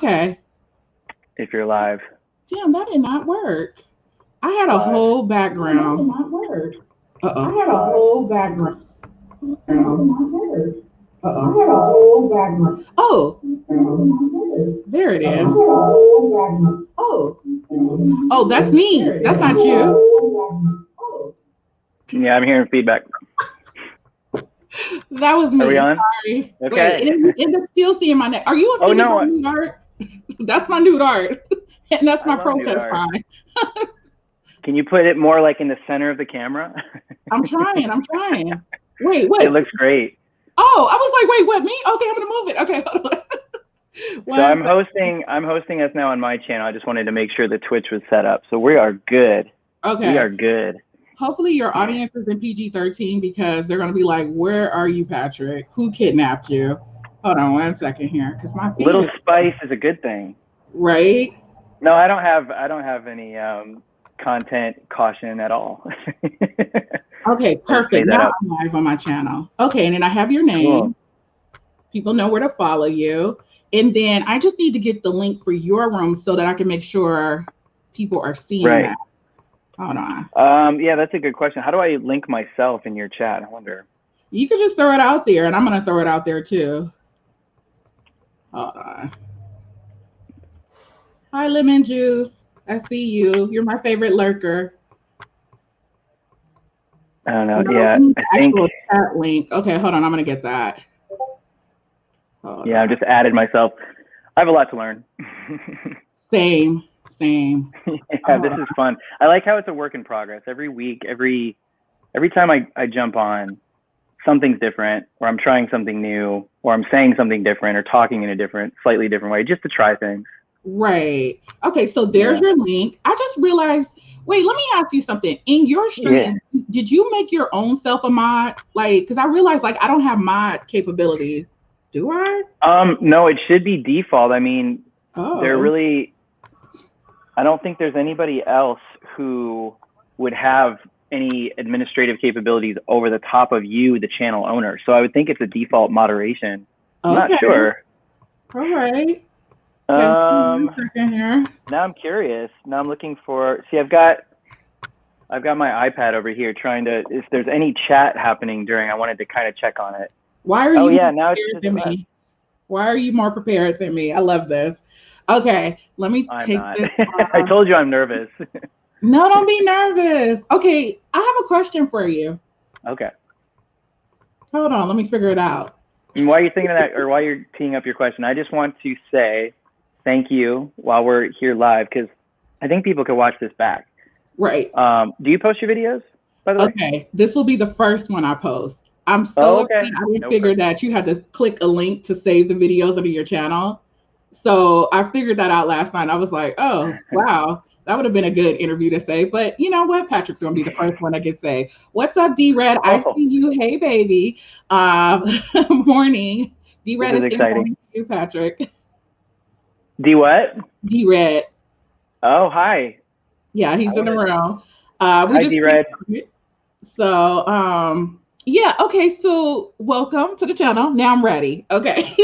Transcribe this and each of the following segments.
Okay. if you're live. Damn, that did not work. I had a Live. whole background. That did not work. Uh-oh. I had a Live. whole background. That did not work. Uh-oh. I had a whole background. Oh, there it is. Oh. Oh, that's me. That's not you. Yeah, I'm hearing feedback. That was Are we me. on? Sorry. Wait, Okay. and you end up still seeing my neck. Are you Oh offended by no, nude art? That's my nude art. And that's I my love nude protest art. sign. Can you put it more like in the center of the camera? I'm trying. I'm trying. Wait, what? It looks great. Oh, I was like, wait, what, me? Okay, I'm gonna move it. Okay, hold on. So One second. I'm hosting us now on my channel. I just wanted to make sure the Twitch was set up. So we are good. We Okay. are good. Hopefully your audience is in PG-13 because they're gonna be like, where are you, Patrick? Who kidnapped you? Hold on 1 second here, because my feed Little is spice is a good thing. right. No, I don't have any content caution at all. Okay, I just made perfect. that Now up. I'm live on my channel. Okay, and then I have your Cool. name. People know where to follow you. And then I just need to get the link for your room so that I can make sure people are seeing Right. that. Hold on. Yeah, that's a good question. How do I link myself in your chat? I wonder. You could just throw it out there, and I'm going to throw it out there too. Hold on. Hi, Lemon Juice. I see you. You're my favorite lurker. I don't know. No, Yeah, we need I the think. actual chat link. Okay, hold on. I'm going to get that. Hold Yeah, I've on. just added myself. I have a lot to learn. Same. Yeah, this is fun. I like how it's a work in progress. Every week, every time I jump on, something's different, or I'm trying something new, or I'm saying something different, or talking in a slightly different way, just to try things. Right. Okay, so there's Yeah. your link. I just realized, wait, let me ask you something. In your Yeah. stream, did you make your own self a mod? Like, because I realized like I don't have mod capabilities. Do I? No, it should be default. I mean, Oh. I don't think there's anybody else who would have any administrative capabilities over the top of you, the channel owner. So I would think it's a default moderation. I'm not Okay. sure. All right. Okay. 1 second here. Now I'm curious. Now I'm looking for. See, I've got my iPad over here trying to. If there's any chat happening during, I wanted to kind of check on it. Why are Oh you yeah, more now it's prepared just than left. me? Why are you more prepared than me? I love this. Okay, let me I'm take not. this. I told you I'm nervous. No, don't be nervous. Okay, I have a question for you. Okay. Hold on, let me figure it out. And while you're thinking of that, or while you're teeing up your question, I just want to say thank you while we're here live, because I think people could watch this back. Right. Do you post your videos, by the way? Okay, this will be the first one I post. I'm so okay. upset I didn't No figure pressure. that you had to click a link to save the videos under your channel. So I figured that out last night. I was like, oh, wow, that would have been a good interview to say. But you know what? Patrick's going to be the first one that gets say, what's up, D-Red? I see Oh, you. Hey, baby. Morning. this D-Red is is saying exciting. morning to you, Patrick. D what? D-Red. Oh, hi. Yeah, he's in the room. We Hi, just D-Red. so yeah, okay, so welcome to the channel. Now I'm ready. Okay.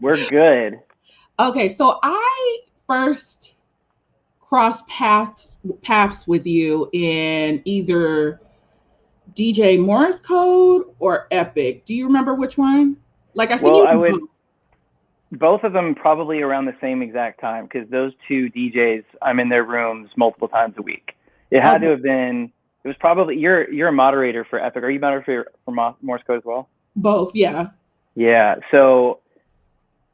We're good. Okay, so I first crossed paths with you in either DJ Morse Code or Epic. Do you remember which one? Like I see Well, you I in would both of them probably around the same exact time, because those two DJs, I'm in their rooms multiple times a week. It had to have been. It was probably you're a moderator for Epic. Are you a moderator for Morse Code as well? both, yeah. Yeah. So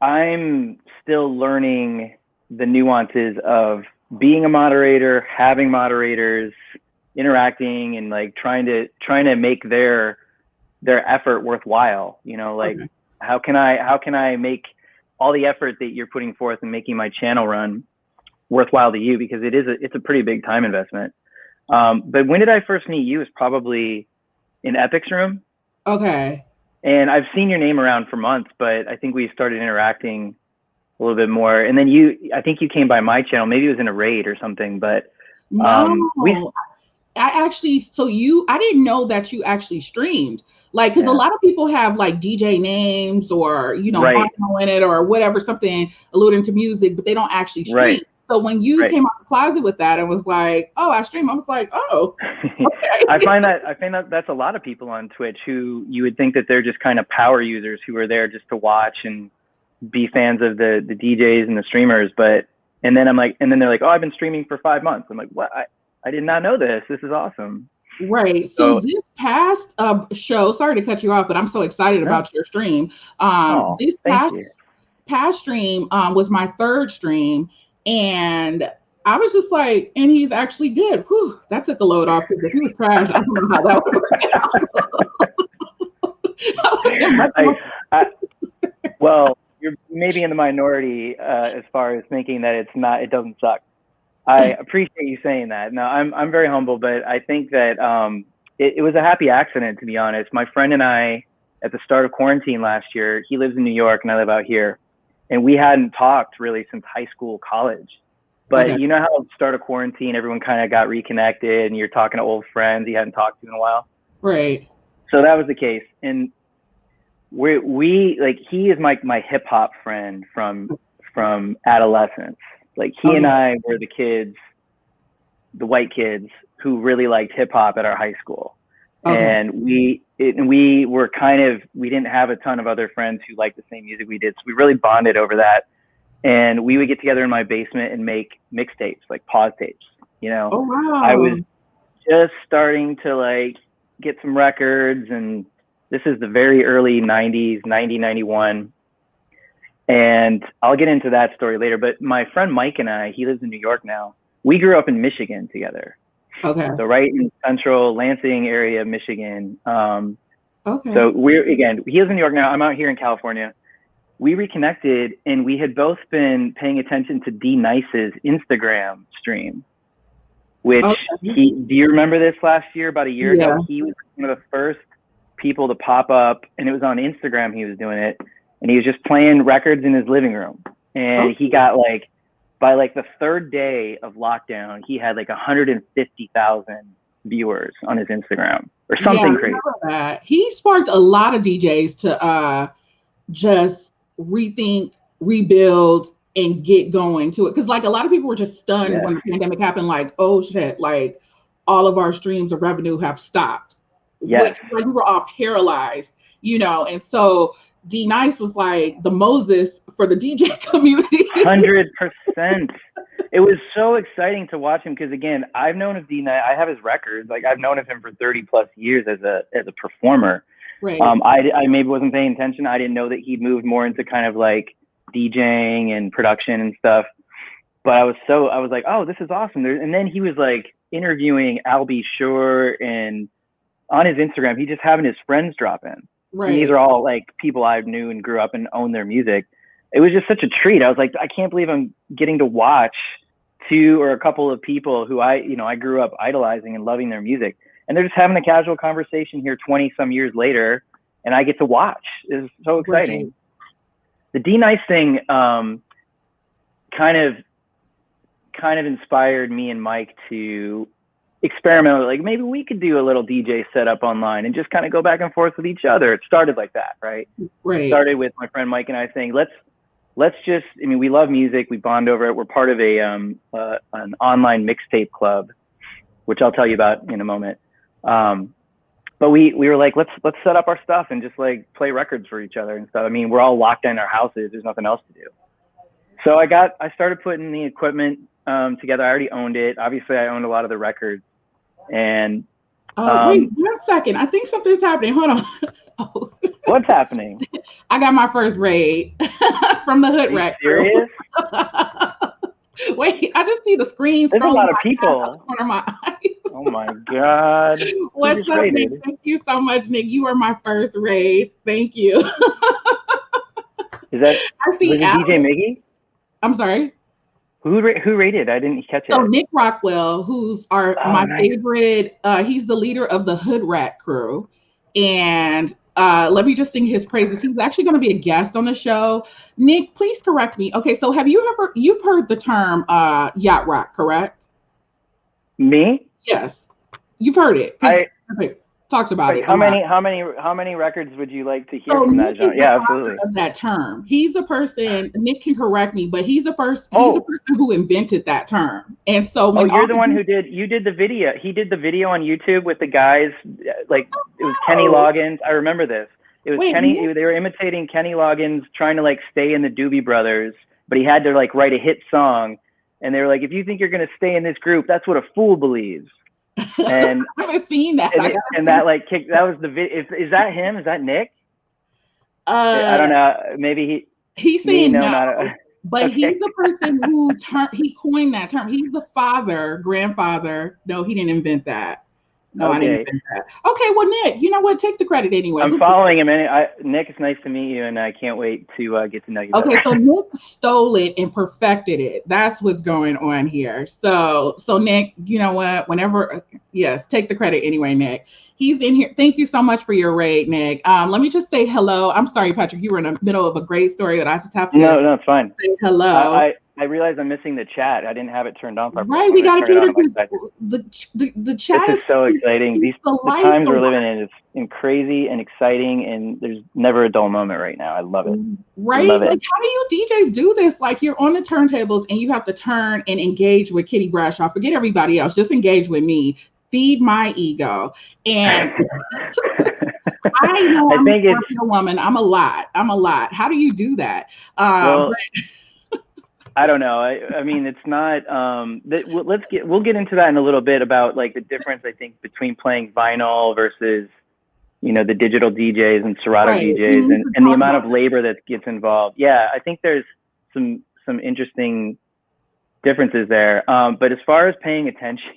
I'm still learning the nuances of being a moderator, having moderators, interacting, and like trying to make their effort worthwhile. You know, like Okay. how can I make all the effort that you're putting forth and making my channel run worthwhile to you, because it's a pretty big time investment. But when did I first meet you? Is probably in Epic's room. Okay. And I've seen your name around for months, but I think we started interacting a little bit more. And then I think you came by my channel. Maybe it was in a raid or something, but No. I didn't know that you actually streamed. Like, because a Yeah. lot of people have like DJ names or, Right. vinyl in it or whatever, something alluding to music, but they don't actually stream. Right. So when you Right. came out the closet with that and was like, oh, I stream, I was like, oh, I okay. find that that's a lot of people on Twitch who you would think that they're just kind of power users who are there just to watch and be fans of the DJs and the streamers. But and then they're like, oh, I've been streaming for 5 months. I'm like, what? I did not know this. This is awesome. Right. So So this past show, sorry to cut you off, but I'm so excited no, about your stream. oh, This thank you. past stream was my third stream, and I was just like, and he's actually good. Whew, that took a load off because if he was trash, I don't know how that would work I, out. I, well, you're maybe in the minority as far as thinking that it doesn't suck. I appreciate you saying that. No, I'm very humble, but I think that it was a happy accident, to be honest. My friend and I, at the start of quarantine last year, he lives in New York and I live out here, and we hadn't talked really since high school, college. But Okay. you know how at the start of quarantine, everyone kind of got reconnected, and you're talking to old friends you hadn't talked to in a while. Right. So that was the case, and we like he is my hip hop friend from adolescence. Like he and Okay. I were the white kids who really liked hip hop at our high school. Okay. And we were we didn't have a ton of other friends who liked the same music we did. So we really bonded over that. And we would get together in my basement and make mixtapes, like pause tapes. You know, Oh I wow. was just starting to like get some records, and this is the very early 90s, 90, 91. And I'll get into that story later. But my friend Mike and I, he lives in New York now. We grew up in Michigan together. Okay. So right in central Lansing area, Michigan. Okay. So he lives in New York now. I'm out here in California. We reconnected, and we had both been paying attention to D Nice's Instagram stream, which Okay. do you remember this last year, about a year ago? Yeah. He was one of the first people to pop up, and it was on Instagram he was doing it, and he was just playing records in his living room. And he Okay. got like, by like the third day of lockdown, he had like 150,000 viewers on his Instagram or Yeah, I something crazy. remember that. He sparked a lot of DJs to just rethink, rebuild, and get going to it. Because like a lot of people were just stunned Yes, when the pandemic happened, like, oh shit, like all of our streams of revenue have stopped. yes, Like we were all paralyzed, and so D Nice was like the Moses for the DJ community. 100%. It was so exciting to watch him because again, I've known of D Nice. I have his records. Like I've known of him for 30 plus years as a performer. Right. I maybe wasn't paying attention. I didn't know that he'd moved more into kind of like DJing and production and stuff. But I was like, oh, this is awesome. And then he was like interviewing Al B. Sure, and on his Instagram, he just having his friends drop in. And these Right. are all like people I knew and grew up and owned their music. It was just such a treat. I was like, I can't believe I'm getting to watch two or a couple of people who I grew up idolizing and loving their music. And they're just having a casual conversation here 20 some years later, and I get to watch. It's so Right. exciting. The D Nice thing kind of inspired me and Mike to experiment. Like maybe we could do a little DJ setup online and just kind of go back and forth with each other. It started like that, right? Right. Started with my friend Mike and I saying, let's just. I mean, we love music. We bond over it. We're part of an online mixtape club, which I'll tell you about in a moment. But we were like, let's set up our stuff and just like play records for each other and stuff. I mean, we're all locked in our houses. There's nothing else to do. So I started putting the equipment together. I already owned it. Obviously, I owned a lot of the records. And Wait 1 second. I think something's happening. Hold on. Oh, what's happening? I got my first raid from the Hood Are you Rat crew. serious? Wait, I just see the screen There's a scrolling lot of by people. out the corner of my eyes. Oh my God. Who What's just up, Nick? raided? Thank you so much, Nick. You are my first raid. Thank you. Was it see DJ Miggy? I'm sorry. Who raided? I didn't catch So it. Nick Rockwell, who's my nice. favorite, he's the leader of the Hood Rat crew. And let me just sing his praises. He's actually going to be a guest on the show. Nick, please correct me. Okay, so you've heard the term yacht rock, correct? Me? Yes. You've heard it because I talks about like it a lot. how many records would you like to hear So from that Nick is genre? the Yeah, father absolutely. of that term. He's the person. Nick can correct me, but he's the Oh, person who invented that term. And so oh, when you're all the one who did you did the video. He did the video on YouTube with the guys. Like it was Kenny oh Loggins. I remember this. It was wait, Kenny. They were imitating Kenny Loggins, trying to like stay in the Doobie Brothers, but he had to like write a hit song. And they were like, if you think you're gonna stay in this group, that's what a fool believes. I And haven't seen that. I gotta and see. that like kick. That was the video. Is that him? Is that Nick? I Uh, don't know. Maybe he's me. saying No, no, not but he's okay. the person who he coined that term. He's the father, grandfather. No, he didn't invent that. No, I didn't Okay. invent that. Okay, well, Nick, you know what? Take the credit anyway. I'm Who cares? following him. Nick, it's nice to meet you, and I can't wait to get to know you Okay, better. so Nick stole it and perfected it. That's what's going on here. So Nick, you know what? Whenever, yes, take the credit anyway, Nick. He's in here. Thank you so much for your raid, Nick. Let me just say hello. I'm sorry, Patrick. You were in the middle of a great story that I just have to No, it's fine. say hello. I realize I'm missing the chat. I didn't have it turned on properly, Right, so I'm we going to got to turn it do on this on my 'cause side. the This chat is is so it exciting. keeps the The lights times we're on. living in is crazy and exciting, and there's never a dull moment right now. I love it. Right? Love it. Like, how do you DJs do this? Like, you're on the turntables and you have to turn and engage with Kitty Bradshaw. Forget everybody else. Just engage with me. Feed my ego. And I know I I'm a think it's Scorpio woman. I'm a lot. I'm a lot. How do you do that? well. But I don't know. I mean, it's not. We'll get into that in a little bit about like the difference I think between playing vinyl versus the digital DJs and Serato right, we DJs need to and the talk amount about of labor that gets involved. Yeah, I think there's some interesting differences there. But as far as paying attention,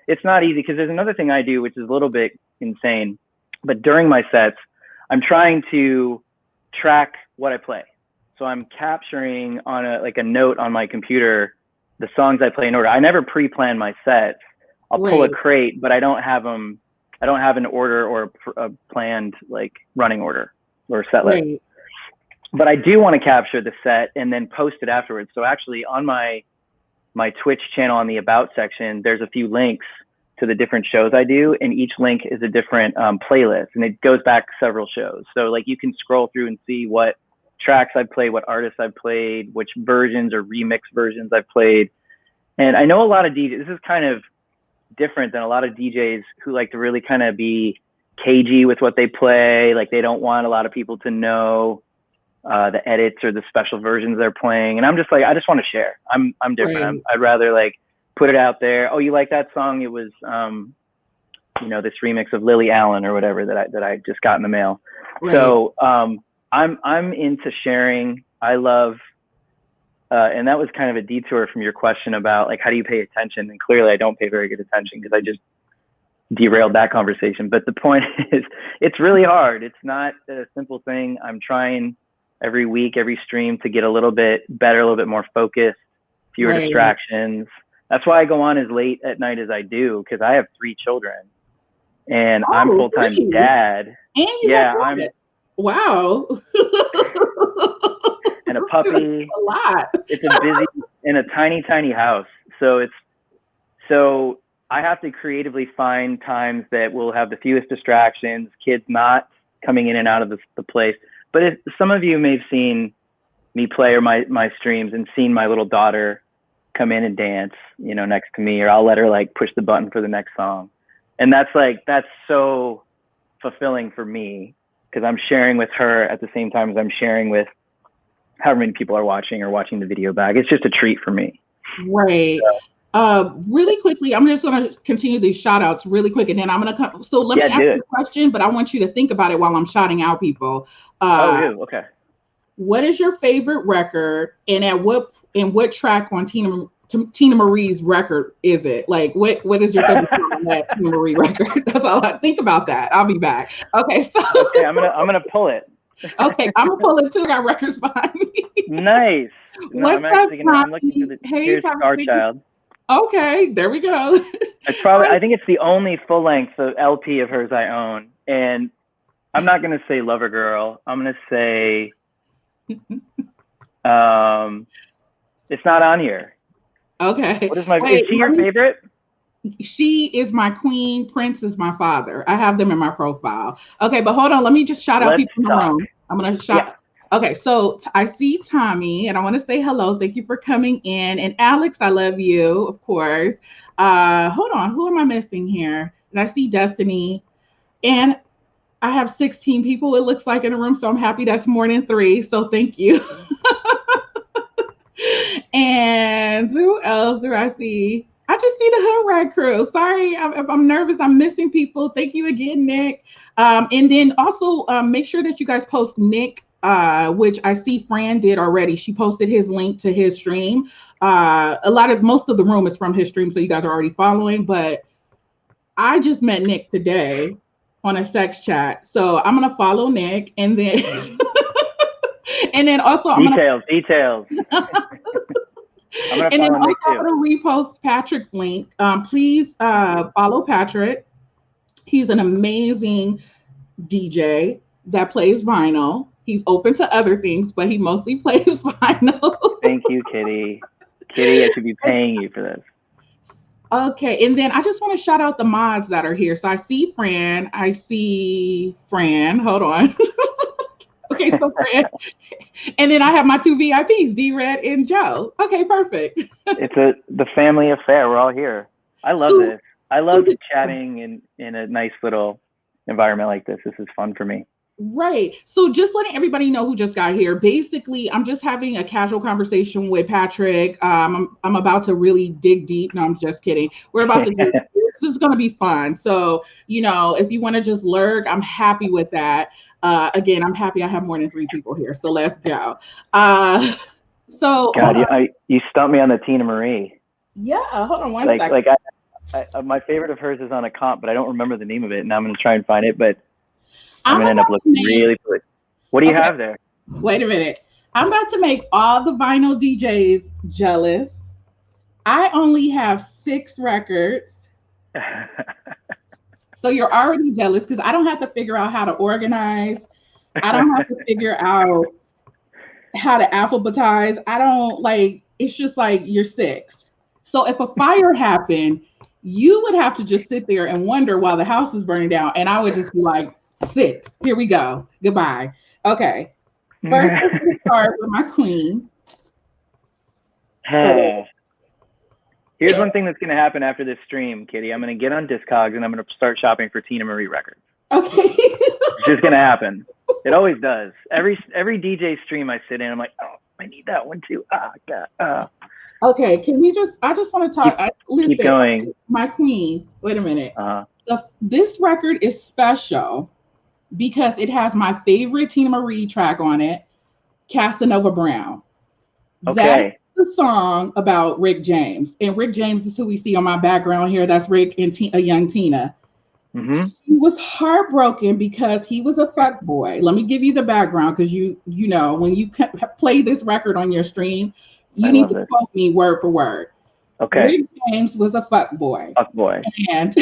it's not easy because there's another thing I do which is a little bit insane. But during my sets, I'm trying to track what I play. So I'm capturing on a note on my computer the songs I play in order. I never pre-plan my sets. I'll pull a right, crate, but I don't have them. I don't have an order or a planned like running order or set list. right, But I do want to capture the set and then post it afterwards. So actually, on my Twitch channel on the About section, there's a few links to the different shows I do, and each link is a different playlist, and it goes back several shows. So like you can scroll through and see what tracks I've played, what artists I've played, which versions or remix versions I've played. And I know a lot of DJs, this is kind of different than a lot of DJs who like to really kind of be cagey with what they play. Like they don't want a lot of people to know the edits or the special versions they're playing. And I'm just like, I just want to share. I'm different. right, I'd rather like put it out there. Oh, you like that song? It was, this remix of Lily Allen or whatever that I just got in the mail. right. So I'm into sharing. I love, and that was kind of a detour from your question about like how do you pay attention? And clearly I don't pay very good attention because I just derailed that conversation. But the point is, it's really hard. It's not a simple thing. I'm trying every week, every stream to get a little bit better, a little bit more focused, fewer Right. distractions. That's why I go on as late at night as I do, because I have 3 children and I'm Oh, full-time three. dad. And you have Yeah, I'm credit. Wow. and a puppy. A lot. It's a busy in a tiny, tiny house. So I have to creatively find times that will have the fewest distractions, kids not coming in and out of the place. But if some of you may have seen me play or my streams and seen my little daughter come in and dance, next to me, or I'll let her like push the button for the next song. And that's so fulfilling for me because I'm sharing with her at the same time as I'm sharing with however many people are watching or watching the video back. It's just a treat for me. Right. Really quickly, I'm just going to continue these shout outs really quick, and then I'm going to come. So let me Yeah, ask do you it. a question, but I want you to think about it while I'm shouting out people. Oh, Uh, ew, okay. what is your favorite record, and what track on Tina Marie's record is it? Like, what is your favorite song on that Tina Marie record? That's all. I think about that. I'll be back. Okay, so Okay, I'm gonna pull it. okay, I'm gonna pull it too. I got records behind me. Nice. No, What's up, I'm looking for Tommy? the Hey, here's Star Tommy. Child. Okay, there we go. I think it's the only full length LP of hers I own. And I'm not gonna say Lover Girl. I'm gonna say it's not on here. Okay. Is Wait, she your favorite? She is my queen. Prince is my father. I have them in my profile. Okay, but hold on. Let me just shout out Let's people in the talk. room. I'm gonna Yeah. shout. Okay, so I see Tommy, and I want to say hello. Thank you for coming in. And Alex, I love you, of course. Hold on. Who am I missing here? And I see Destiny, and I have 16 people. It looks like in the room, so I'm happy that's more than three. So thank you. And who else do I see? I just see the Hood Rat crew. Sorry, I'm nervous. I'm missing people. Thank you again, Nick. And then also make sure that you guys post Nick, which I see Fran did already. She posted his link to his stream. Most of the room is from his stream, so you guys are already following. But I just met Nick today on a sex chat, so I'm gonna follow Nick, and then and then also Details. I'm gonna and then follow also Nick I'm too. gonna repost Patrick's link. Please follow Patrick. He's an amazing DJ that plays vinyl. He's open to other things, but he mostly plays vinyl. Thank you, Kitty. Kitty, I should be paying you for this. Okay, and then I just want to shout out the mods that are here. So I see Fran. I see Fran. Hold on. Okay, so Fran. And then I have my two VIPs, D-Red and Joe. Okay, perfect. It's the family affair. We're all here. I love So, this. I so love chatting in a nice little environment like this. This is fun for me. right. So just letting everybody know who just got here. Basically, I'm just having a casual conversation with Patrick. I'm about to really dig deep. No, I'm just kidding. We're about to do this is gonna be fun. So, if you want to just lurk, I'm happy with that. Again, I'm happy I have more than three people here. So let's go. So God, you stumped me on the Tina Marie. Yeah, hold on one second. Like my favorite of hers is on a comp, but I don't remember the name of it, and I'm gonna try and find it. But I'm gonna end up looking really good. What do you have there? Wait a minute. I'm about to make all the vinyl DJs jealous. I only have 6 records. So you're already jealous because I don't have to figure out how to organize. I don't have to figure out how to alphabetize. I don't it's just like you're 6. So if a fire happened, you would have to just sit there and wonder while the house is burning down. And I would just be like, 6, here we go. Goodbye. Okay. First, let's start with my queen. Here's one thing that's going to happen after this stream, Kitty. I'm going to get on Discogs and I'm going to start shopping for Tina Marie records. Okay. It's just going to happen. It always does. Every DJ stream I sit in, I'm like, oh, I need that one too. God. Okay, I just want to talk. Keep going. My queen, wait a minute. This record is special because it has my favorite Tina Marie track on it, Casanova Brown. Okay. That's the song about Rick James. And Rick James is who we see on my background here. That's Rick and a young Tina. Mm-hmm. He was heartbroken because he was a fuck boy. Let me give you the background because you know when you play this record on your stream, you need to quote me word for word. Okay. Rick James was a fuck boy. Fuck boy. And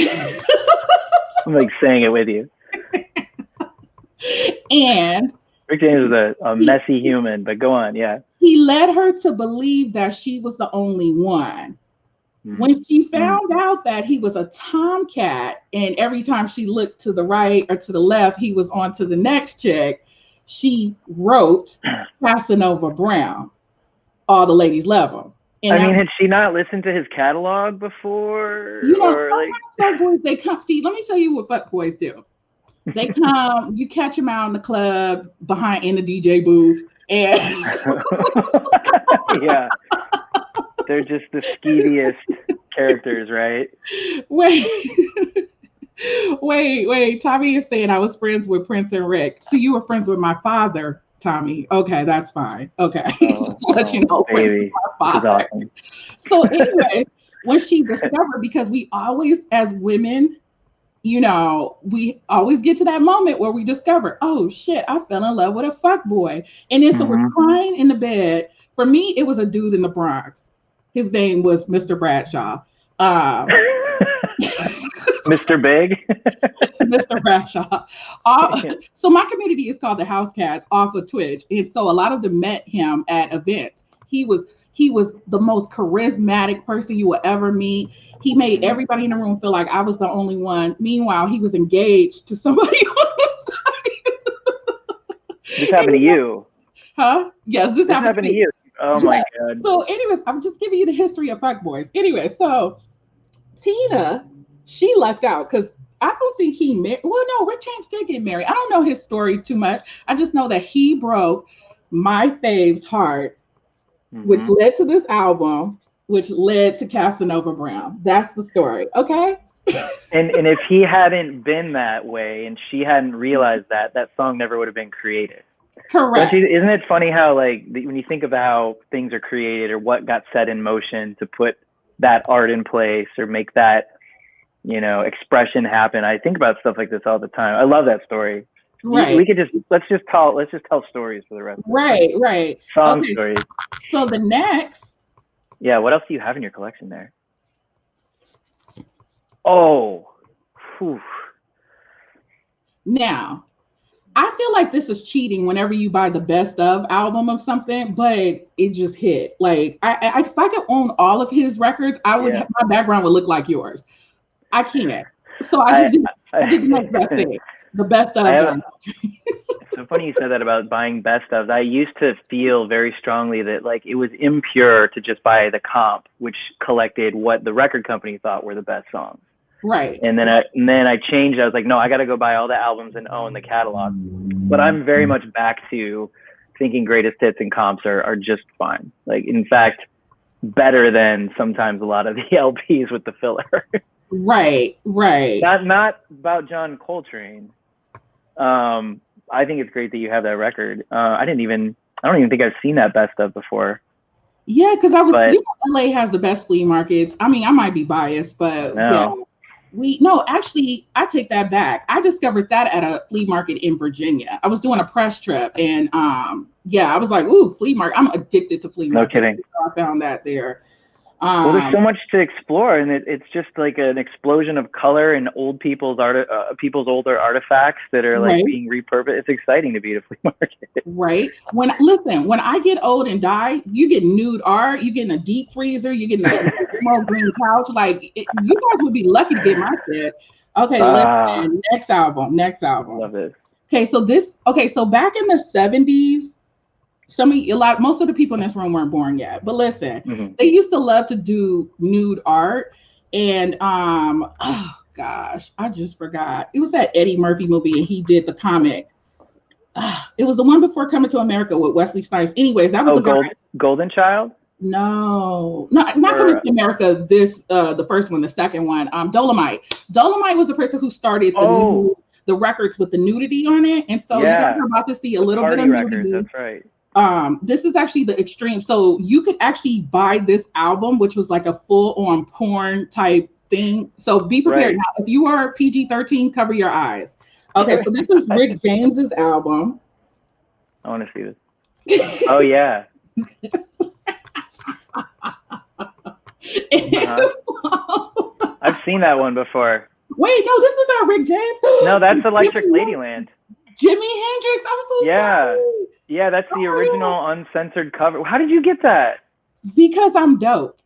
I'm like saying it with you. And Rick James is a messy human, but go on, yeah. He led her to believe that she was the only one. Mm-hmm. When she found out that he was a tomcat, and every time she looked to the right or to the left, he was on to the next chick, she wrote Casanova Brown. All the ladies love him. And had she not listened to his catalog before? Fuckboys, they come. See, let me tell you what fuckboys do. They come, you catch them out in the club, behind in the DJ booth, and yeah, they're just the skeeviest characters, right? Wait. Tommy is saying I was friends with Prince and Rick. So you were friends with my father, Tommy. Okay, that's fine. Okay, just to let you know, Prince was my father. Awesome. So anyway, when she discovered, because we always, as women, we always get to that moment where we discover, oh shit, I fell in love with a fuck boy. And then so we're crying in the bed. For me, it was a dude in the Bronx. His name was Mr. Bradshaw. Mr. Big? Mr. Bradshaw. So my community is called the House Cats off of Twitch. And so a lot of them met him at events. He was He was the most charismatic person you will ever meet. He made Mhm. everybody in the room feel like I was the only one. Meanwhile, he was engaged to somebody on the This side. happened to you. Huh? Yes, this This happened happened to to me. you. Oh my Yeah. God. So, anyways, I'm just giving you the history of fuckboys. Anyway, so Tina, she lucked out because I don't think he married. Well, no, Rick James did get married. I don't know his story too much. I just know that he broke my fave's heart, which Hmm. led to this album, which led to Casanova Brown. That's the story. Okay. And if he hadn't been that way and she hadn't realized that, that song never would have been created. Don't Correct. you? Isn't it funny how like when you think of how things are created or what got set in motion to put that art in place or make that expression happen? I think about stuff like this all the time. I love that story. Right. We could just let's just tell stories for the rest of this. Like Right. Right. song Okay. stories. So the next, Yeah. What else do you have in your collection there? Oh. Whew. now, I feel like this is cheating whenever you buy the best of album of something, but it just hit. Like if I could own all of his records, I would Yeah. have, my background would look like yours. I can't. So I I did the next best I, thing. The best I of have John. It's so funny you said that about buying best ofs. I used to feel very strongly that like it was impure to just buy the comp, which collected what the record company thought were the best songs. Right. And then I changed. I was like, no, I got to go buy all the albums and own the catalog. But I'm very much back to thinking greatest hits and comps are just fine. Like in fact, better than sometimes a lot of the LPs with the filler. Right. Right. Not about John Coltrane. I think it's great that you have that record. I don't even think I've seen that best of before. Yeah, because But LA has the best flea markets. I mean, I might be biased, but yeah, no, no, actually, I take that back. I discovered that at a flea market in Virginia. I was doing a press trip, and yeah, I was like, ooh, flea market. I'm addicted to flea no markets. kidding. So I found that there. Well, there's Um, so much to explore, and it's just like an explosion of color and old people's older artifacts that are like right, being repurposed. It's exciting to be at a flea market. right. When I get old and die, you get nude art. You getting a deep freezer. You getting a emerald green couch. Like you guys would be lucky to get my shit. Okay, Ah, listen. Next album. Next album. love this. Okay, so this. Okay, so back in the '70s, most of the people in this room weren't born yet, but listen, Hmm. they used to love to do nude art, and oh gosh, I just forgot. It was that Eddie Murphy movie, and he did the comic. It was the one before Coming to America with Wesley Snipes. Anyways, that was Oh, the guy. Golden Child, No, not Coming or to America. This the first one, the second one. Dolomite. Dolomite was the person who started oh the records with the nudity on it, and so you guys yeah, are about to see a the little bit party of records. nudity. That's right. This is actually the extreme. So you could actually buy this album, which was like a full on porn type thing. So be prepared. Right. Now, if you are PG-13, cover your eyes. Okay, so this is Rick James's album. I want to see this. Oh yeah. Uh-huh. I've seen that one before. Wait, no, this is not Rick James. No, that's Electric Ladyland. Jimi Hendrix. I'm so Yeah. sorry. Yeah, that's the Oh, original uncensored cover. How did you get that? because I'm dope.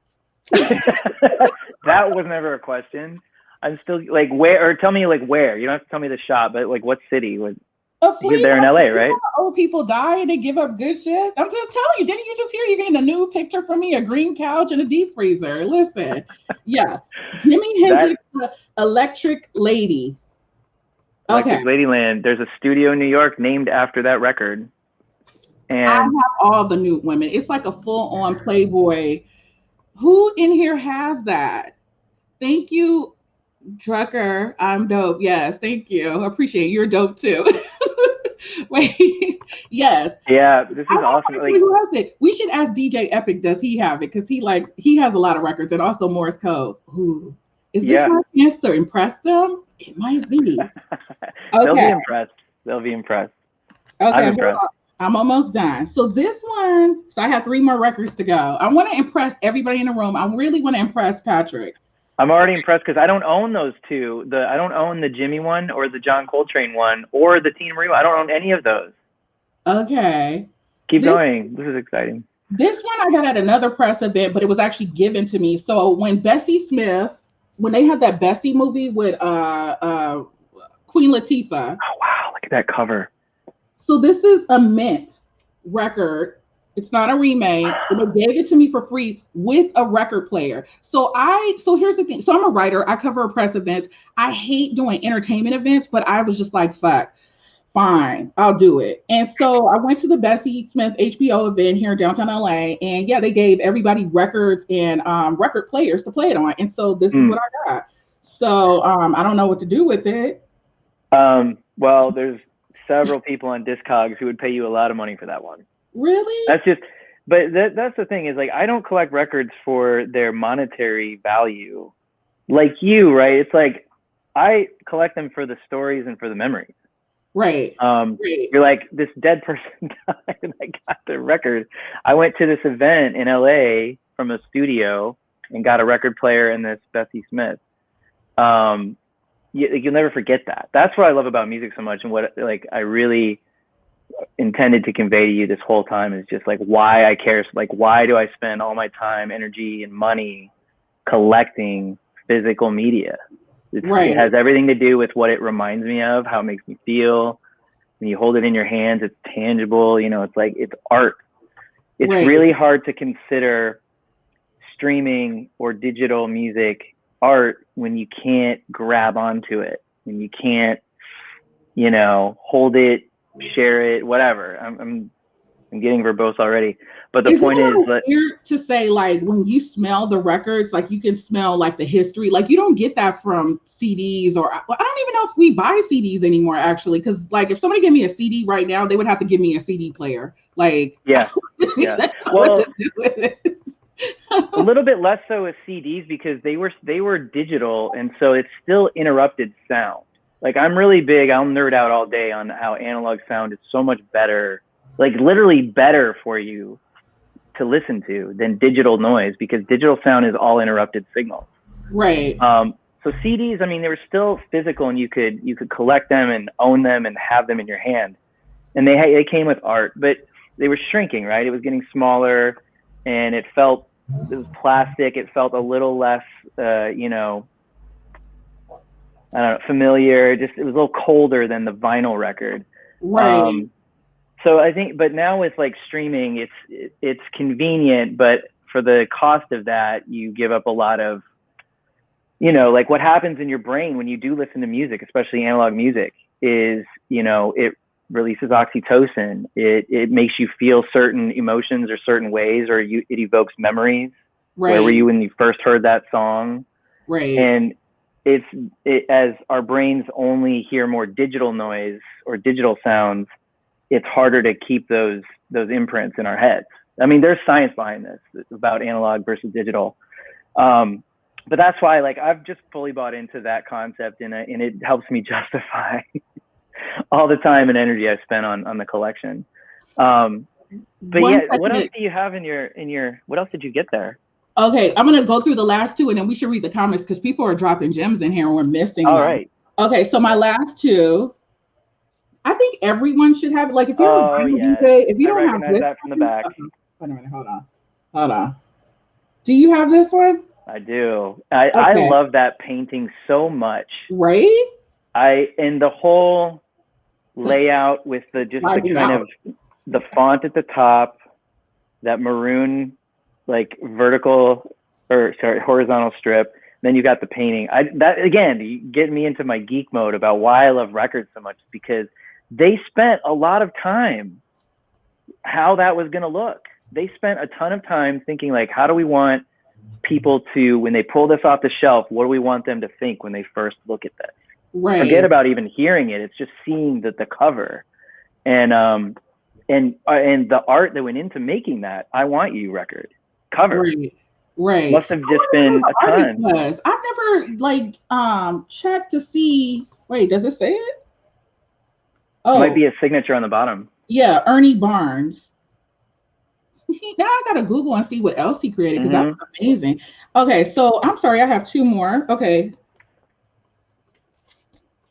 That was never a question. I'm still like where, or tell me like where. You don't have to tell me the shop, but like what city? A You're flea there in LA, market, right? old people die and they give up good shit. I'm just telling you. Didn't you just hear you getting a new picture from me? A green couch and a deep freezer. Listen, yeah, Jimi That Hendrix, the Electric Lady. Okay, Electric Ladyland. There's a studio in New York named after that record. I And have all the nude women. It's like a full-on Playboy. Who in here has that? Thank you, Drucker. I'm dope. Yes, thank you. Appreciate it. You're dope too. Wait, yes. yeah, this I is want awesome. to see Like who has it. We should ask DJ Epic. Does he have it? Because he has a lot of records and also Morse code. Ooh, is this yeah. my chance to impress them? It might be. They'll be Okay. impressed. They'll be impressed. I'm Okay. Hold impressed. on. I'm almost done. So this one. So I have 3 more records to go. I want to impress everybody in the room. I really want to impress Patrick. I'm already impressed because I don't own those two. I don't own the Jimmy one or the John Coltrane one or the Tina Marie one. I don't own any of those. Okay. Keep This going. This is exciting. This one I got at another press event, but it was actually given to me. So when Bessie Smith, when they had that Bessie movie with Queen Latifah. Oh wow, look at that cover. So this is a mint record. It's not a remake. And they gave it to me for free with a record player. So here's the thing. So I'm a writer. I cover press events. I hate doing entertainment events, but I was just like, fuck, fine, I'll do it. And so I went to the Bessie Smith HBO event here in downtown LA. And yeah, they gave everybody records and record players to play it on. And so this is what I got. So I don't know what to do with it. Well, there's several people on Discogs who would pay you a lot of money for that one. Really? That's just, but that's the thing is like, I don't collect records for their monetary value like you, right? It's like, I collect them for the stories and for the memories. Right. Right. You're like, this dead person died and I got the record. I went to this event in LA from a studio and got a record player and this Bessie Smith. You'll never forget that. That's what I love about music so much, and what like I really intended to convey to you this whole time is just like why I care. Like why do I spend all my time, energy, and money collecting physical media? Right. It has everything to do with what it reminds me of, how it makes me feel. When you hold it in your hands, it's tangible. You know, it's like it's art. It's Right. really hard to consider streaming or digital music art when you can't grab onto it, when you can't, you know, hold it, share it, whatever. I'm getting verbose already, but the point is that weird to say like when you smell the records, like you can smell like the history. Like you don't get that from CDs, or I don't even know if we buy CDs anymore actually, because like if somebody gave me a CD right now, they would have to give me a CD player. Like yeah, well, what to do with it. A little bit less so with CDs because they were digital, and so it's still interrupted sound. Like I'm really big, I'll nerd out all day on how analog sound is so much better, like literally better for you to listen to than digital noise, because digital sound is all interrupted signals. Right. So CDs, I mean, they were still physical, and you could collect them and own them and have them in your hand, and they came with art, but they were shrinking, right? It was getting smaller, and it was plastic. It felt a little less, you know, I don't know, familiar. Just it was a little colder than the vinyl record. Right. So I think, but now with like streaming, it's convenient, but for the cost of that, you give up a lot of, you know, like what happens in your brain when you do listen to music, especially analog music, is, you know, it releases oxytocin. It makes you feel certain emotions or certain ways, or it evokes memories. Right. Where were you when you first heard that song? Right. And as our brains only hear more digital noise or digital sounds, it's harder to keep those imprints in our heads. I mean, there's science behind this about analog versus digital. But that's why, like, I've just fully bought into that concept, and it helps me justify all the time and energy I spent on the collection. But yeah, what else do you have in your? What else did you get there? Okay, I'm gonna go through the last two, and then we should read the comments because people are dropping gems in here and we're missing them. All right. Okay, so my last two, I think everyone should have. Like, if you're a DJ, if you don't have this, that from the back. Wait a minute, hold on. Do you have this one? I do. I love that painting so much. Right? And the whole layout with the kind of the font at the top, that maroon like horizontal strip. Then you got the painting. That again, you get me into my geek mode about why I love records so much, because they spent a lot of time how that was going to look. They spent a ton of time thinking like, how do we want people to, when they pull this off the shelf, what do we want them to think when they first look at this? Right. Forget about even hearing it. It's just seeing the cover, and the art that went into making that I Want You record cover. Right. Must have just been a ton. I've never like checked to see. Wait, does it say it? Oh, it might be a signature on the bottom. Yeah, Ernie Barnes. Now I gotta Google and see what else he created, because that was amazing. Okay, so I'm sorry, I have two more. Okay,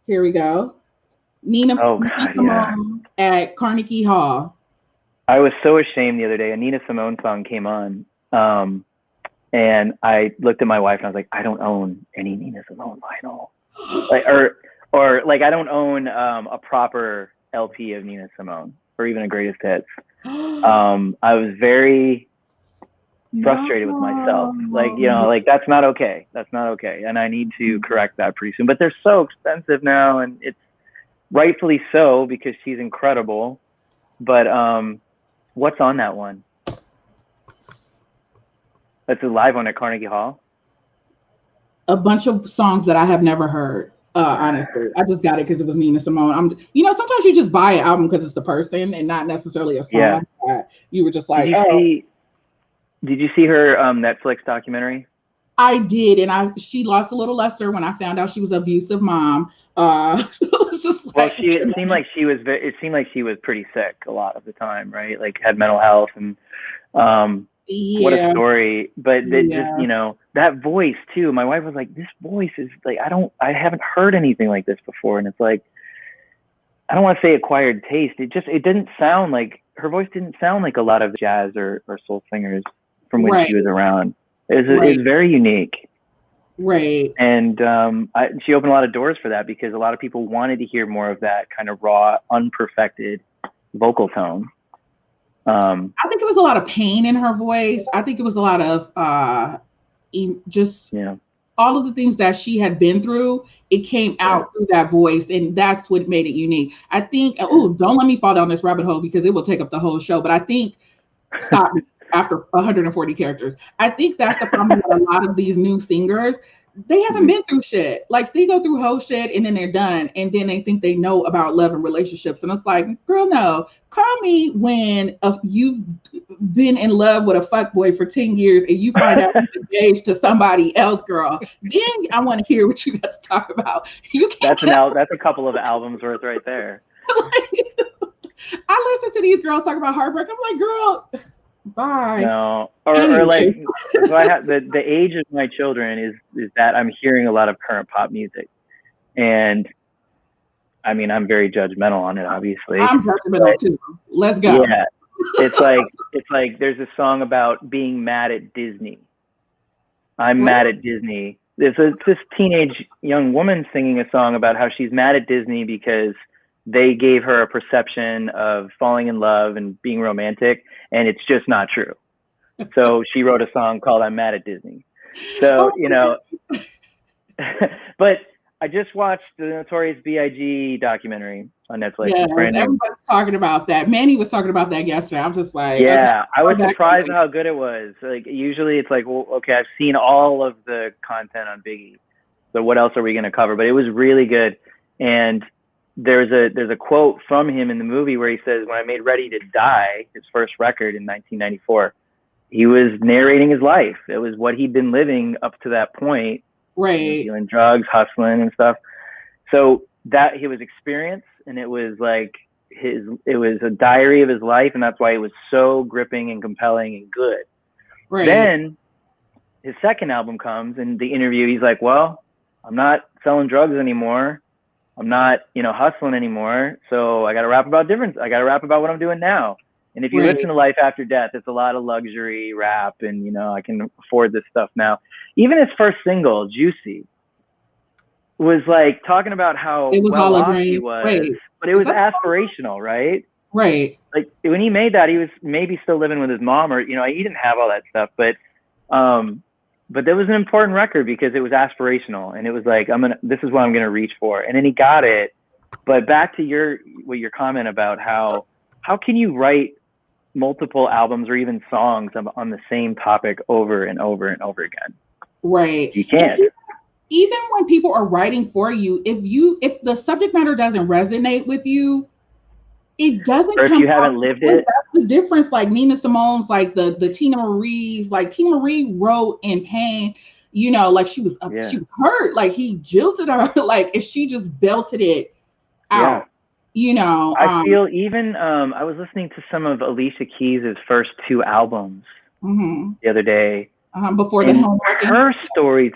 here we go. Nina Simone at Carnegie Hall. I was so ashamed the other day. A Nina Simone song came on, and I looked at my wife and I was like, I don't own any Nina Simone vinyl, like or like I don't own a proper LP of Nina Simone or even a greatest hits. I was very frustrated with myself. Like, you know, like that's not okay. That's not okay. And I need to correct that pretty soon. But they're so expensive now, and it's rightfully so because she's incredible. But what's on that one? That's a live one at Carnegie Hall. A bunch of songs that I have never heard. Honestly, I just got it because it was Nina Simone. Sometimes you just buy an album because it's the person and not necessarily a song. Yeah. That you were just like, Did you see her Netflix documentary? I did, and she lost a little luster when I found out she was an abusive mom. It was just like, it seemed like she was pretty sick a lot of the time, right? Like had mental health and what a story. But it just, that voice too. My wife was like, this voice is like, I haven't heard anything like this before. And it's like, I don't want to say acquired taste. It didn't sound like, her voice didn't sound like a lot of jazz or soul singers from when she was around. It was very unique. Right. And she opened a lot of doors for that because a lot of people wanted to hear more of that kind of raw, unperfected vocal tone. I think it was a lot of pain in her voice. I think it was a lot of all of the things that she had been through. It came out through that voice, and that's what made it unique. I think, don't let me fall down this rabbit hole because it will take up the whole show, but I think, stop after 140 characters. I think that's the problem with a lot of these new singers. They haven't been through shit. Like, they go through whole shit and then they're done. And then they think they know about love and relationships. And it's like, girl, no. Call me when you've been in love with a fuckboy for 10 years and you find out you're engaged to somebody else, girl. Then I want to hear what you got to talk about. You can't. That's a couple of albums worth right there. I listen to these girls talk about heartbreak. I'm like, girl, bye. No, or like, so I have the age of my children is that I'm hearing a lot of current pop music, and I mean I'm very judgmental on it. Obviously, I'm judgmental too. Let's go. Yeah, it's like there's a song about being mad at Disney. I'm mad at Disney. There's this teenage young woman singing a song about how she's mad at Disney because they gave her a perception of falling in love and being romantic, and it's just not true. So she wrote a song called I'm Mad at Disney. So, but I just watched the Notorious B.I.G. documentary on Netflix. Yeah, everybody's talking about that. Manny was talking about that yesterday. I'm just like, yeah, okay, I was surprised how good it was. Like, usually it's like, well, okay, I've seen all of the content on Biggie, so what else are we going to cover? But it was really good. And there's a quote from him in the movie where he says, when I made Ready to Die, his first record in 1994, he was narrating his life. It was what he'd been living up to that point. Right. Dealing drugs, hustling and stuff. So that it was experience, and it was like it was a diary of his life, and that's why it was so gripping and compelling and good. Right. Then his second album comes, and the interview, he's like, well, I'm not selling drugs anymore. I'm not, hustling anymore. So I got to rap about I got to rap about what I'm doing now. And if you listen to Life After Death, it's a lot of luxury rap, and, I can afford this stuff now. Even his first single, Juicy, was like talking about how well off he was, but it was aspirational, right? Right. Like when he made that, he was maybe still living with his mom, or, he didn't have all that stuff, but there was an important record because it was aspirational, and it was like, this is what I'm going to reach for. And then he got it. But back to your comment about how can you write multiple albums or even songs on the same topic over and over and over again? Right. You can't. Even when people are writing for you, if the subject matter doesn't resonate with you, it doesn't. Or if you haven't lived it, that's the difference. Like Nina Simone's, like the Tina Marie's, like Tina Marie wrote in pain. Like she was she was hurt. Like he jilted her. Like if she just belted it out. I feel even I was listening to some of Alicia Keys' first two albums the other day. Before the her stories.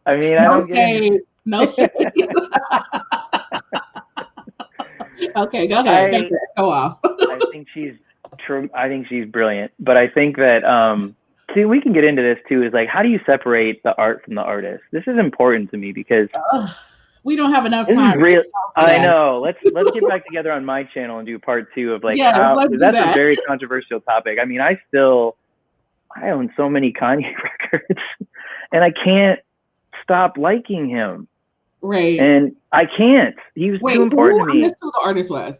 I mean, I don't get it. No shade. Okay, go ahead. I Go off. I think she's true. I think she's brilliant. But I think that see, we can get into this too. Is like, how do you separate the art from the artist? This is important to me because Ugh, we don't have enough this is time real. for I that. know. Let's get back together on my channel and do part 2 of like Yes, how, let's because do that's a that. very controversial topic. I mean, I own so many Kanye records, and I can't stop liking him, Right. and I can't. He was Wait, too who? important to I me. missed who the artist was.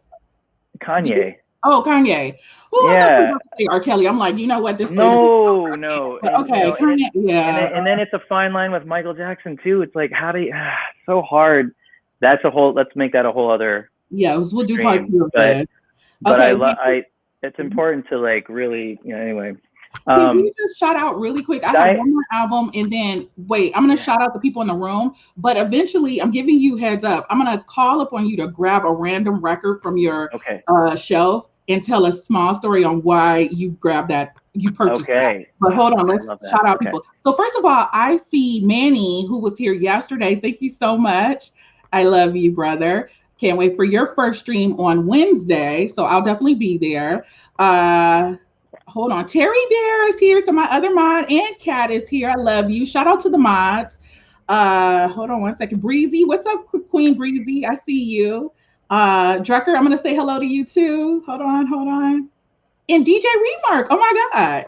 Kanye. Oh, Kanye. Oh, I thought you were Yeah. about to say R. Kelly. I'm like, you know what? This lady. No, But and okay, Kanye. and Yeah. then it's a fine line with Michael Jackson too. It's like, how do you? So hard. That's a whole. Let's make that a whole other Yeah, we'll do part stream. 2 of this. But Okay. It's important to like really, anyway. Can we just shout out really quick? I have one more album, and then wait, I'm gonna shout out the people in the room. But eventually, I'm giving you heads up. I'm gonna call upon you to grab a random record from your shelf and tell a small story on why you grabbed that, you purchased that. But hold on, let's shout out people. So first of all, I see Manny, who was here yesterday. Thank you so much. I love you, brother. Can't wait for your first stream on Wednesday. So I'll definitely be there. Hold on. Terry Bear is here. So my other mod and Kat is here. I love you. Shout out to the mods. Hold on one second. Breezy. What's up, Queen Breezy? I see you. Drucker, I'm gonna say hello to you too. Hold on. And DJ Remark. Oh my God.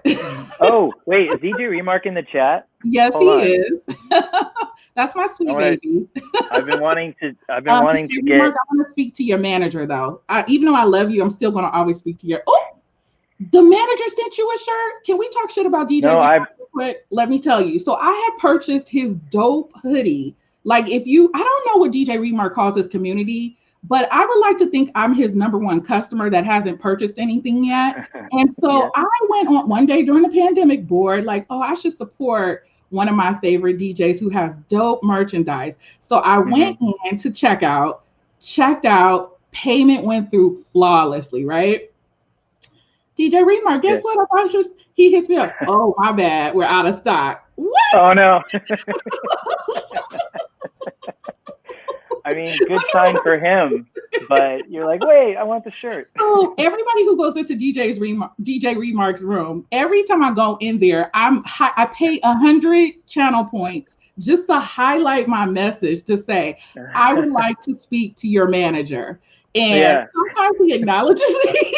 Oh, wait, is DJ Remark in the chat? Yes, he is. That's my sweet baby. I've been wanting to get. Remark, I want to speak to your manager though. Even though I love you, I'm still gonna always speak to your. Oh, the manager sent you a shirt. Can we talk shit about DJ? No, let me tell you. So I had purchased his dope hoodie. Like, I don't know what DJ Remark calls his community, but I would like to think I'm his number one customer that hasn't purchased anything yet. And so I went on one day during the pandemic board, like, oh, I should support one of my favorite DJs who has dope merchandise. So I went in to checked out, payment went through flawlessly, right? DJ Remark, guess what? I thought he hits me up. Oh, my bad. We're out of stock. What? Oh, no. I mean, good sign for him. But you're like, wait, I want the shirt. So everybody who goes into DJ Remark's room, every time I go in there, I pay 100 channel points just to highlight my message to say, I would like to speak to your manager. And sometimes he acknowledges it.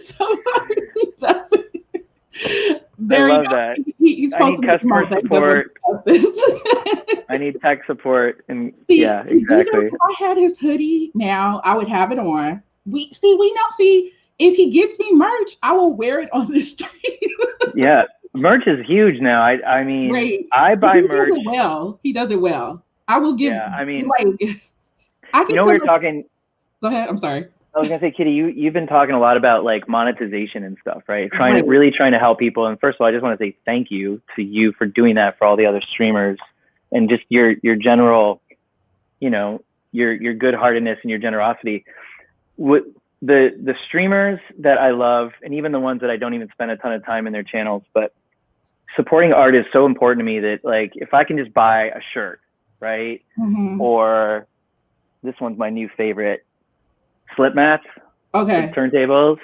Sometimes he doesn't. There I love that. He's supposed I need customer support. I need tech support. And exactly. If I had his hoodie now, I would have it on. We know. If he gets me merch, I will wear it on the street. Yeah, merch is huge now. I mean, I buy merch. He does it well. I will give. Yeah, I mean, I can. We were talking. Go ahead. I'm sorry. I was gonna say, Kitty, you've been talking a lot about like monetization and stuff, right? Really trying to help people. And first of all, I just want to say thank you to you for doing that for all the other streamers and just your general, your good-heartedness and your generosity. The streamers that I love, and even the ones that I don't even spend a ton of time in their channels, but supporting art is so important to me that like if I can just buy a shirt, right? Or this one's my new favorite. Slip mats, turntables,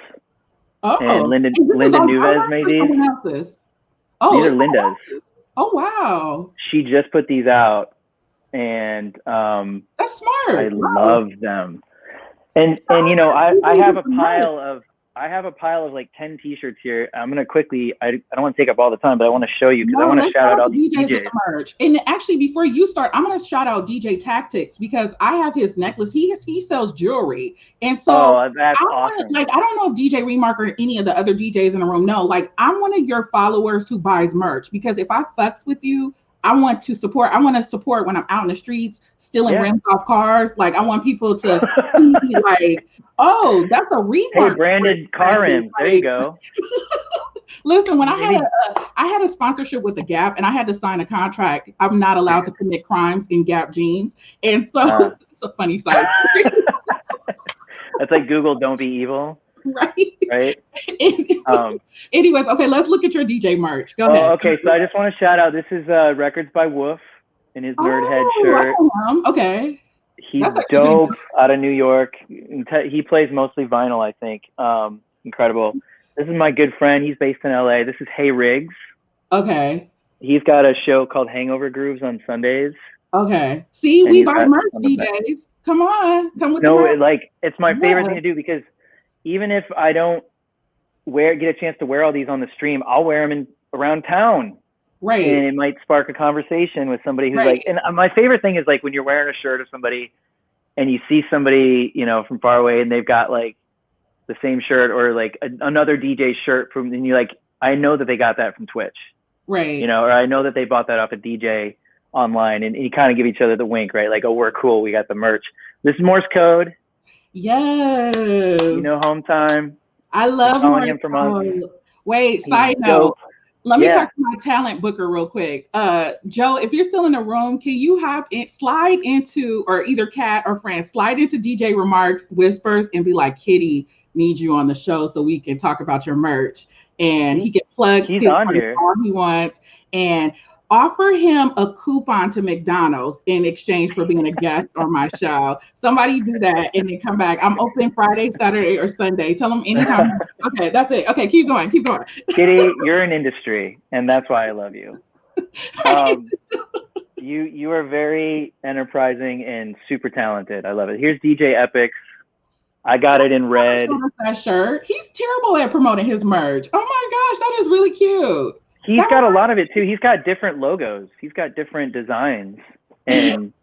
and Linda Nuves made these. Oh, these are Linda's. Oh wow! She just put these out, and that's smart. I love them. And I have a pile of like 10 t-shirts here. I'm gonna quickly. I don't want to take up all the time, but I want to show you because I want to shout out all the DJs. Merch. And actually, before you start, I'm gonna shout out DJ Tactics because I have his necklace. He sells jewelry, and so that's awesome. I don't know if DJ Remark or any of the other DJs in the room know. Like, I'm one of your followers who buys merch because if I fucks with you, I want to support when I'm out in the streets, stealing rims off cars. Like, I want people to see like, oh, that's a Remark. Hey, branded car rims. There you go. Listen, when I had a sponsorship with the Gap and I had to sign a contract, I'm not allowed to commit crimes in Gap jeans. And so it's a funny side story. That's like Google, don't be evil. Right. Anyways, okay, let's look at your DJ merch. Go ahead. Okay, so I just want to shout out. This is Records by Wolf in his Nerd Head shirt. Okay. He's That's actually pretty dope good. out of New York. He plays mostly vinyl, I think. Incredible. This is my good friend. He's based in LA. This is Hey Riggs. Okay. He's got a show called Hangover Grooves on Sundays, Okay. See, and we he's buy got merch, on the back. DJs. Come on, come with the No, merch. it's my favorite thing Yeah. to do because even if I don't get a chance to wear all these on the stream, I'll wear them around town, and Right. it might spark a conversation with somebody who's Right. like. And my favorite thing is like when you're wearing a shirt of somebody, and you see somebody from far away, and they've got like the same shirt or like another DJ shirt from, and you're like, I know that they got that from Twitch, Right. or I know that they bought that off a DJ online, and you kind of give each other the wink, right? Like, oh, we're cool, we got the merch. This is Morse code, Yes. home time. I Been love following Morris him for months. code. Wait, He's side note. dope. Let me Yeah, talk to my talent booker real quick. Joe, if you're still in the room, can you slide into, or either Kat or Fran, slide into DJ Remarks Whispers and be like, Kitty needs you on the show so we can talk about your merch. And he can plug he's his on artist here. all he wants. And offer him a coupon to McDonald's in exchange for being a guest on my show. Somebody do that and then come back. I'm open Friday, Saturday, or Sunday. Tell them anytime. Okay, that's it. Okay, keep going, keep going. Kitty, you're an industry, and that's why I love you. You are very enterprising and super talented. I love it. Here's DJ Epix. I got it in red. That shirt. He's terrible at promoting his merch. Oh my gosh, that is really cute. He's got a lot of it too. He's got different logos. He's got different designs. And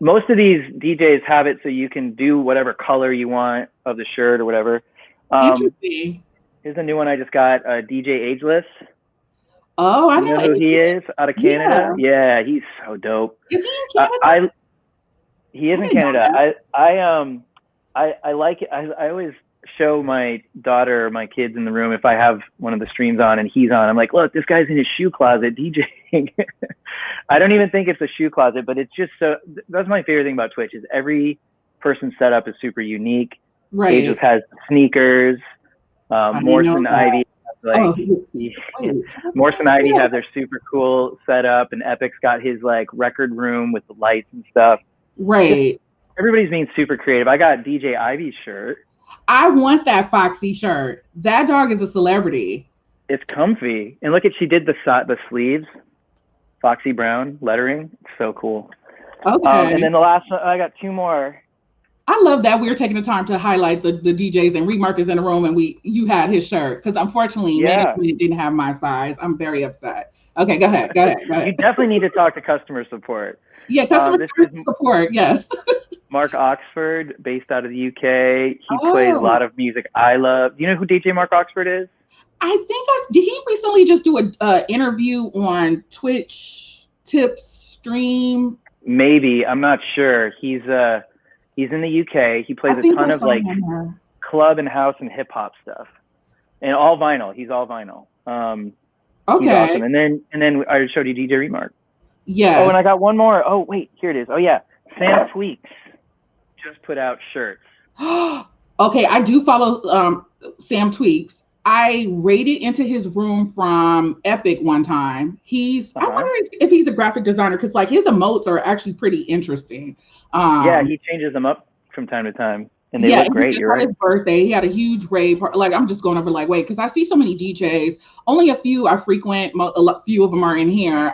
most of these DJs have it so you can do whatever color you want of the shirt or whatever. Interesting. Here's a new one I just got, DJ Ageless. Oh, I You know who he is out of Canada? Yeah, he's so dope. Is he in Canada? He is in Canada. I like it. I always show my daughter or my kids in the room if I have one of the streams on and he's on. I'm like, look, this guy's in his shoe closet DJing. I don't even think it's a shoe closet, but it's just so. That's my favorite thing about Twitch is every person's setup is super unique. Right. Ageless has sneakers. Morrison Ivy. Morrison Ivy have their super cool setup, and Epic's got his like record room with the lights and stuff. Right. Everybody's being super creative. I got DJ Ivy's shirt. I want that Foxy shirt. That dog is a celebrity. It's comfy, and look at she did the sleeves, Foxy Brown lettering. It's so cool. Okay. And then the last one, I got two more. I love that we're taking the time to highlight the DJs, and Remark is in the room, and you had his shirt because unfortunately management didn't have my size. I'm very upset. Okay, go ahead. You definitely need to talk to customer support. Yeah, customer support. Yes. Mark Oxford, based out of the UK. He plays a lot of music I love. Do you know who DJ Mark Oxford is? I think did he recently just do a interview on Twitch Tips stream? Maybe, I'm not sure. He's in the UK. He plays a ton of like club and house and hip hop stuff, and all vinyl. He's all vinyl. Okay. He's awesome. And then I showed you DJ Remark. Yeah. Oh, and I got one more. Oh, wait, here it is. Oh yeah, Sam Tweaks just put out shirts. Okay, I do follow Sam Tweaks. I raided into his room from Epic one time. I wonder if he's a graphic designer because like his emotes are actually pretty interesting. Yeah, he changes them up from time to time, and they look great. You're right. His birthday, he had a huge raid party. Like I'm just going over like, wait, because I see so many DJs. Only a few I frequent. A few of them are in here.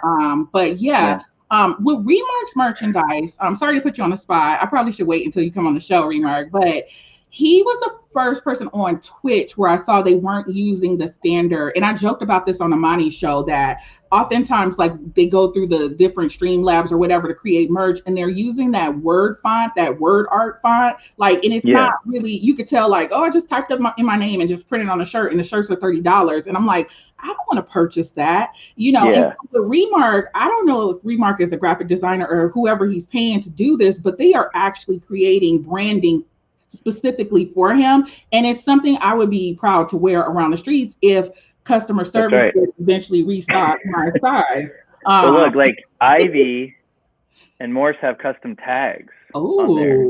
But yeah. With Remark's merchandise, I'm sorry to put you on the spot. I probably should wait until you come on the show, Remark, but he was the first person on Twitch where I saw they weren't using the standard. And I joked about this on the Monty show that oftentimes like they go through the different stream labs or whatever to create merch and they're using that word font, that word art font. Like, and it's not really, you could tell like, oh, I just typed up in my name and just printed on a shirt and the shirts are $30. And I'm like, I don't want to purchase that, And with Remark, I don't know if Remark is a graphic designer or whoever he's paying to do this, but they are actually creating branding specifically for him. And it's something I would be proud to wear around the streets if customer service would eventually restock my size. But look, like Ivy and Morse have custom tags on there,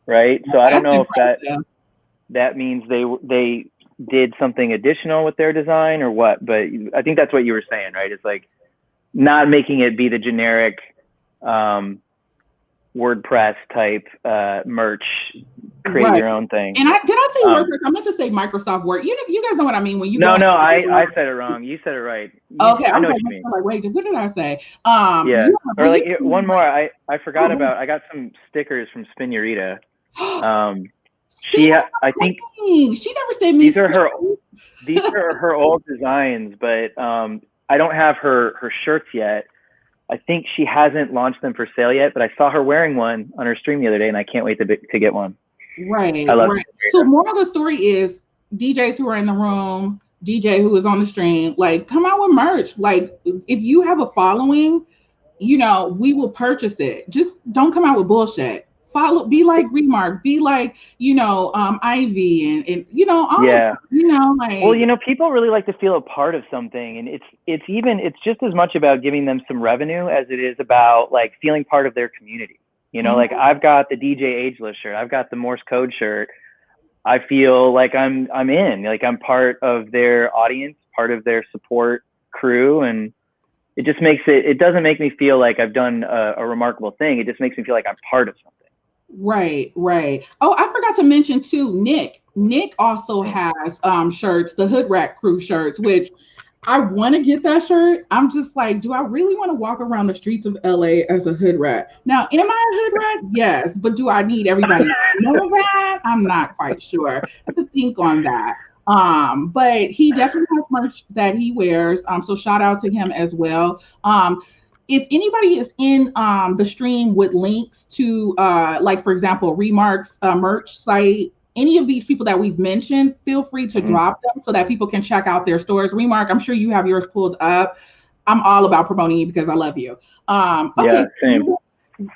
right? So I don't know if that means they did something additional with their design or what, but I think that's what you were saying, right? It's like not making it be the generic WordPress type merch, create Right. your own thing. And did I say Um, WordPress? I meant to say Microsoft Word. You guys know what I mean when you go. no, I said it wrong. You said it right. Okay, I I was know what you mean. like, wait, what did I say? Yeah. Yeah, Or but like you. one more. I forgot Oh, about. I got some stickers from Spinurita. wait. Um, Spin I think queen. She never sent me these are her. stickers. These are her old designs, but I don't have her shirts yet. I think she hasn't launched them for sale yet, but I saw her wearing one on her stream the other day, and I can't wait to get one. I Right, love right. So moral of the story is DJs who are in the room, DJ who is on the stream, like come out with merch. Like if you have a following, we will purchase it. Just don't come out with bullshit. Follow, be like Remark, be like, Ivy and all of Yeah. Well, like people really like to feel a part of something, and it's just as much about giving them some revenue as it is about like feeling part of their community. Like mhm. I've got the DJ Ageless shirt, I've got the Morse Code shirt. I feel like I'm in, like I'm part of their audience, part of their support crew, and it just makes it doesn't make me feel like I've done a remarkable thing. It just makes me feel like I'm part of something. Right, right. Oh, I forgot to mention too, Nick. Nick also has shirts, the Hood Rat Crew shirts, which I want to get that shirt. I'm just like, do I really want to walk around the streets of LA as a hood rat? Now, am I a hood rat? Yes, but do I need everybody to know that? I'm not quite sure. I have to think on that. But he definitely has merch that he wears. So shout out to him as well. If anybody is in the stream with links to like for example Remark's merch site, any of these people that we've mentioned, feel free to Mm-hmm. drop them so that people can check out their stores. Remark, I'm sure you have yours pulled up. I'm all about promoting you because I love you. Okay, Yeah, same.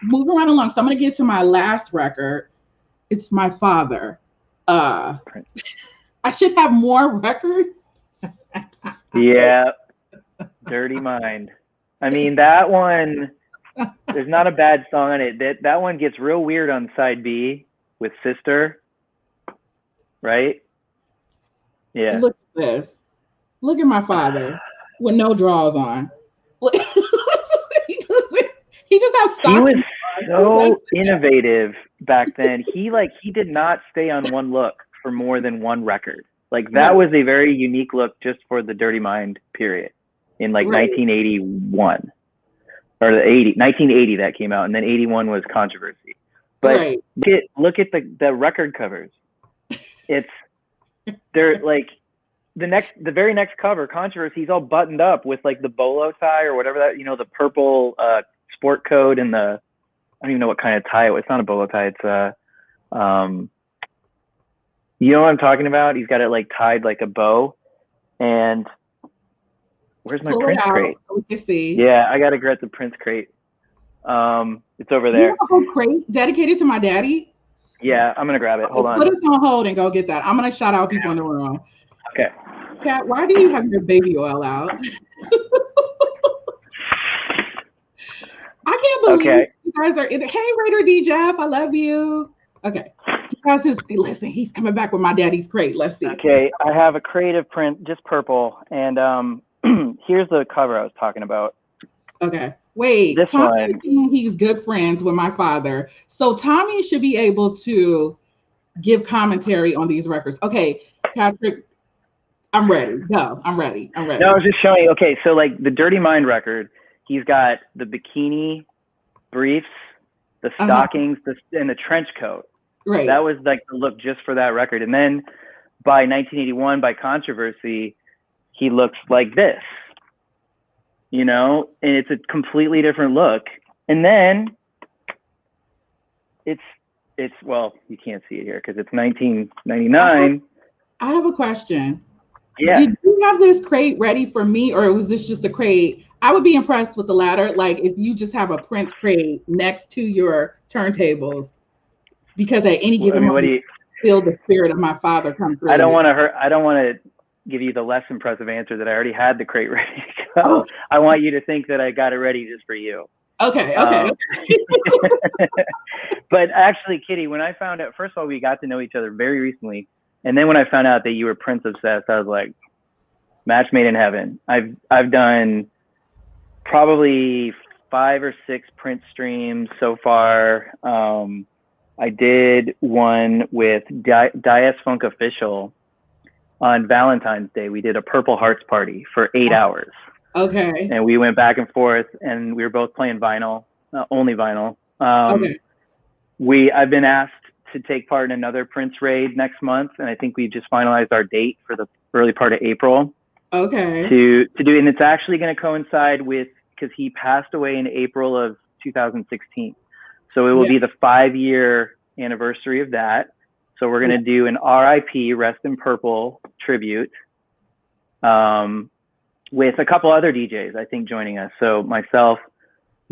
moving right along. So I'm gonna get to my last record. It's my father. uh I should have more records. Yeah, Dirty Mind. I mean, that one, there's not a bad song on it. That one gets real weird on side B with Sister, right? Yeah. Look at this. Look at my father with no drawers on. he just has He was stockings on. so innovative back then. He did not stay on one look for more than one record. Like that Right, was a very unique look just for the Dirty Mind period in like right, 1981 or 1980 that came out, and then 81 was Controversy. But right. look at the record covers. They're like the very next cover, Controversy, he's all buttoned up with like the bolo tie or whatever that, the purple sport coat and I don't even know what kind of tie it was. It's not a bolo tie. It's you know what I'm talking about? He's got it like tied like a bow. And where's my Pull it Prince out crate? so we can see. Yeah, I gotta grab the Prince crate. It's over You there. have a whole crate dedicated to my daddy? Yeah, I'm gonna grab it. Hold Okay, on. put us on hold and go get that. I'm gonna shout out people in the room. Okay. Kat, why do you have your baby oil out? I can't believe you guys are in. Hey, Raider D Jeff, I love you. Okay. Listen, he's coming back with my daddy's crate. Let's see. Okay, I have a creative print, just purple, and here's the cover I was talking about. Okay. Wait, This Tommy one. he's good friends with my father. So Tommy should be able to give commentary on these records. Okay, Patrick, I'm ready. Go. I'm ready. I'm ready. No, I was just showing you. Okay, so like the Dirty Mind record, he's got the bikini briefs, the stockings, and the trench coat. Right. That was like the look just for that record. And then by 1981, by Controversy, he looks like this, and it's a completely different look. And then it's well, you can't see it here because it's 1999. I have a question. Yeah. Did you have this crate ready for me, or was this just a crate? I would be impressed with the latter. Like if you just have a Prince crate next to your turntables, because at any given moment, feel the spirit of my father come through. I don't want to give you the less impressive answer that I already had the crate ready to go. Oh. I want you to think that I got it ready just for you. Okay. But actually, Kitty, when I found out, first of all, we got to know each other very recently. And then when I found out that you were Prince obsessed, I was like, match made in heaven. I've done probably 5 or 6 Prince streams so far. I did one with Dias Funk Official on Valentine's Day. We did a Purple Hearts party for 8 hours. Okay. And we went back and forth, and we were both playing vinyl, only vinyl. Okay. I've been asked to take part in another Prince raid next month, and I think we just finalized our date for the early part of April. Okay. To do, and it's actually going to coincide with, because he passed away in April of 2016, so it will be the 5-year anniversary of that. So we're going to do an RIP, Rest in Purple tribute, with a couple other DJs, I think, joining us. So myself,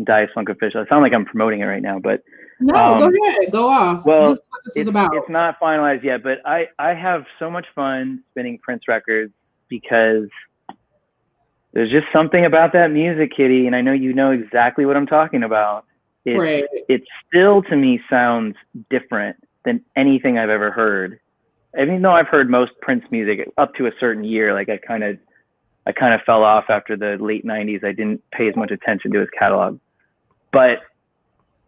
Dice Funk Official. I sound like I'm promoting it right now, but no, go ahead, go off. Well, this is what this is about. It's not finalized yet, but I have so much fun spinning Prince records because there's just something about that music, Kitty, and I know you know exactly what I'm talking about. It still, to me, sounds different than anything I've ever heard. Even though I've heard most Prince music up to a certain year, like I kind of fell off after the late 90s. I didn't pay as much attention to his catalog. But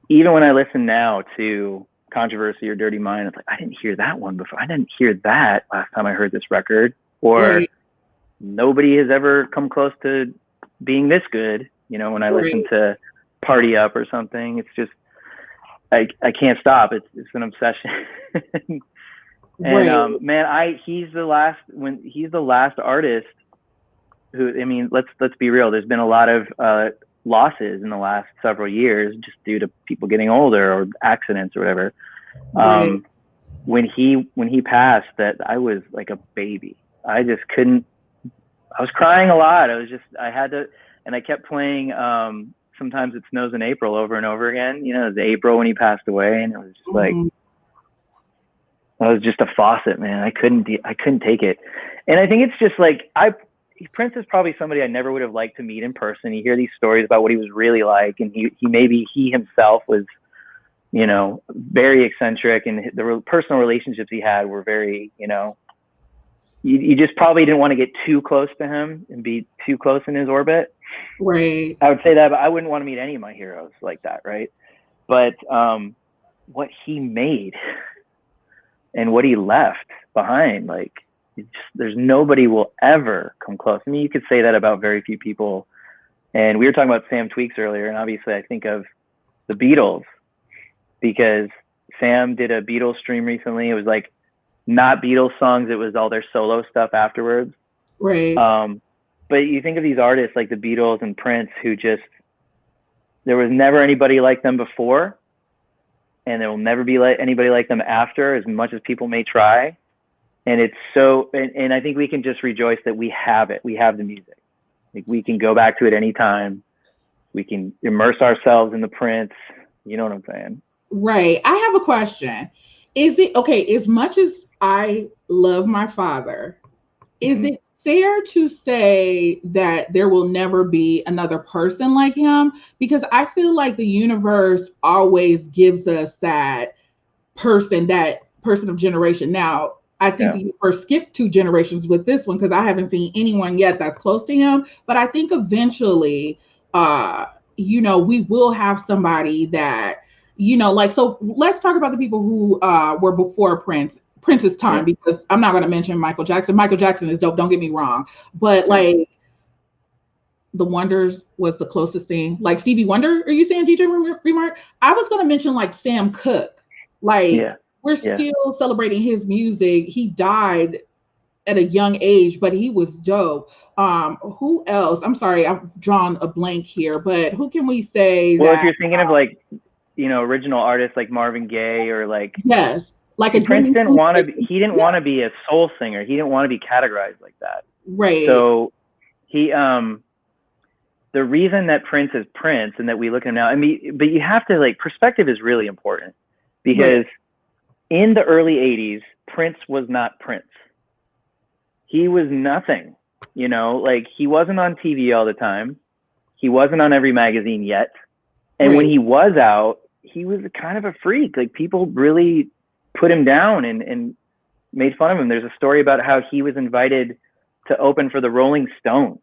even when I listen now to Controversy or Dirty Mind, it's like, I didn't hear that one before. I didn't hear that last time I heard this record. Or nobody has ever come close to being this good. You know, when I listen to Party Up or something, it's just, I can't stop. It's an obsession. And man, he's the last artist who, I mean, let's be real. There's been a lot of losses in the last several years just due to people getting older or accidents or whatever. When he passed, that I was like a baby. I just couldn't. I was crying a lot. I had to, and I kept playing Sometimes It Snows in April over and over again. You know, it was April when he passed away, and it was just like, I was just a faucet, man. I couldn't take it. And I think it's just like, Prince is probably somebody I never would have liked to meet in person. You hear these stories about what he was really like, and he himself was, you know, very eccentric, and the personal relationships he had were very, you know, you just probably didn't want to get too close to him and be too close in his orbit. Right. I would say that, but I wouldn't want to meet any of my heroes like that, right? But what he made and what he left behind, like, there's nobody will ever come close. I mean, you could say that about very few people. And we were talking about Sam Tweaks earlier, and obviously I think of the Beatles, because Sam did a Beatles stream recently. It was like not Beatles songs, it was all their solo stuff afterwards. Right. But you think of these artists like the Beatles and Prince, who just, there was never anybody like them before, and there will never be anybody like them after, as much as people may try. And it's so, and I think we can just rejoice that we have it. We have the music. Like, we can go back to it anytime. We can immerse ourselves in the Prince. You know what I'm saying? Right. I have a question. Is it okay? As much as I love my father, is it fair to say that there will never be another person like him? Because I feel like the universe always gives us that person of generation. Now, I think the universe skipped 2 generations with this one, because I haven't seen anyone yet that's close to him. But I think eventually, you know, we will have somebody that, you know, like, so let's talk about the people who were before Prince's time, because I'm not going to mention Michael Jackson. Michael Jackson is dope, don't get me wrong, but like, the Wonders was the closest thing. Like Stevie Wonder, are you saying, DJ Remark? I was going to mention like Sam Cooke. Like, we're still celebrating his music. He died at a young age, but he was dope. Who else? I'm sorry, I've drawn a blank here, but who can we say? Well, if you're thinking of like, you know, original artists like Marvin Gaye or like, like Prince didn't want to. He didn't want to be a soul singer. He didn't want to be categorized like that. Right. So he, the reason that Prince is Prince and that we look at him now, I mean, but you have to, like, perspective is really important, because in the early 80s, Prince was not Prince. He was nothing, you know, like, he wasn't on TV all the time. He wasn't on every magazine yet. And when he was out, he was kind of a freak. Like, people really put him down and made fun of him. There's a story about how he was invited to open for the Rolling Stones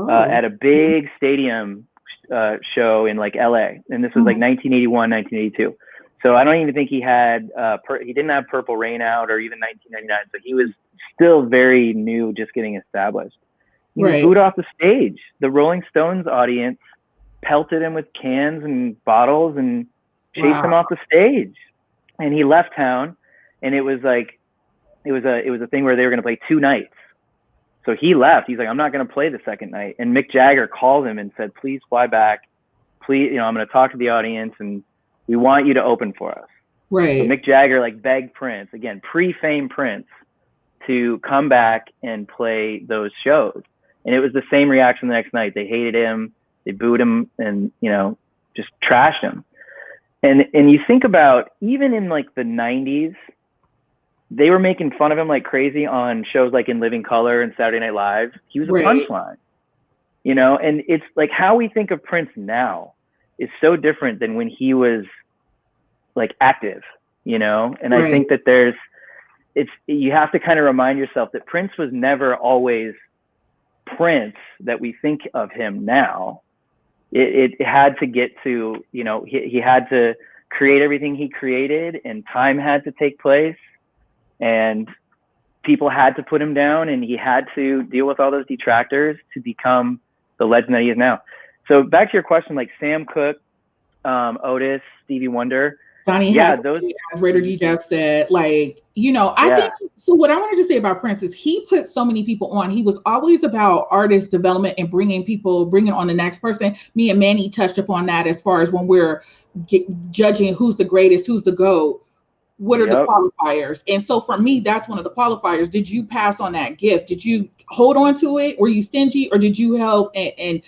at a big stadium show in like LA, and this was like 1981, 1982. So I don't even think he had he didn't have Purple Rain out or even 1999. So he was still very new, just getting established. He was booed off the stage. The Rolling Stones audience pelted him with cans and bottles and chased him off the stage. And he left town, and it was like it was a thing where they were going to play 2 nights. So he left. He's like, I'm not going to play the second night. And Mick Jagger called him and said, please fly back. Please, I'm going to talk to the audience, and we want you to open for us. Right. So Mick Jagger like begged Prince, again, pre-fame Prince, to come back and play those shows. And it was the same reaction the next night. They hated him, they booed him, and just trashed him. And you think about, even in like the 90s, they were making fun of him like crazy on shows like In Living Color and Saturday Night Live. He was a punchline, and it's like how we think of Prince now is so different than when he was like active, and I think that you have to kind of remind yourself that Prince was never always Prince that we think of him now. It had to get to, he had to create everything he created, and time had to take place, and people had to put him down, and he had to deal with all those detractors to become the legend that he is now. So back to your question, like Sam Cooke, Otis, Stevie Wonder, Donny Hathaway, as Raider DJ said, like, I think, so what I wanted to say about Prince is he put so many people on. He was always about artist development and bringing on the next person. Me and Manny touched upon that as far as when we're judging who's the greatest, who's the GOAT, what are the qualifiers. And so for me, that's one of the qualifiers. Did you pass on that gift? Did you hold on to it? Were you stingy, or did you help and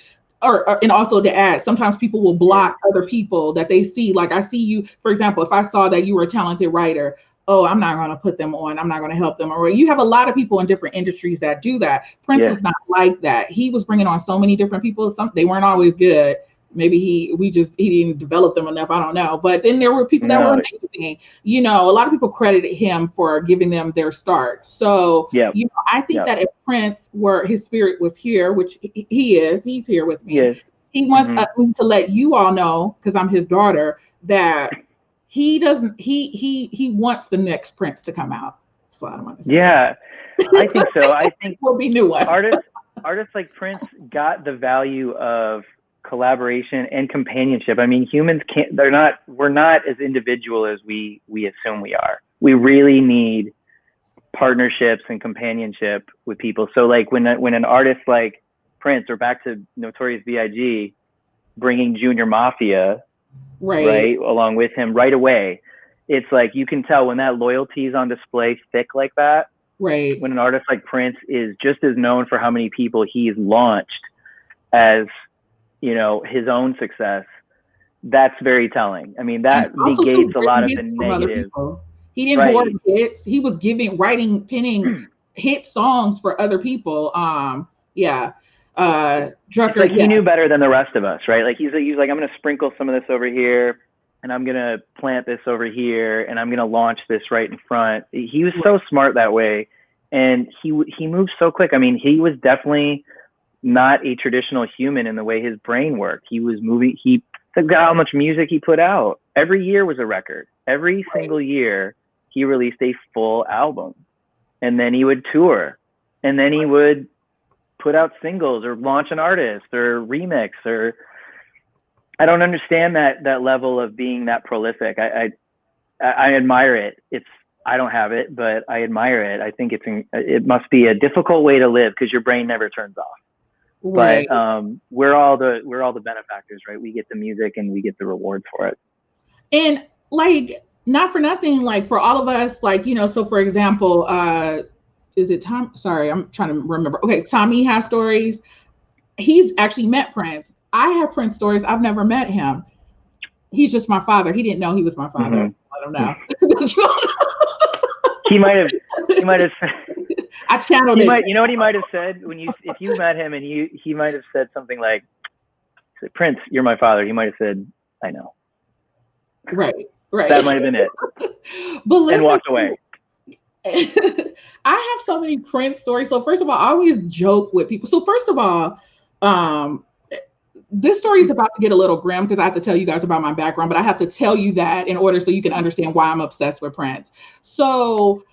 also to add, sometimes people will block other people that they see. Like I see you, for example, if I saw that you were a talented writer, I'm not going to put them on. I'm not going to help them. Or you have a lot of people in different industries that do that. Prince was not like that. He was bringing on so many different people. They weren't always good. Maybe he didn't develop them enough. I don't know. But then there were people that were amazing. A lot of people credited him for giving them their start. So, I think that if Prince his spirit was here, which he's here with me. He wants me to let you all know, because I'm his daughter, that he wants the next Prince to come out. That's what I want to say. Yeah, I think so. I think will be new ones. Artists like Prince got the value of collaboration and companionship. I mean, humans we're not as individual as we assume we are. We really need partnerships and companionship with people. So like when an artist like Prince, or back to Notorious B.I.G., bringing Junior Mafia right along with him right away, it's like you can tell when that loyalty is on display thick like that. Right. When an artist like Prince is just as known for how many people he's launched as his own success, that's very telling. I mean, that negates a lot of the negative. He didn't hoard hits. He was penning hit songs for other people. Drucker, like he knew better than the rest of us, right? Like he's like, I'm going to sprinkle some of this over here, and I'm going to plant this over here, and I'm going to launch this right in front. He was so smart that way, and he moved so quick. I mean, he was definitely not a traditional human in the way his brain worked. He was moving. Think about how much music he put out. Every year was a record. Every single year he released a full album, and then he would tour, and then he would put out singles or launch an artist or remix. Or I don't understand that level of being that prolific. I admire it. I don't have it, but I admire it. I think it must be a difficult way to live, because your brain never turns off. Right. But we're all the benefactors, right? We get the music and we get the reward for it. And like, not for nothing, like for all of us, like, so for example, is it Tom? Sorry, I'm trying to remember. Okay, Tommy has stories. He's actually met Prince. I have Prince stories. I've never met him. He's just my father. He didn't know he was my father. I don't know. He might have. I channeled it. You know what he might have said if you met him, and he might have said something like, "Prince, you're my father." He might have said, "I know." Right. That might have been it. But listen, and walked away. I have so many Prince stories. So first of all, I always joke with people. So first of all, this story is about to get a little grim because I have to tell you guys about my background, but I have to tell you that in order so you can understand why I'm obsessed with Prince. So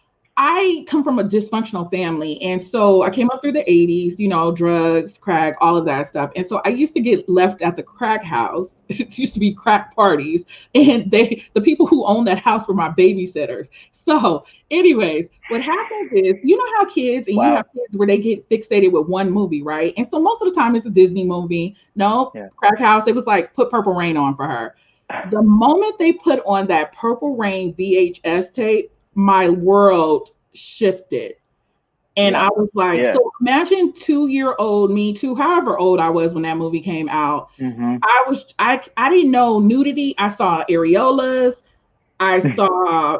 I come from a dysfunctional family. And so I came up through the 80s, you know, drugs, crack, all of that stuff. And so I used to get left at the crack house. It used to be crack parties. And the people who owned that house were my babysitters. So, anyways, what happens is, you know how kids, and you Wow. have kids where they get fixated with one movie, right? And so most of the time it's a Disney movie. No, Yeah. crack house, it was like put Purple Rain on for her. The moment they put on that Purple Rain VHS tape, my world shifted. And Yeah. I was like, Yeah. so imagine 2-year-old me, too, however old I was when that movie came out. Mm-hmm. I didn't know nudity. I saw areolas. I saw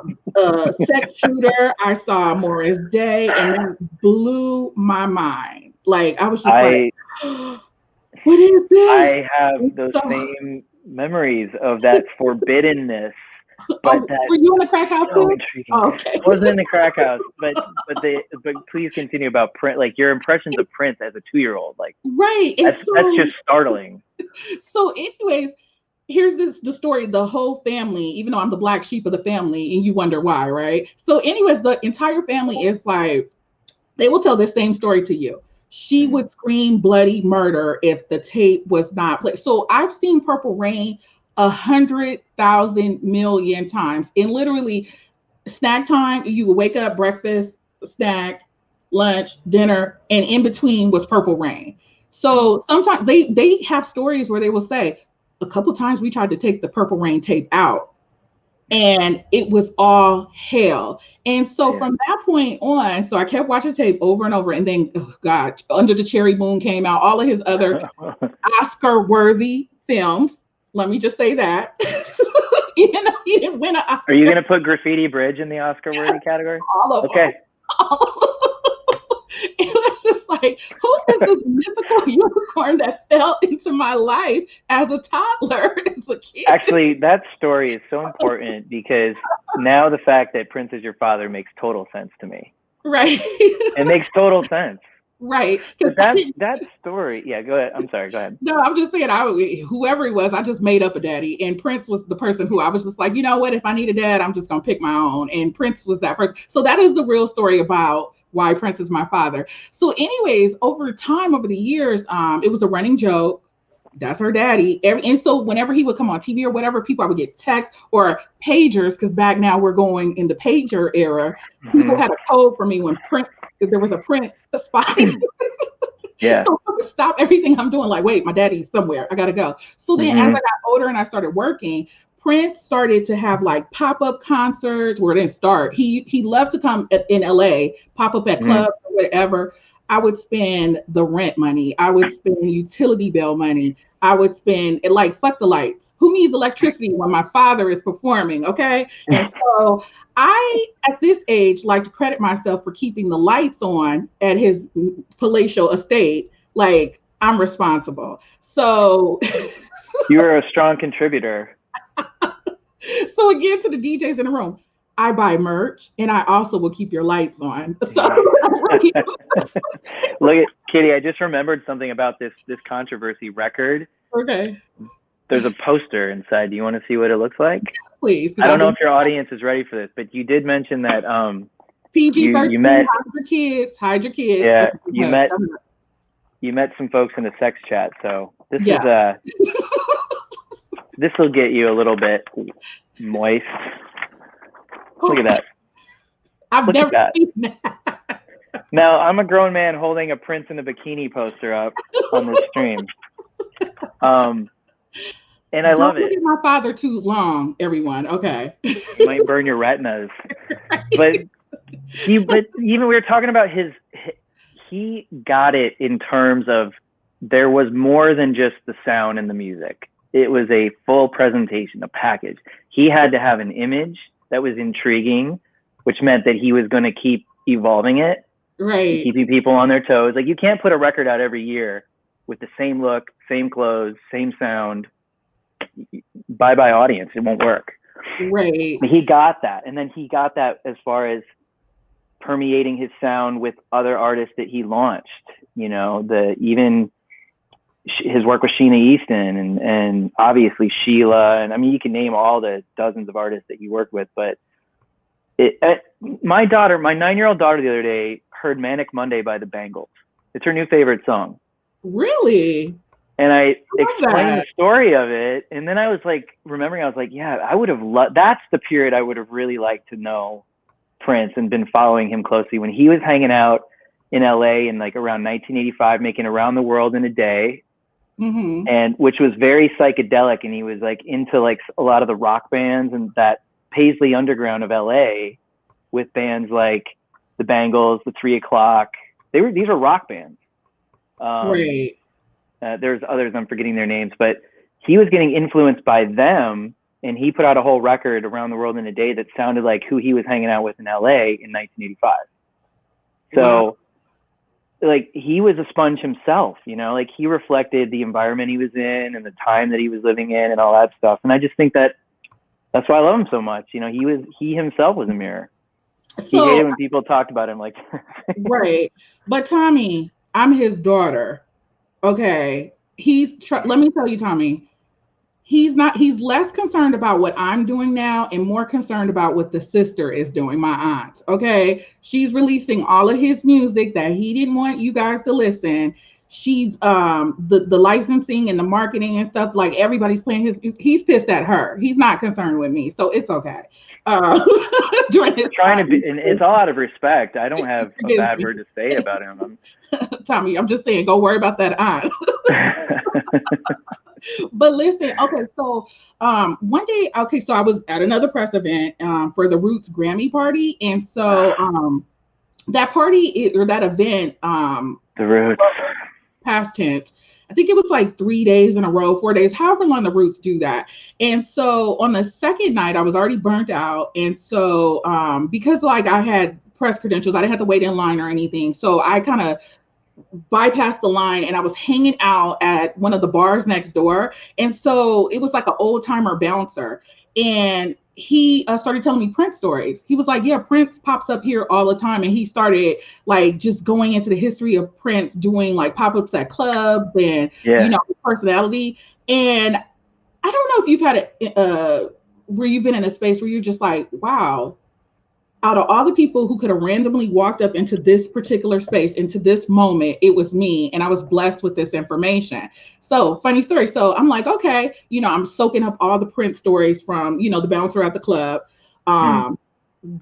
Sex Shooter. I saw Morris Day, and that blew my mind. Like I was just like, I what is this? I have And those so, same memories of that forbiddenness, but oh, that were you in the crack house so too? intriguing. Oh, okay. I wasn't in the crack house, but please continue about Prince, like your impressions of Prince as a 2-year-old. Like Right. And that's just startling. so anyways, here's the story. The whole family, even though I'm the black sheep of the family, and you wonder why, right? So, anyways, the entire family is like, they will tell the same story to you. She Mm. would scream bloody murder if the tape was not played. So I've seen Purple Rain 100,000 million times. And literally, snack time, you would wake up, breakfast, snack, lunch, dinner, and in between was Purple Rain. Mm. So sometimes they have stories where they will say, a couple times we tried to take the Purple Rain tape out and it was all hell. And so Yeah. from that point on, so I kept watching tape over and over. And then, oh God, Under the Cherry Moon came out, all of his other Oscar worthy films. Let me just say that. Even though he didn't win an Are you Oscar, gonna put Graffiti Bridge in the Oscar-worthy category? all of them. Okay. All of them. It was just like, who is this mythical unicorn that fell into my life as a toddler, as a kid? Actually, that story is so important because now the fact that Prince is your father makes total sense to me. Right. It makes total sense. Right. But Because that story, yeah, go ahead. I'm sorry, go ahead. no, I'm just saying, whoever it was, I just made up a daddy. And Prince was the person who I was just like, you know what? If I need a dad, I'm just going to pick my own. And Prince was that person. So that is the real story about why Prince is my father. So, anyways, over time, over the years, it was a running joke. That's her daddy. And so whenever he would come on TV or whatever, people, I would get texts or pagers, because back now we're going in the pager era. People Mm-hmm. had a code for me when Prince, if there was a Prince spotted. Yeah. So I would stop everything I'm doing, like, wait, my daddy's somewhere. I gotta go. So then as I Mm-hmm. got older and I started working, Prince started to have like pop-up concerts where it didn't start. He loved to come in LA, pop up at Mm-hmm. clubs or whatever. I would spend the rent money. I would spend utility bill money. I would spend it like fuck the lights. Who needs electricity when my father is performing? Okay. And so I, at this age, like to credit myself for keeping the lights on at his palatial estate. Like I'm responsible. So, You were a strong contributor. so again, to the DJs in the room, I buy merch and I also will keep your lights on. So, Look at Kitty, I just remembered something about this controversy record. okay, There's a poster inside. Do you want to see what it looks like? please. I don't know if your audience is ready for this, but you did mention that PG 13, you met hide your kids. yeah, Okay, you met some folks in the sex chat, so this yeah. is this will get you a little bit moist. Look at that. I've Look never at that. seen that. Now I'm a grown man holding a Prince in a bikini poster up on this stream. And I love Don't look it. at my father too long, everyone. Okay. You might burn your retinas. But even we were talking about he got it in terms of there was more than just the sound and the music. It was a full presentation, a package. He had to have an image that was intriguing, which meant that he was going to keep evolving it, Right. keeping people on their toes. Like you can't put a record out every year with the same look, same clothes, same sound. Bye-bye audience. It won't work. Right. He got that. And then he got that as far as permeating his sound with other artists that he launched, even his work with Sheena Easton and obviously Sheila. And I mean, you can name all the dozens of artists that he worked with, but my 9-year-old daughter the other day heard Manic Monday by the Bangles. It's her new favorite song. Really? And I explained the story of it. And then I was like, remembering, I was like, yeah, I would have loved, that's the period I would have really liked to know Prince and been following him closely when he was hanging out in LA in like around 1985, making Around the World in a Day. And which was very psychedelic. And he was like into like a lot of the rock bands and that Paisley Underground of LA with bands like the Bangles, the 3 O'Clock. These were rock bands. Right. There's others, I'm forgetting their names, but he was getting influenced by them, and he put out a whole record, Around the World in a Day, that sounded like who he was hanging out with in LA in 1985. So, like, he was a sponge himself, you know, like he reflected the environment he was in and the time that he was living in and all that stuff. And I just think that's why I love him so much. You know, he himself was a mirror. So, he hated when people talked about him like right. But Tommy, I'm his daughter. Okay. Let me tell you, Tommy, he's less concerned about what I'm doing now and more concerned about what the sister is doing, my aunt. Okay. She's releasing all of his music that he didn't want you guys to listen. She's the licensing and the marketing and stuff, like everybody's playing he's pissed at her. He's not concerned with me, so it's okay. During his trying time. To be, and it's all out of respect. I don't have a bad word to say about him. Tommy, I'm just saying, go worry about that aunt. But listen, okay, so one day, so I was at another press event for the Roots Grammy party, and so that party or that event, the Roots, past tense, I think it was like 3 days in a row, 4 days, however long the Roots do that. And so on the second night, I was already burnt out. And so because like I had press credentials, I didn't have to wait in line or anything. So I kind of bypassed the line and I was hanging out at one of the bars next door. And so it was like an old timer bouncer. And he started telling me Prince stories. He was like, yeah, Prince pops up here all the time. And he started like just going into the history of Prince doing like pop-ups at clubs and, you know, personality. And I don't know if you've had where you've been in a space where you're just like, wow, out of all the people who could have randomly walked up into this particular space, into this moment, it was me. And I was blessed with this information. So funny story. So I'm like, okay, you know, I'm soaking up all the Prince stories from, you know, the bouncer at the club,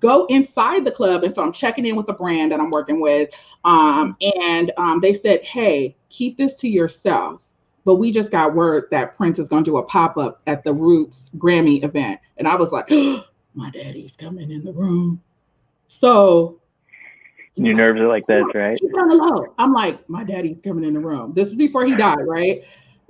go inside the club. And so I'm checking in with the brand that I'm working with. And they said, hey, keep this to yourself. But we just got word that Prince is going to do a pop-up at the Roots Grammy event. And I was like, my daddy's coming in the room. So your nerves are like this, right? I'm like, my daddy's coming in the room. This is before he died, right?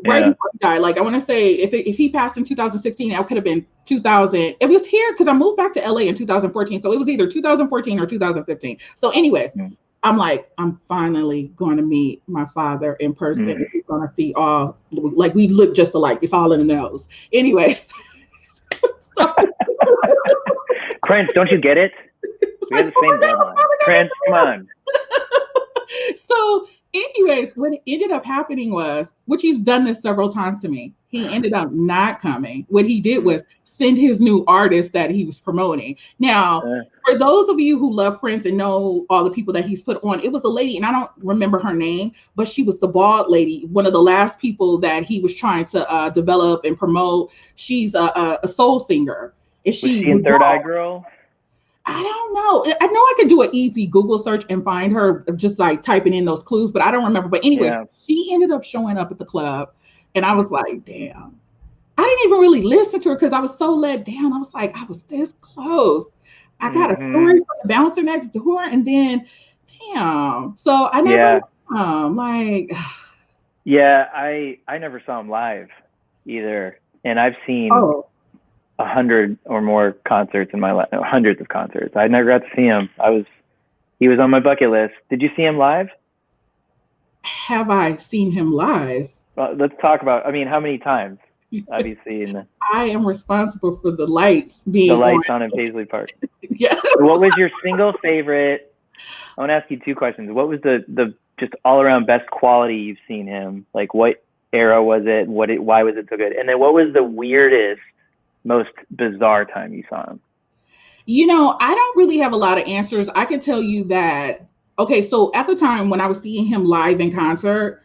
Right before he died. Like I want to say, if he passed in 2016, that could have been 2000. It was here because I moved back to LA in 2014, so it was either 2014 or 2015. So, anyways, I'm like, I'm finally going to meet my father in person. He's going to see all, like we look just alike. It's all in the nose. Anyways. Prince, don't you get it? We have the same deadline. Prince, come on. So, anyways, what ended up happening was, which he's done this several times to me, he ended up not coming. What he did was send his new artist that he was promoting. Now, for those of you who love Prince and know all the people that he's put on, it was a lady, and I don't remember her name, but she was the bald lady, one of the last people that he was trying to develop and promote. She's a soul singer. Was she in Third Eye Girl? I don't know. I know I could do an easy Google search and find her just like typing in those clues, but I don't remember. But anyways, she ended up showing up at the club and I was like, damn. I didn't even really listen to her because I was so let down. I was like, I was this close. I got a story from the bouncer next door and then, damn. So I never, yeah, I never saw him live either. And I've seen 100 or more concerts in my life, hundreds of concerts. I never got to see him. He was on my bucket list. Did you see him live? Have I seen him live? Well, let's talk about, I mean, how many times? Obviously, I am responsible for the lights being on in Paisley Park. Yes. What was your single favorite? I want to ask you two questions. What was the just all around best quality you've seen him? Like what era was it? Why was it so good? And then what was the weirdest, most bizarre time you saw him? I don't really have a lot of answers. I can tell you that, okay, so at the time when I was seeing him live in concert,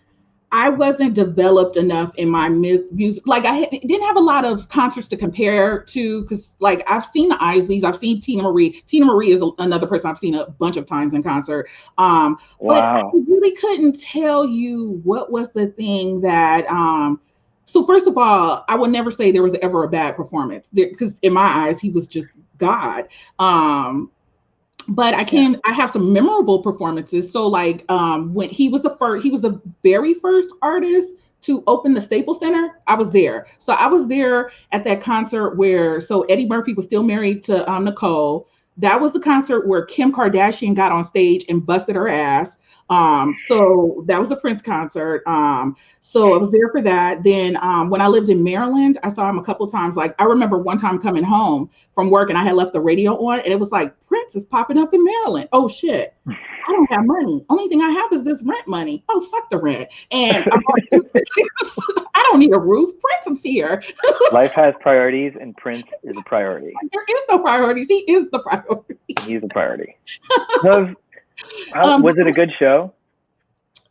I wasn't developed enough in my music. Like didn't have a lot of concerts to compare to, because like I've seen the Isleys, I've seen Tina Marie. Tina Marie is another person I've seen a bunch of times in concert. But I Wow. really couldn't tell you what was the thing that. So first of all, I would never say there was ever a bad performance, because in my eyes he was just God. But Yeah. I have some memorable performances. So like when he was the very first artist to open the Staples Center. I was there. So I was there at that concert where, so Eddie Murphy was still married to Nicole. That was the concert where Kim Kardashian got on stage and busted her ass. So that was the Prince concert. So I was there for that. Then when I lived in Maryland, I saw him a couple times. Like I remember one time coming home from work and I had left the radio on, and it was like, Prince is popping up in Maryland. Oh shit. I don't have money. Only thing I have is this rent money. Oh, fuck the rent. And I'm like, I don't need a roof. Prince is here. Life has priorities, and Prince is a priority. There is no priorities. He is the priority. He's a priority. Was it a good show?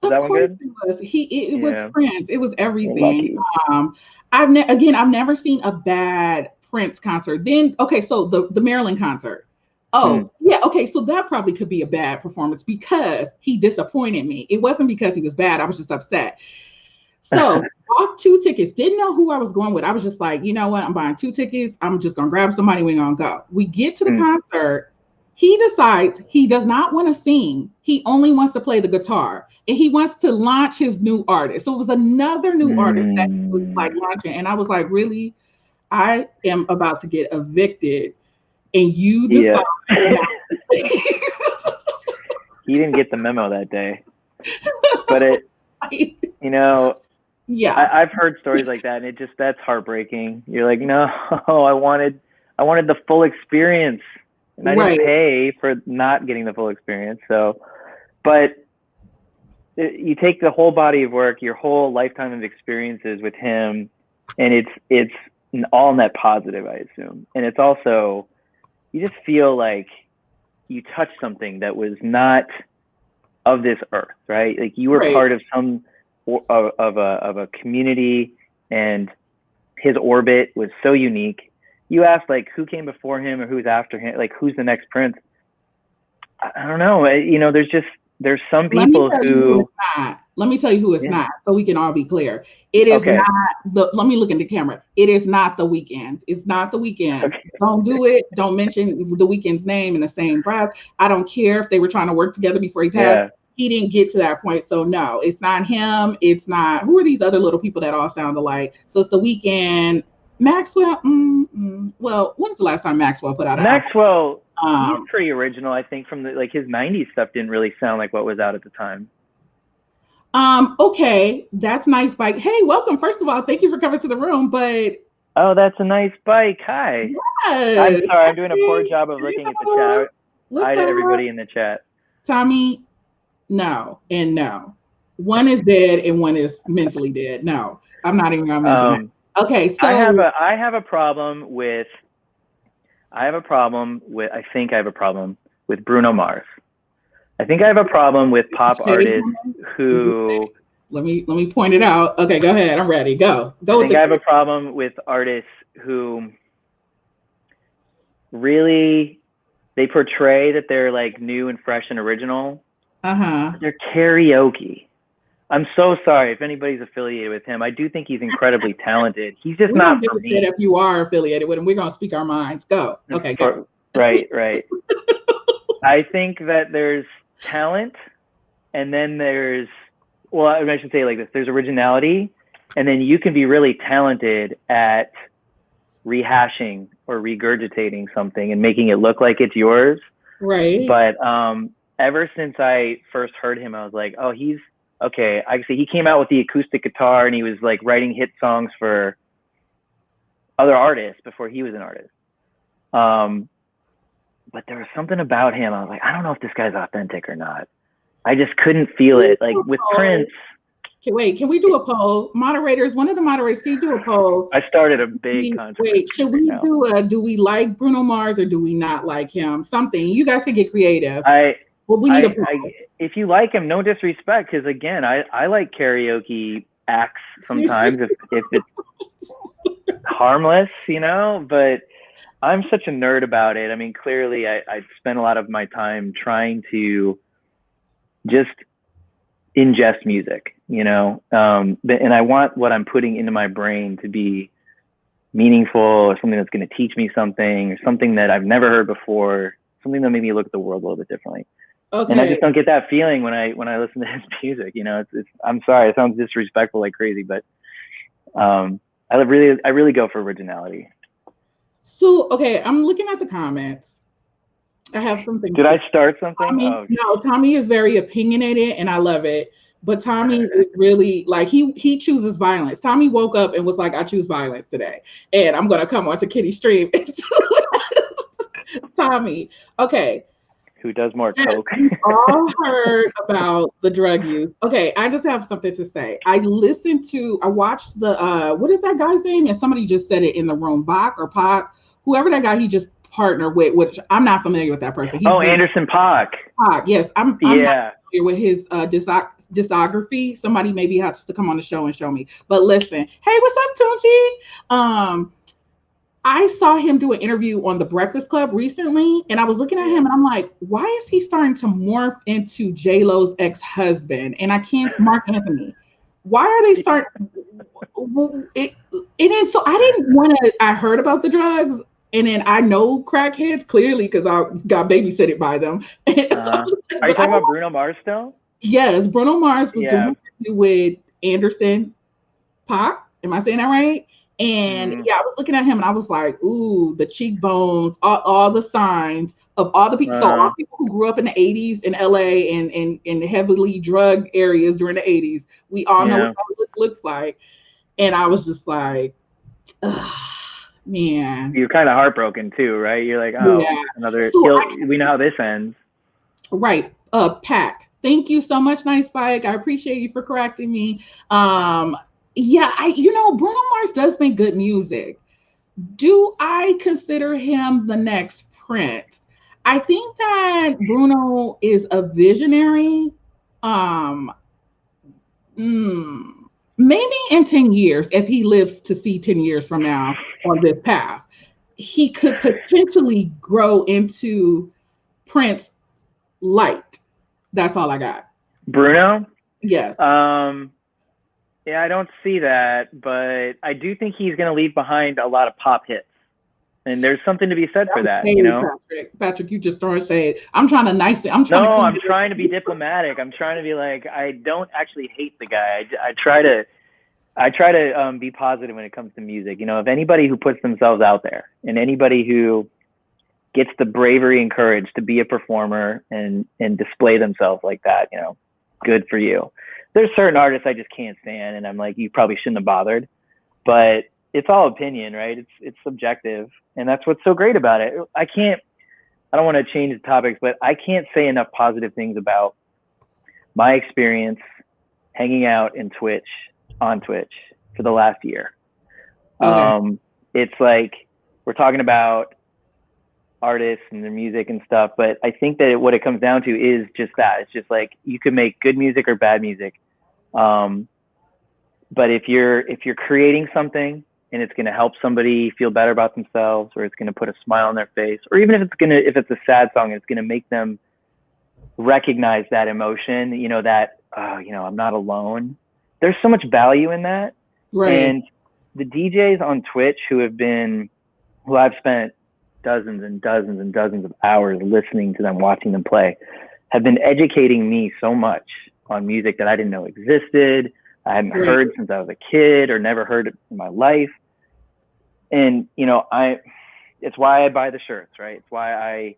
Was that one good? It was. It was Yeah. Prince. It was everything. Lucky. I've never seen a bad Prince concert. Then okay, so the Maryland concert. Oh, yeah, okay, so that probably could be a bad performance because he disappointed me. It wasn't because he was bad. I was just upset. So bought 2 tickets. Didn't know who I was going with. I was just like, you know what? I'm buying 2 tickets. I'm just gonna grab somebody. We're gonna go. We get to the concert. He decides he does not want to sing. He only wants to play the guitar. And he wants to launch his new artist. So it was another new artist that he was like launching. And I was like, really? I am about to get evicted. And you decide. Yeah. He didn't get the memo that day. But yeah. I've heard stories like that, and that's heartbreaking. You're like, no, I wanted the full experience, and I didn't pay for not getting the full experience. So, but you take the whole body of work, your whole lifetime of experiences with him, and it's all net positive, I assume. And it's also, you just feel like you touched something that was not of this earth, right? Like you were part of of a community, and his orbit was so unique. You asked like who came before him or who's after him, like who's the next Prince? I don't know. There's some people who. Let me tell you who it's not, so we can all be clear. It is not let me look in the camera. It is not The Weeknd. It's not The Weeknd. Okay. Don't do it. Don't mention The Weeknd's name in the same breath. I don't care if they were trying to work together before he passed. Yeah. He didn't get to that point. So no, it's not him. It's not, who are these other little people that all sound alike? So it's The Weeknd. Maxwell. Well, when's the last time Maxwell put out an album? He's pretty original, I think, from his 90s stuff didn't really sound like what was out at the time. Okay, that's nice bike. Hey, welcome. First of all, thank you for coming to the room, but oh, that's a nice bike. Hi. Yes. I'm sorry, I'm doing a poor job of looking at the chat. Hi to everybody in the chat. Tommy, no and no. One is dead and one is mentally dead. No, I'm not even gonna mention that. Okay, so I have a problem with Bruno Mars. I think I have a problem with pop artists who. Let me point it out. Okay, go ahead. I'm ready. Go. I think I have a problem with artists who really, they portray that they're like new and fresh and original. They're karaoke. I'm so sorry if anybody's affiliated with him. I do think he's incredibly talented. He's just not for me. If you are affiliated with him, we're gonna speak our minds. Go. Okay. Go. Right. I think that there's talent, and then there's, well, I should say it like this: there's originality, and then you can be really talented at rehashing or regurgitating something and making it look like it's yours. Right. But ever since I first heard him, I was like, oh, he's okay. I see he came out with the acoustic guitar and he was like writing hit songs for other artists before he was an artist. But there was something about him. I was like, I don't know if this guy's authentic or not. I just couldn't feel it. Like with Prince, Wait, can we do a poll? Moderators, one of the moderators, can you do a poll? I started a big controversy Wait, should right we now. do we like Bruno Mars or do we not like him? Something. You guys can get creative. Well, we need a poll. If you like him, no disrespect, because again, I like karaoke acts sometimes if it's harmless, but I'm such a nerd about it. I mean, clearly I spend a lot of my time trying to just ingest music, and I want what I'm putting into my brain to be meaningful, or something that's going to teach me something, or something that I've never heard before, something that made me look at the world a little bit differently. Okay. And I just don't get that feeling when I listen to his music. It's I'm sorry, it sounds disrespectful like crazy, but I really go for originality. So, okay, I'm looking at the comments. I have something. Did I start something? No, Tommy is very opinionated and I love it. But Tommy is really like, he chooses violence. Tommy woke up and was like, I choose violence today. And I'm going to come onto Kitty Stream. Tommy, okay. Who does more coke? We've all heard about the drug use. Okay, I just have something to say. I watched the, what is that guy's name? And somebody just said it in the room, Bach or Pac, whoever that guy he just partnered with, which I'm not familiar with that person. Anderson .Paak. Pac, yes. I'm not familiar with his discography. Somebody maybe has to come on the show and show me. But listen, hey, what's up, Tunchi? I saw him do an interview on The Breakfast Club recently, and I was looking at him and I'm like, why is he starting to morph into J-Lo's ex-husband? And I can't, Mark Anthony. Why are they starting? So I didn't want to, I heard about the drugs, and then I know crackheads clearly because I got babysitted by them. Are you talking about Bruno Mars still? Yes, Bruno Mars was doing an interview with Anderson .Paak. Am I saying that right? And I was looking at him and I was like, ooh, the cheekbones, all the signs of all the people. So all people who grew up in the 80s in LA and in heavily drug areas during the 80s, we all know what that looks like. And I was just like, man. You're kind of heartbroken too, right? You're like, another, we know how this ends. Right. Pack. Thank you so much, Nice Spike. I appreciate you for correcting me. Bruno Mars does make good music. Do I consider him the next Prince? I think that Bruno is a visionary. Maybe in 10 years, if he lives to see 10 years from now on this path, he could potentially grow into Prince light. That's all I got. Bruno? Yes. Yeah, I don't see that, but I do think he's going to leave behind a lot of pop hits. And there's something to be said for that, Patrick, you just throwing shade. I'm trying to I'm trying to be diplomatic. I'm trying to be like, I don't actually hate the guy. I try to be positive when it comes to music. If anybody who puts themselves out there and anybody who gets the bravery and courage to be a performer and display themselves like that, good for you. There's certain artists I just can't stand, and I'm like, you probably shouldn't have bothered. But it's all opinion, right? It's subjective, and that's what's so great about it. I don't want to change the topics, but I can't say enough positive things about my experience hanging out on Twitch for the last year. Okay. It's like we're talking about artists and their music and stuff, but I think that what it comes down to is just that. It's just like you can make good music or bad music, but if you're creating something and it's going to help somebody feel better about themselves, or it's going to put a smile on their face, or even if it's a sad song, it's going to make them recognize that emotion, I'm not alone. There's so much value in that. Right. And the DJs on Twitch who I've spent dozens and dozens and dozens of hours listening to them, watching them play, have been educating me so much on music that I didn't know existed. I hadn't heard since I was a kid, or never heard it in my life. And, it's why I buy the shirts, right? It's why I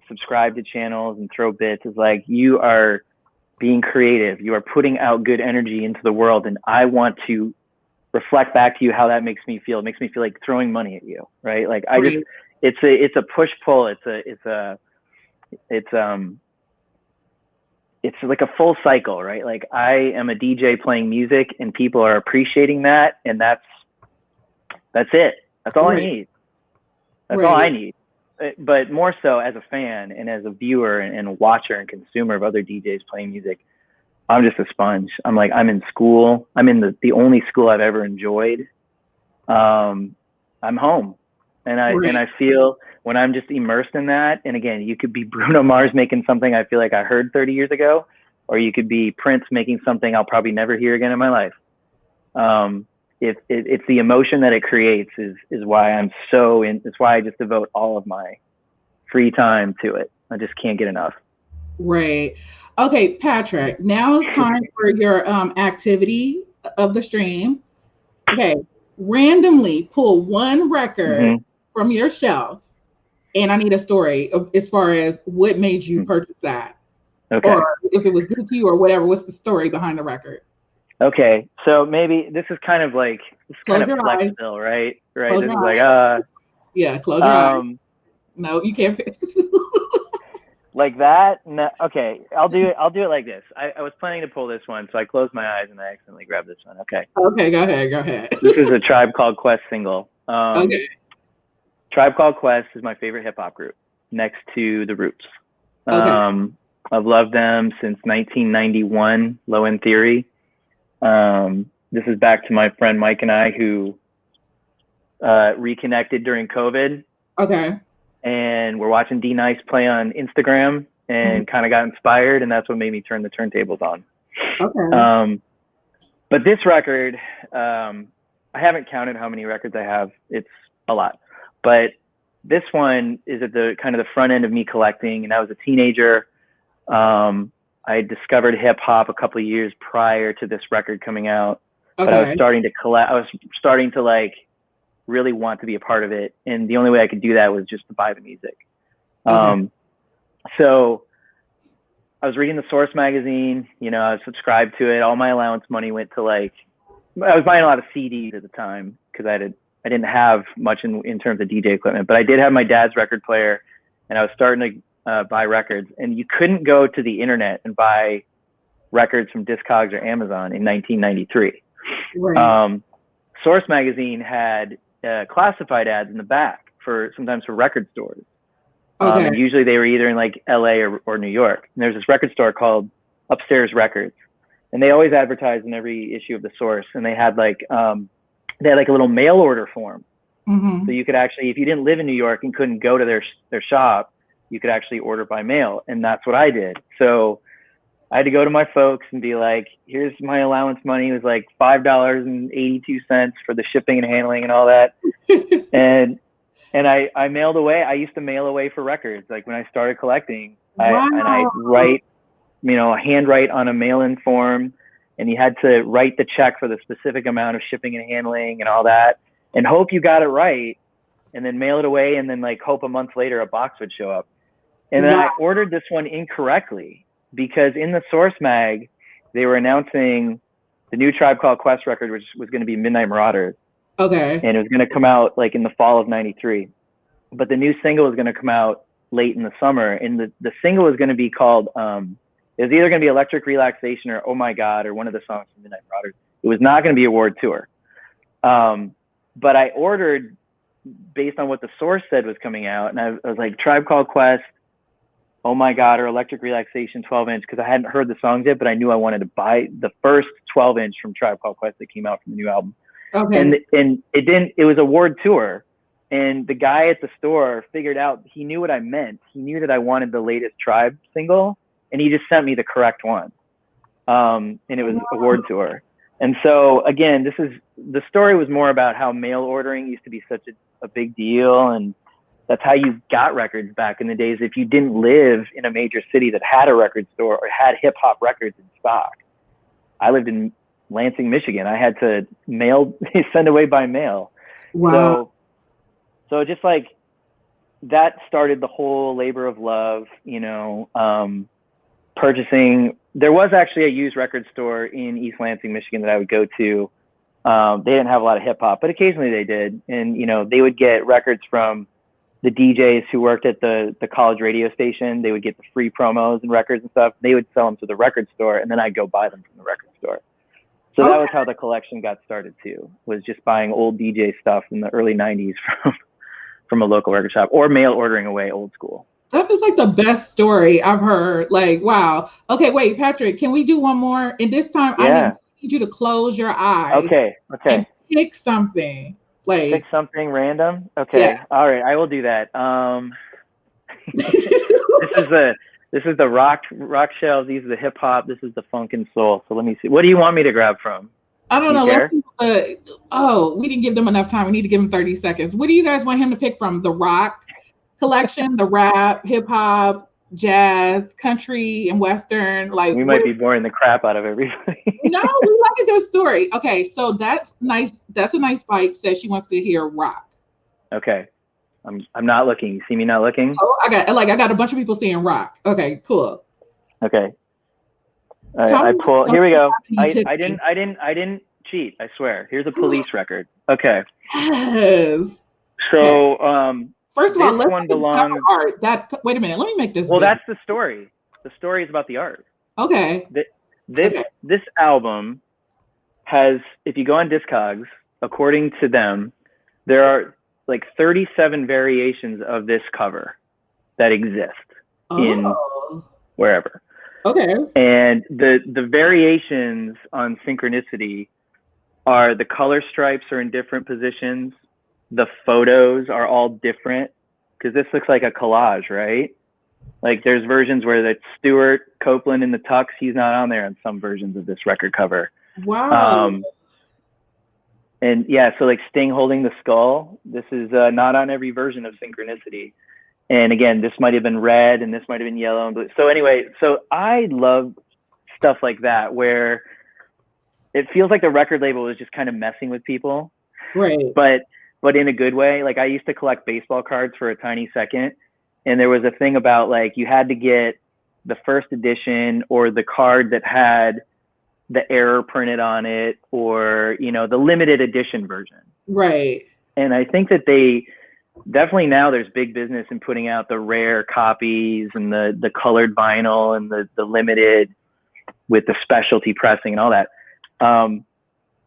subscribe to channels and throw bits. It's like, you are being creative. You are putting out good energy into the world. And I want to reflect back to you how that makes me feel. It makes me feel like throwing money at you, right? Like it's a push pull. it's like a full cycle, right? Like I am a DJ playing music and people are appreciating that. And that's it. That's all I Right. need. That's all I Right. need. But more so as a fan and as a viewer and watcher and consumer of other DJs playing music, I'm just a sponge. I'm like, I'm in school. I'm in the only school I've ever enjoyed. I'm home. And Right. I feel when I'm just immersed in that, and again, you could be Bruno Mars making something I feel like I heard 30 years ago, or you could be Prince making something I'll probably never hear again in my life. It's the emotion that it creates is why I'm so in. It's why I just devote all of my free time to it. I just can't get enough. Right. Okay, Patrick, now it's time for your activity of the stream. Okay, randomly pull one record Hmm. from your shelf, and I need a story as far as what made you purchase that, or Okay. if it was good to you, or whatever. What's the story behind the record? Okay. So maybe this is kind of like Close your eyes. Flexville, right? Right. Close This your is like eyes. Yeah, close your eyes. um No, you can't. like that. No, okay. I'll do it like this. I was planning to pull this one, so I closed my eyes and I accidentally grabbed this one. Okay. Okay, go ahead. Go ahead. This is a Tribe Called Quest single. Okay. Tribe Called Quest is my favorite hip hop group, next to the Roots. Okay. I've loved them since 1991, Low End Theory. This is back to my friend Mike and I, who reconnected during COVID, Okay. and we're watching D Nice play on Instagram Mhm. and kind of got inspired, and that's what made me turn the turntables on. Okay. But this record, I haven't counted how many records I have. It's a lot. But this one is at the kind of the front end of me collecting. And I was a teenager. I discovered hip hop a couple of years prior to this record coming out. But I was Okay. starting to collect. I was starting to like really want to be a part of it. And the only way I could do that was just to buy the music. Okay. So I was reading the Source magazine, you know, I was subscribed to it. All my allowance money went to like, I was buying a lot of CDs at the time because I didn't have much in terms of DJ equipment, but I did have my dad's record player, and I was starting to buy records. And you couldn't go to the internet and buy records from Discogs or Amazon in 1993. Right. Source magazine had classified ads in the back sometimes for record stores. Okay. And usually they were either in like LA or New York. And there's this record store called Upstairs Records, and they always advertised in every issue of the Source. And they had like a little mail order form, Mm-hmm. so you could actually, if you didn't live in New York and couldn't go to their shop, you could actually order by mail, and that's what I did. So I had to go to my folks and be like, "Here's my allowance money. It was like $5.82 for the shipping and handling and all that," and I mailed away. I used to mail away for records. Like when I started collecting, I Wow. write, handwrite on a mail-in form, and you had to write the check for the specific amount of shipping and handling and all that, and hope you got it right, and then mail it away, and then like hope a month later a box would show up. And then Wow. I ordered this one incorrectly because in the Source mag, they were announcing the new Tribe Called Quest record, which was going to be Midnight Marauders, Okay. and it was going to come out like in the fall of '93. But the new single was going to come out late in the summer, and the single was going to be called, it was either going to be Electric Relaxation or Oh My God or one of the songs from Midnight Marauders. It was not going to be a World Tour. But I ordered based on what the Source said was coming out, and I was like, Tribe Called Quest, Oh My God, or Electric Relaxation 12-inch, because I hadn't heard the songs yet, but I knew I wanted to buy the first 12-inch from Tribe Called Quest that came out from the new album. Okay. And it was a World Tour, and the guy at the store figured out, he knew what I meant. He knew that I wanted the latest Tribe single, and he just sent me the correct one. And it was a World Tour. And so again, the story was more about how mail ordering used to be such a big deal, and that's how you got records back in the days if you didn't live in a major city that had a record store or had hip hop records in stock. I lived in Lansing, Michigan. I had to send away by mail. Wow. So just like that started the whole labor of love, purchasing. There was actually a used record store in East Lansing, Michigan that I would go to. They didn't have a lot of hip hop, but occasionally they did. And, they would get records from the DJs who worked at the college radio station, they would get the free promos and records and stuff. They would sell them to the record store, and then I'd go buy them from the record store. So that was how the collection got started too, was just buying old DJ stuff in the early 90s from a local record shop, or mail ordering away old school. That is like the best story I've heard. Like, wow. Okay, wait, Patrick, can we do one more? And this time I need you to close your eyes. Okay. And pick something. Like, pick something random? Okay. Yeah. All right, I will do that. This is the rock shelves. These are the hip hop. This is the funk and soul. So let me see. What do you want me to grab from? I don't know. We didn't give them enough time. We need to give them 30 seconds. What do you guys want him to pick from? The rock collection, the rap, hip hop, jazz, country, and western. Like, we might be boring the crap out of everybody. No, we like a good story. Okay, so that's nice. That's a nice bite. Says she wants to hear rock. Okay. I'm not looking. You see me not looking? Oh, I got a bunch of people saying rock. Okay, cool. Okay. I pull. Here we go. I didn't cheat. I swear. Here's a Police record. Okay. Yes. So first of all, let's one belongs. Art. Wait a minute. Let me make this. Well, that's the story. The story is about the art. Okay. This album has, if you go on Discogs, according to them, there are like 37 variations of this cover that exist in wherever. Okay. And the variations on Synchronicity are the color stripes are in different positions. The photos are all different because this looks like a collage, right? Like there's versions where that's Stuart Copeland in the tux. He's not on there on some versions of this record cover. Wow. And yeah, so like Sting holding the skull, this is not on every version of Synchronicity. And again, this might have been red and this might have been yellow and blue. So anyway, so I love stuff like that where it feels like the record label is just kind of messing with people. Right. But in a good way. Like I used to collect baseball cards for a tiny second. And there was a thing about like you had to get the first edition or the card that had the error printed on it, or the limited edition version. Right. And I think that they definitely, now there's big business in putting out the rare copies and the colored vinyl and the limited with the specialty pressing and all that.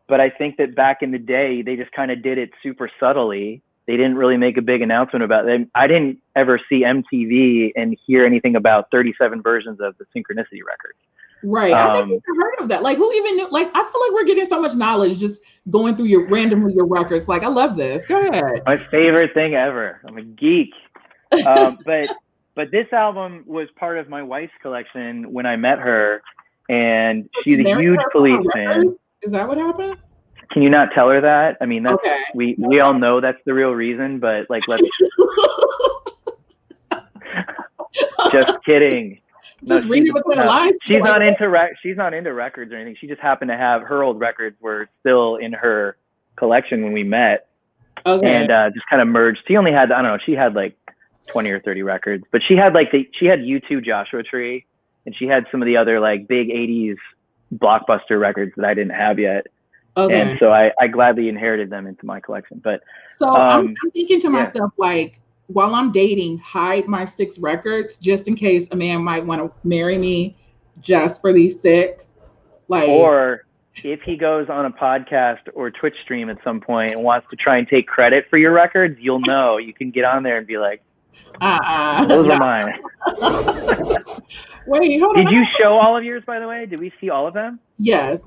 But I think that back in the day, they just kind of did it super subtly. They didn't really make a big announcement about it. I didn't ever see MTV and hear anything about 37 versions of the Synchronicity records. Right. I think I've heard of that. Like, who even knew? Like, I feel like we're getting so much knowledge just going through your records. Like, I love this. Go ahead. My favorite thing ever. I'm a geek. But this album was part of my wife's collection when I met her, and she's a huge Police fan. Is that what happened? Can you not tell her that? I mean, that's, okay. We all know that's the real reason, but like, let's. Just kidding. Just read it between the lines. She's not into records or anything. She just happened to have her old records were still in her collection when we met. Okay. And just kind of merged. She only had, I don't know, she had like 20 or 30 records, but she had like she had U2 Joshua Tree, and she had some of the other like big 80s blockbuster records that I didn't have yet. Okay. And so I gladly inherited them into my collection. But so I'm thinking to myself, like, while I'm dating, hide my 6 records just in case a man might want to marry me just for these 6. Like, or if he goes on a podcast or Twitch stream at some point and wants to try and take credit for your records, you'll know. You can get on there and be like, those are mine. Wait, hold on. Did you show all of yours, by the way? Did we see all of them? Yes.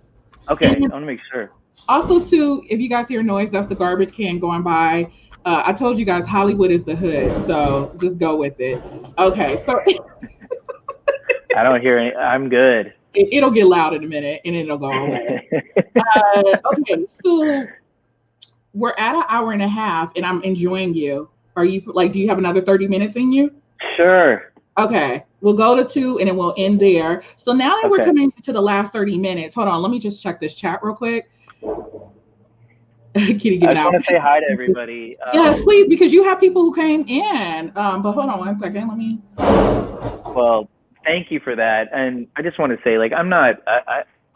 Okay, I want to make sure. Also, too, if you guys hear noise, that's the garbage can going by. I told you guys Hollywood is the hood, so just go with it. Okay, so I don't hear any. I'm good. It'll get loud in a minute, and it'll go away. Okay, so we're at an hour and a half, and I'm enjoying you. Are you like? Do you have another 30 minutes in you? Sure. Okay, we'll go to 2, and then we'll end there. So now that we're coming to the last 30 minutes, hold on. Let me just check this chat real quick. Kitty getting out. I want to say hi to everybody. Yes, please, because you have people who came in. But hold on one second. Let me. Well, thank you for that. And I just want to say, like, I'm not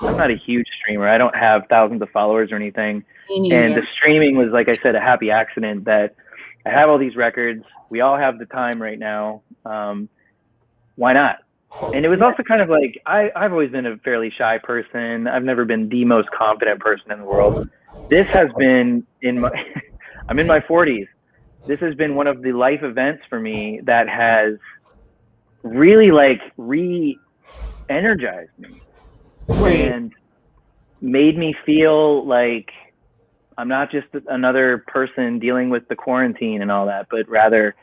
a huge streamer. I don't have thousands of followers or anything. And the streaming was, like I said, a happy accident that I have all these records. We all have the time right now. Why not? And it was also kind of like, I've always been a fairly shy person. I've never been the most confident person in the world. This has been I'm in my 40s. This has been one of the life events for me that has really like re-energized me and made me feel like I'm not just another person dealing with the quarantine and all that, but rather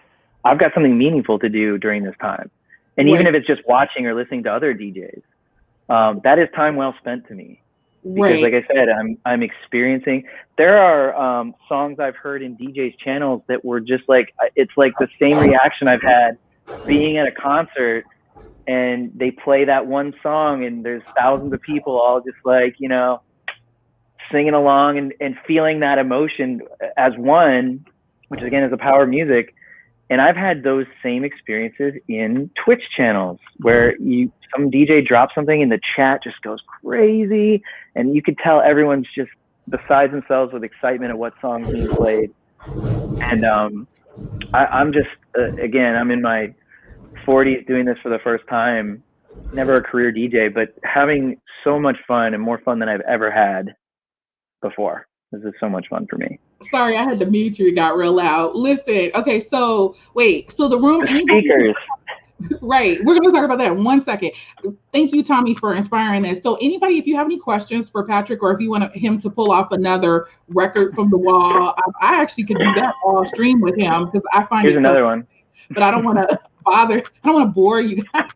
I've got something meaningful to do during this time. And even if it's just watching or listening to other DJs, that is time well spent to me. Because like I said, I'm experiencing, there are songs I've heard in DJs channels that were just like, it's like the same reaction I've had being at a concert and they play that one song and there's thousands of people all just like, you know, singing along and feeling that emotion as one, which again is the power of music. And I've had those same experiences in Twitch channels where some DJ drops something and the chat just goes crazy, and you could tell everyone's just besides themselves with excitement at what song's being played. And I'm just again, I'm in my 40s doing this for the first time, never a career DJ, but having so much fun and more fun than I've ever had before. This is so much fun for me. Sorry, I had to mute you. It got real loud. Listen, okay, so wait, so the room, speakers. Right, we're going to talk about that in 1 second. Thank you, Tommy, for inspiring this. So anybody, if you have any questions for Patrick, or if you want him to pull off another record from the wall, I actually could do that all stream with him because I find Here's another one. But I don't want to bore you guys.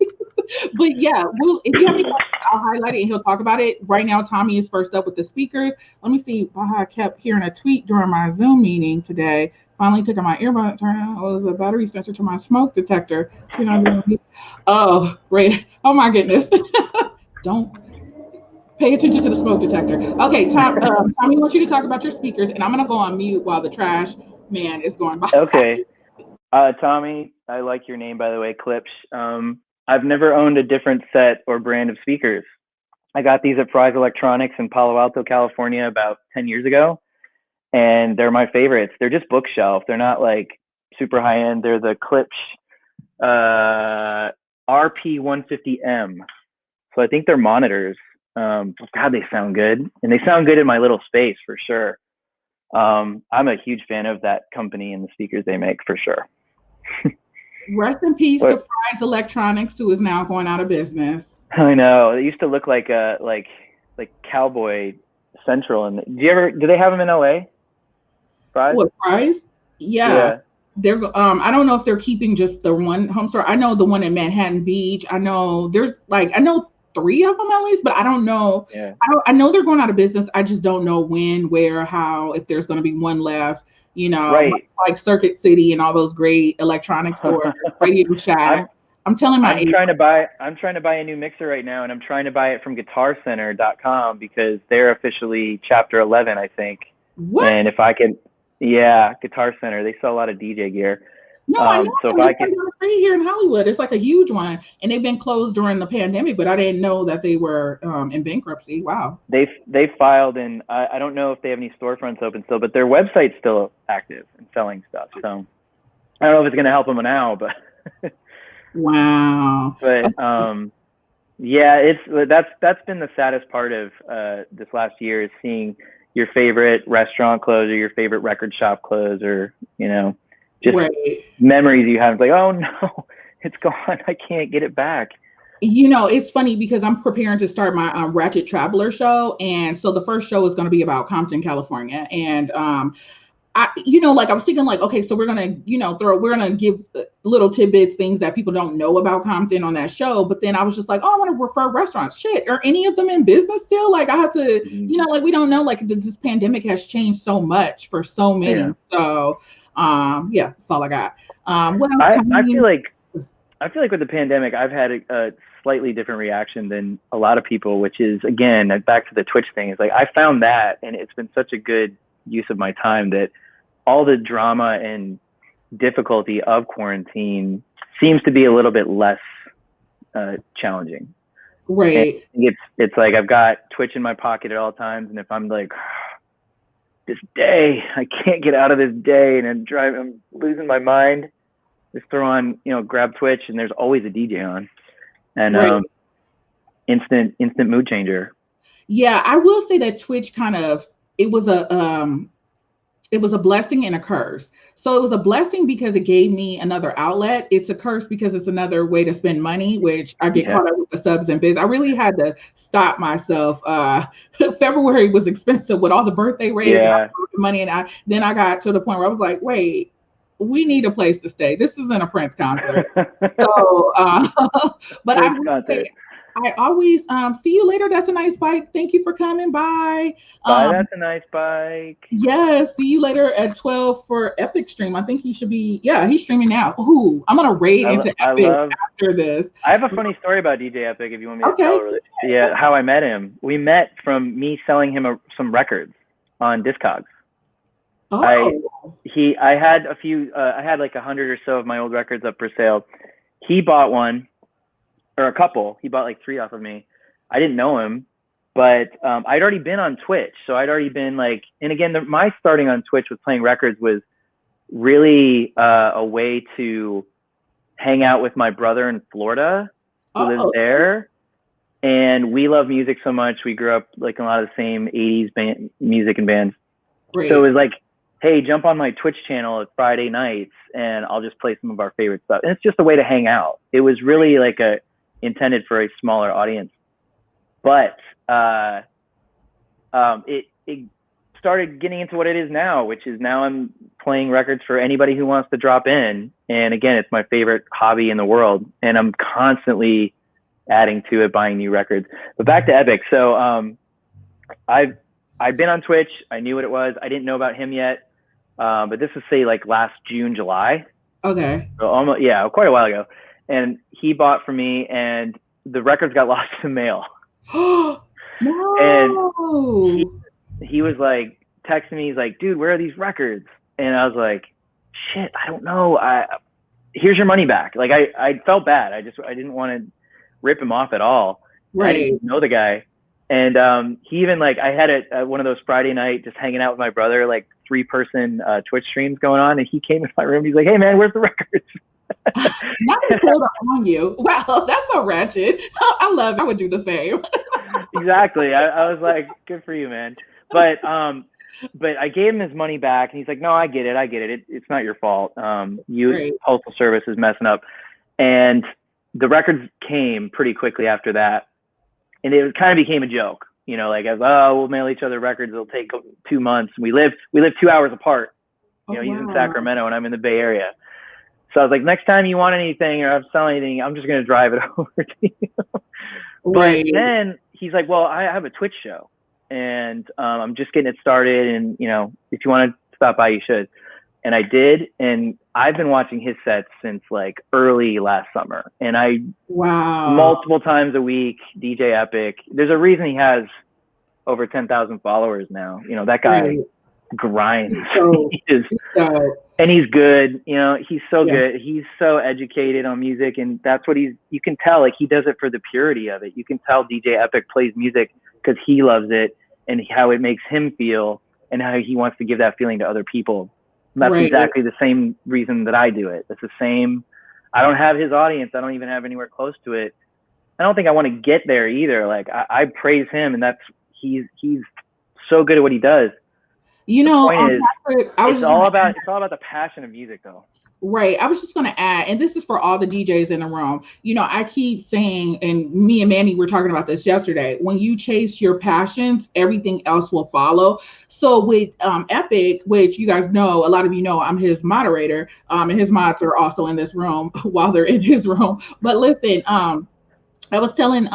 But yeah, if you have any questions, I'll highlight it and he'll talk about it. Right now, Tommy is first up with the speakers. Let me see. I kept hearing a tweet during my Zoom meeting today. Finally took my earbud, turned on. It was a battery sensor to my smoke detector. Oh, great. Oh my goodness. Don't pay attention to the smoke detector. Okay, Tommy wants you to talk about your speakers, and I'm going to go on mute while the trash man is going by. Okay. Tommy, I like your name, by the way, Clips. I've never owned a different set or brand of speakers. I got these at Fry's Electronics in Palo Alto, California about 10 years ago, and they're my favorites. They're just bookshelf. They're not like super high end. They're the Clips RP150M. So I think they're monitors. God, they sound good. And they sound good in my little space for sure. I'm a huge fan of that company and the speakers they make for sure. Rest in peace to Fry's Electronics, who is now going out of business. I know. It used to look like a like Cowboy Central. And do they have them in LA? Fry's? What, Fry's? Yeah. They're I don't know if they're keeping just the one home store. I know the one in Manhattan Beach. I know there's I know 3 of them at least, but I don't know. Yeah. I know they're going out of business. I just don't know when, where, how, if there's going to be one left. You know, right. like Circuit City and all those great electronic stores, Radio Shack. I'm trying to buy a new mixer right now, and I'm trying to buy it from GuitarCenter.com because they're officially Chapter 11, I think. What? And if I could, Guitar Center, they sell a lot of DJ gear. No, I know. So if I could, here in Hollywood, it's like a huge one, and they've been closed during the pandemic. But I didn't know that they were in bankruptcy. Wow. They filed, and I don't know if they have any storefronts open still, but their website's still active and selling stuff. So I don't know if it's going to help them now, but. Wow. But that's been the saddest part of this last year is seeing your favorite restaurant close or your favorite record shop close, or just memories you have. It's like, oh no, it's gone. I can't get it back. It's funny because I'm preparing to start my Ratchet Traveler show, and so the first show is going to be about Compton, California, and I was thinking okay, so we're gonna, we're gonna give little tidbits, things that people don't know about Compton on that show. But then I was just like, oh, I want to refer restaurants. Shit, are any of them in business still? I have to, we don't know. This pandemic has changed so much for so many. Yeah. So, that's all I got. What else? I feel like with the pandemic, I've had a slightly different reaction than a lot of people, which is again back to the Twitch thing. Is I found that, and it's been such a good use of my time that all the drama and difficulty of quarantine seems to be a little bit less challenging. Right. And it's like I've got Twitch in my pocket at all times, and if I'm this day, I can't get out of this day, and I'm losing my mind. Just throw on, grab Twitch, and there's always a DJ on, and Right. Instant mood changer. Yeah, I will say that Twitch it was a blessing and a curse. So it was a blessing because it gave me another outlet. It's a curse because it's another way to spend money, which I get Yeah. caught up with the subs and biz. I really had to stop myself. February was expensive with all the birthday rates and all the money, and then I got to the point where I was like, wait, we need a place to stay. This isn't a Prince concert. So, but I Prince will concert. say, I always see you later. That's a nice bike. Thank you for coming by. Bye, that's a nice bike. Yes, see you later at 12 for Epic stream. I think he should be, yeah, he's streaming now. Ooh, I'm gonna raid into Epic after this. I have a funny story about DJ Epic if you want me to tell. Okay. Yeah, how I met him. We met from me selling him some records on Discogs. Oh. I had a few. I had like 100 or so of my old records up for sale. He bought one, or a couple. He bought like 3 off of me. I didn't know him, but I'd already been on Twitch, so I'd already been like. And again, my starting on Twitch with playing records was really a way to hang out with my brother in Florida, who lives there. And we love music so much. We grew up like in a lot of the same 80s music and bands. Great. So it was like, hey, jump on my Twitch channel at Friday nights and I'll just play some of our favorite stuff. And it's just a way to hang out. It was really like intended for a smaller audience. But it started getting into what it is now, which is now I'm playing records for anybody who wants to drop in. And again, it's my favorite hobby in the world. And I'm constantly adding to it, buying new records. But back to Epic. So I've been on Twitch. I knew what it was. I didn't know about him yet. But this was say like last June, July. Okay. So almost, yeah, quite a while ago. And he bought from me and the records got lost in the mail. No. And he was like texting me, he's like, dude, where are these records? And I was like, shit, I don't know. Here's your money back. Like I felt bad. I didn't want to rip him off at all. Right. I didn't know the guy. And he even like, I had one of those Friday night, just hanging out with my brother, like 3-person Twitch streams going on. And he came in my room. He's like, hey man, where's the records? Not to pull on you. Wow, that's so ratchet. I love it. I would do the same. Exactly. I was like, good for you, man. But I gave him his money back and he's like, no, I get it. It's not your fault. Postal Service is messing up. And the records came pretty quickly after that. And it kind of became a joke, like, we'll mail each other records. It'll take 2 months. We live 2 hours apart. He's in Sacramento and I'm in the Bay Area. So I was like, next time you want anything or I'm selling anything, I'm just going to drive it over to you. Right. But then he's like, well, I have a Twitch show and I'm just getting it started. And, if you want to stop by, you should. And I did. And I've been watching his sets since like early last summer. And multiple times a week, DJ Epic. There's a reason he has over 10,000 followers now. That guy grinds. And he's good. He's so good. He's so educated on music. And that's what you can tell, like he does it for the purity of it. You can tell DJ Epic plays music because he loves it and how it makes him feel and how he wants to give that feeling to other people. That's exactly the same reason that I do it. It's the same. I don't have his audience. I don't even have anywhere close to it. I don't think I want to get there either. Like I praise him, and he's so good at what he does. The point is, it's all about the passion of music, though. Right. I was just going to add, and this is for all the DJs in the room. I keep saying, and me and Manny were talking about this yesterday, when you chase your passions, everything else will follow. So with Epic, which you guys know, a lot of you know, I'm his moderator, and his mods are also in this room while they're in his room. But listen, I was telling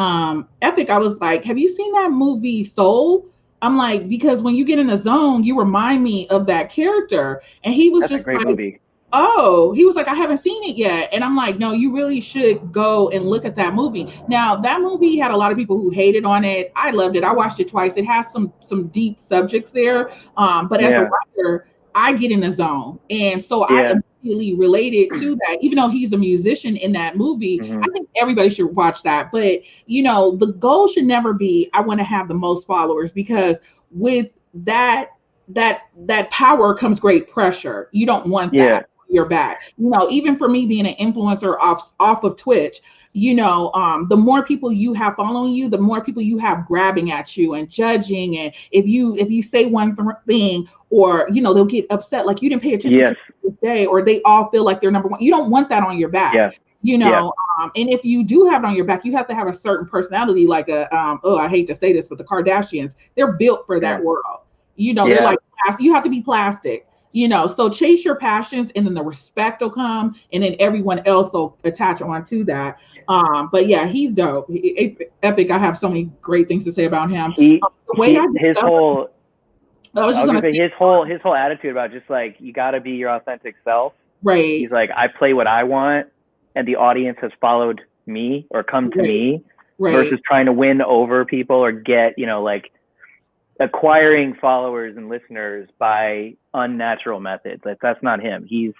Epic, I was like, have you seen that movie Soul? I'm like, because when you get in a zone, you remind me of that character. And he was That's a great movie. Oh, he was like, I haven't seen it yet. And I'm like, no, you really should go and look at that movie. Now, that movie had a lot of people who hated on it. I loved it. I watched it twice. It has some deep subjects there. But as a writer, I get in the zone. And so I immediately related to that. Even though he's a musician in that movie, I think everybody should watch that. But, the goal should never be, I want to have the most followers, because with that that power comes great pressure. You don't want that Yeah. on your back. Even for me being an influencer off of Twitch, the more people you have following you, the more people you have grabbing at you and judging. And if you say one thing, or they'll get upset, like you didn't pay attention Yes. to this day, or they all feel like they're number one. You don't want that on your back. Yeah. Yeah. And if you do have it on your back, you have to have a certain personality, like I hate to say this, but the Kardashians, they're built for Yeah. that world. They're Yeah. like, you have to be plastic. So chase your passions, and then the respect will come, and then everyone else will attach onto that. But yeah, he's dope. Epic. I have so many great things to say about him. The way I His discovered, whole I was I just was gonna gonna say say, his whole attitude about just like, you gotta be your authentic self. right, He's like, I play what I want, and the audience has followed me or come to right, me, right, versus trying to win over people or get, like, acquiring followers and listeners by unnatural methods. That's not him. He's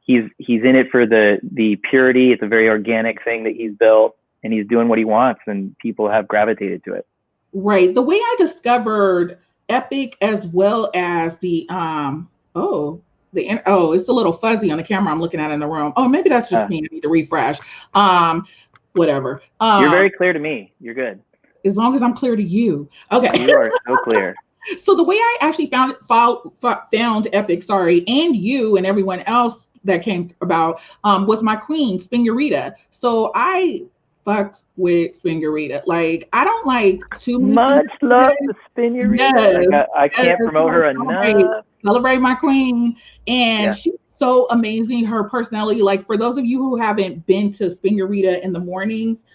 in it for the purity. It's a very organic thing that he's built, and he's doing what he wants, and people have gravitated to it. right. The way I discovered Epic, as well as it's a little fuzzy on the camera I'm looking at in the room. Oh, maybe that's just me. I need to refresh. Whatever. You're very clear to me. You're good. As long as I'm clear to you. Okay. You are so clear. So the way I actually found Epic, sorry, and you and everyone else that came about, was my queen, Spingarita. So I fucked with Spingarita. Like, I don't like too many Much things. love to Spingarita. Yes, Like, I can't promote her enough. Celebrate my queen. And Yeah. she's so amazing. Her personality, like, for those of you who haven't been to Spingarita in the mornings,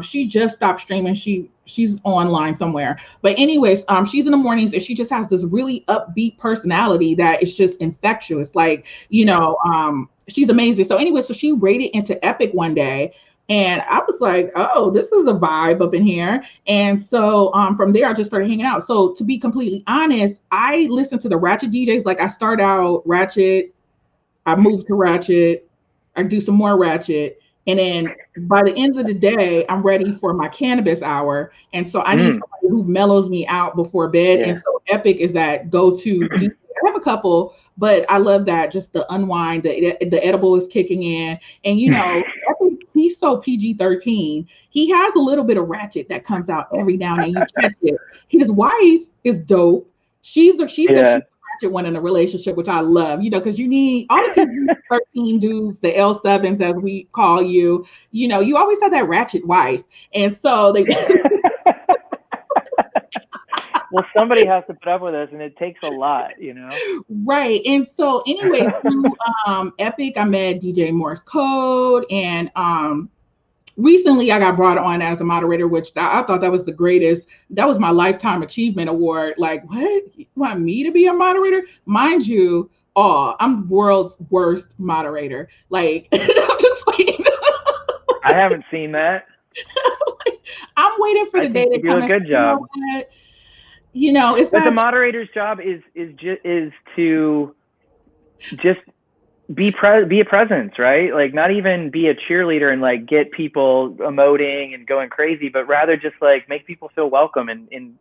she just stopped streaming. She's online somewhere. But anyways, she's in the mornings, and she just has this really upbeat personality that is just infectious. Like, she's amazing. So anyway, so she raided into Epic one day, and I was like, oh, this is a vibe up in here. And so from there, I just started hanging out. So to be completely honest, I listen to the Ratchet DJs. Like, I start out Ratchet, I move to Ratchet, I do some more Ratchet. And then by the end of the day, I'm ready for my cannabis hour. And so I need somebody who mellows me out before bed. And so Epic is that go-to DJ. I have a couple, but I love that, just the unwind, the edible is kicking in. And Epic, he's so PG-13. He has a little bit of ratchet that comes out every now and then. You catch it. His wife is dope. She said she's the ratchet one in a relationship, which I love, because you need all the PG-13 dudes, the L7s as we call you. You always have that ratchet wife. And so they well, somebody has to put up with us, and it takes a lot, Right. And so anyway, through Epic, I met DJ Morse Code, and recently I got brought on as a moderator, which I thought that was the greatest. That was my lifetime achievement award. Like, what? You want me to be a moderator? Mind you, I'm the world's worst moderator. Like, I'm just waiting. I haven't seen that. I'm waiting for the day to come. You do a good job. It's but not the moderator's job is to just be a presence, right? Like, not even be a cheerleader and like get people emoting and going crazy, but rather just like make people feel welcome and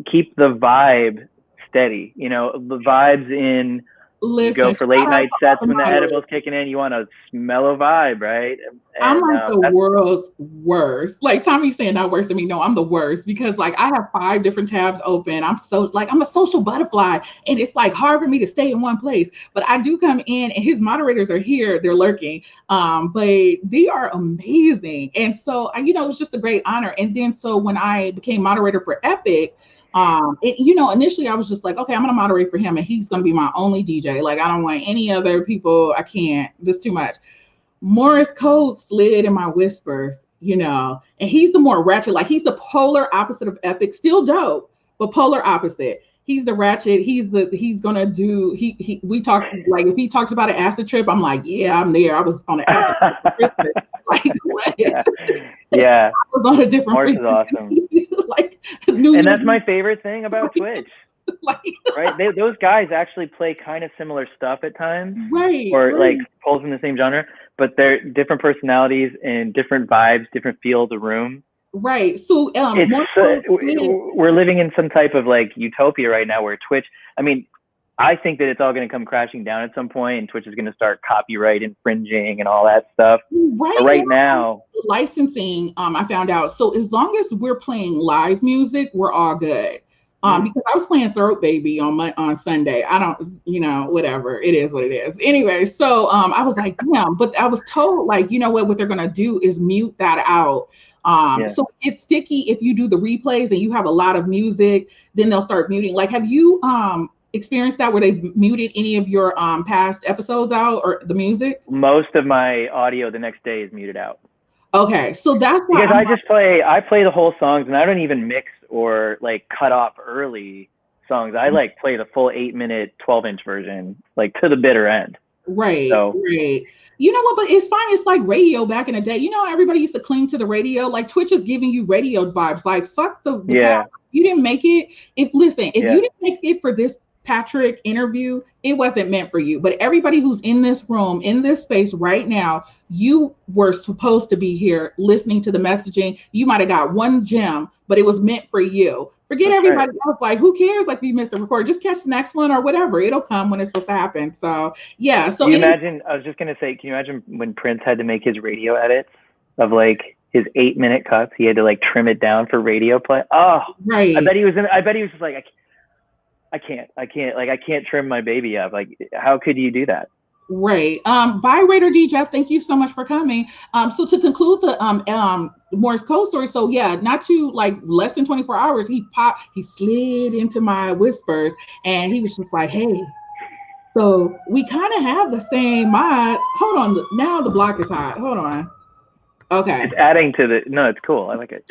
keep the vibe steady. The vibes in. Listen, you go for late night sets when the edible's kicking in. You want a mellow vibe, right? And, I'm like the world's worst. Like, Tommy's saying not worse than me. No, I'm the worst, because like I have 5 different tabs open. I'm a social butterfly, and it's like hard for me to stay in one place. But I do come in, and his moderators are here. They're lurking, but they are amazing. And so it was just a great honor. And then so when I became moderator for Epic. Initially I was just like, okay, I'm gonna moderate for him, and he's gonna be my only DJ. Like, I don't want any other people. I can't. This is too much. Morris Code slid in my whispers, and he's the more ratchet. Like, he's the polar opposite of Epic. Still dope, but polar opposite. He's the ratchet. He's gonna do. We talk, like, if he talks about an acid trip, I'm like, yeah, I'm there. I was on an acid trip for Christmas. Like, what? Yeah. I was on a different. Morris is awesome. Like, and that's my favorite thing about Twitch. Right? Those guys actually play kind of similar stuff at times, right? Or like pulls in the same genre, but they're different personalities and different vibes, different feel of the room. Right. So It's more so did. we're living in some type of like utopia right now where Twitch. I mean, I think that it's all going to come crashing down at some point, and Twitch is going to start copyright infringing and all that stuff. But Right right now, now, licensing, I found out. So as long as we're playing live music, we're all good. Because I was playing Throat Baby on Sunday. I don't, whatever. It is what it is. Anyway, so I was like, damn. But I was told, like, you know what they're gonna do is mute that out. yeah, So it's sticky if you do the replays and you have a lot of music, then they'll start muting. Like, have you experienced that where they muted any of your past episodes out or the music? most of my audio the next day is muted out. Okay, so that's why Because I play the whole songs, and I don't even mix or like cut off early songs. I like play the full 8-minute 12-inch version, like to the bitter end. right, So right. You know what? But it's fine. It's like radio back in the day. You know, everybody used to cling to the radio. Like Twitch is giving you radio vibes. Like fuck the yeah, past. You didn't make it. If yeah, you didn't make it for this Patrick interview, it wasn't meant for you. But everybody who's in this room, in this space right now, you were supposed to be here listening to the messaging. You might have got one gem, but it was meant for you. Forget that's right. everybody else. Like, who cares? Like, we missed a record. Just catch the next one or whatever. It'll come when it's supposed to happen. So, yeah. So, Can you imagine? I was just gonna say, can you imagine when Prince had to make his radio edits of like his 8-minute cuts? He had to like trim it down for radio play. Oh, right. I bet he was just like, I can't trim my baby up. Like, how could you do that? Right. Bye, Raider D. Jeff. Thank you so much for coming. So to conclude the Morse code story, so yeah, not too like less than 24 hours, he slid into my whispers and he was just like, hey, so we kind of have the same mods. Hold on, now the block is hot. Hold on. Okay. It's adding to the. No, it's cool. I like it.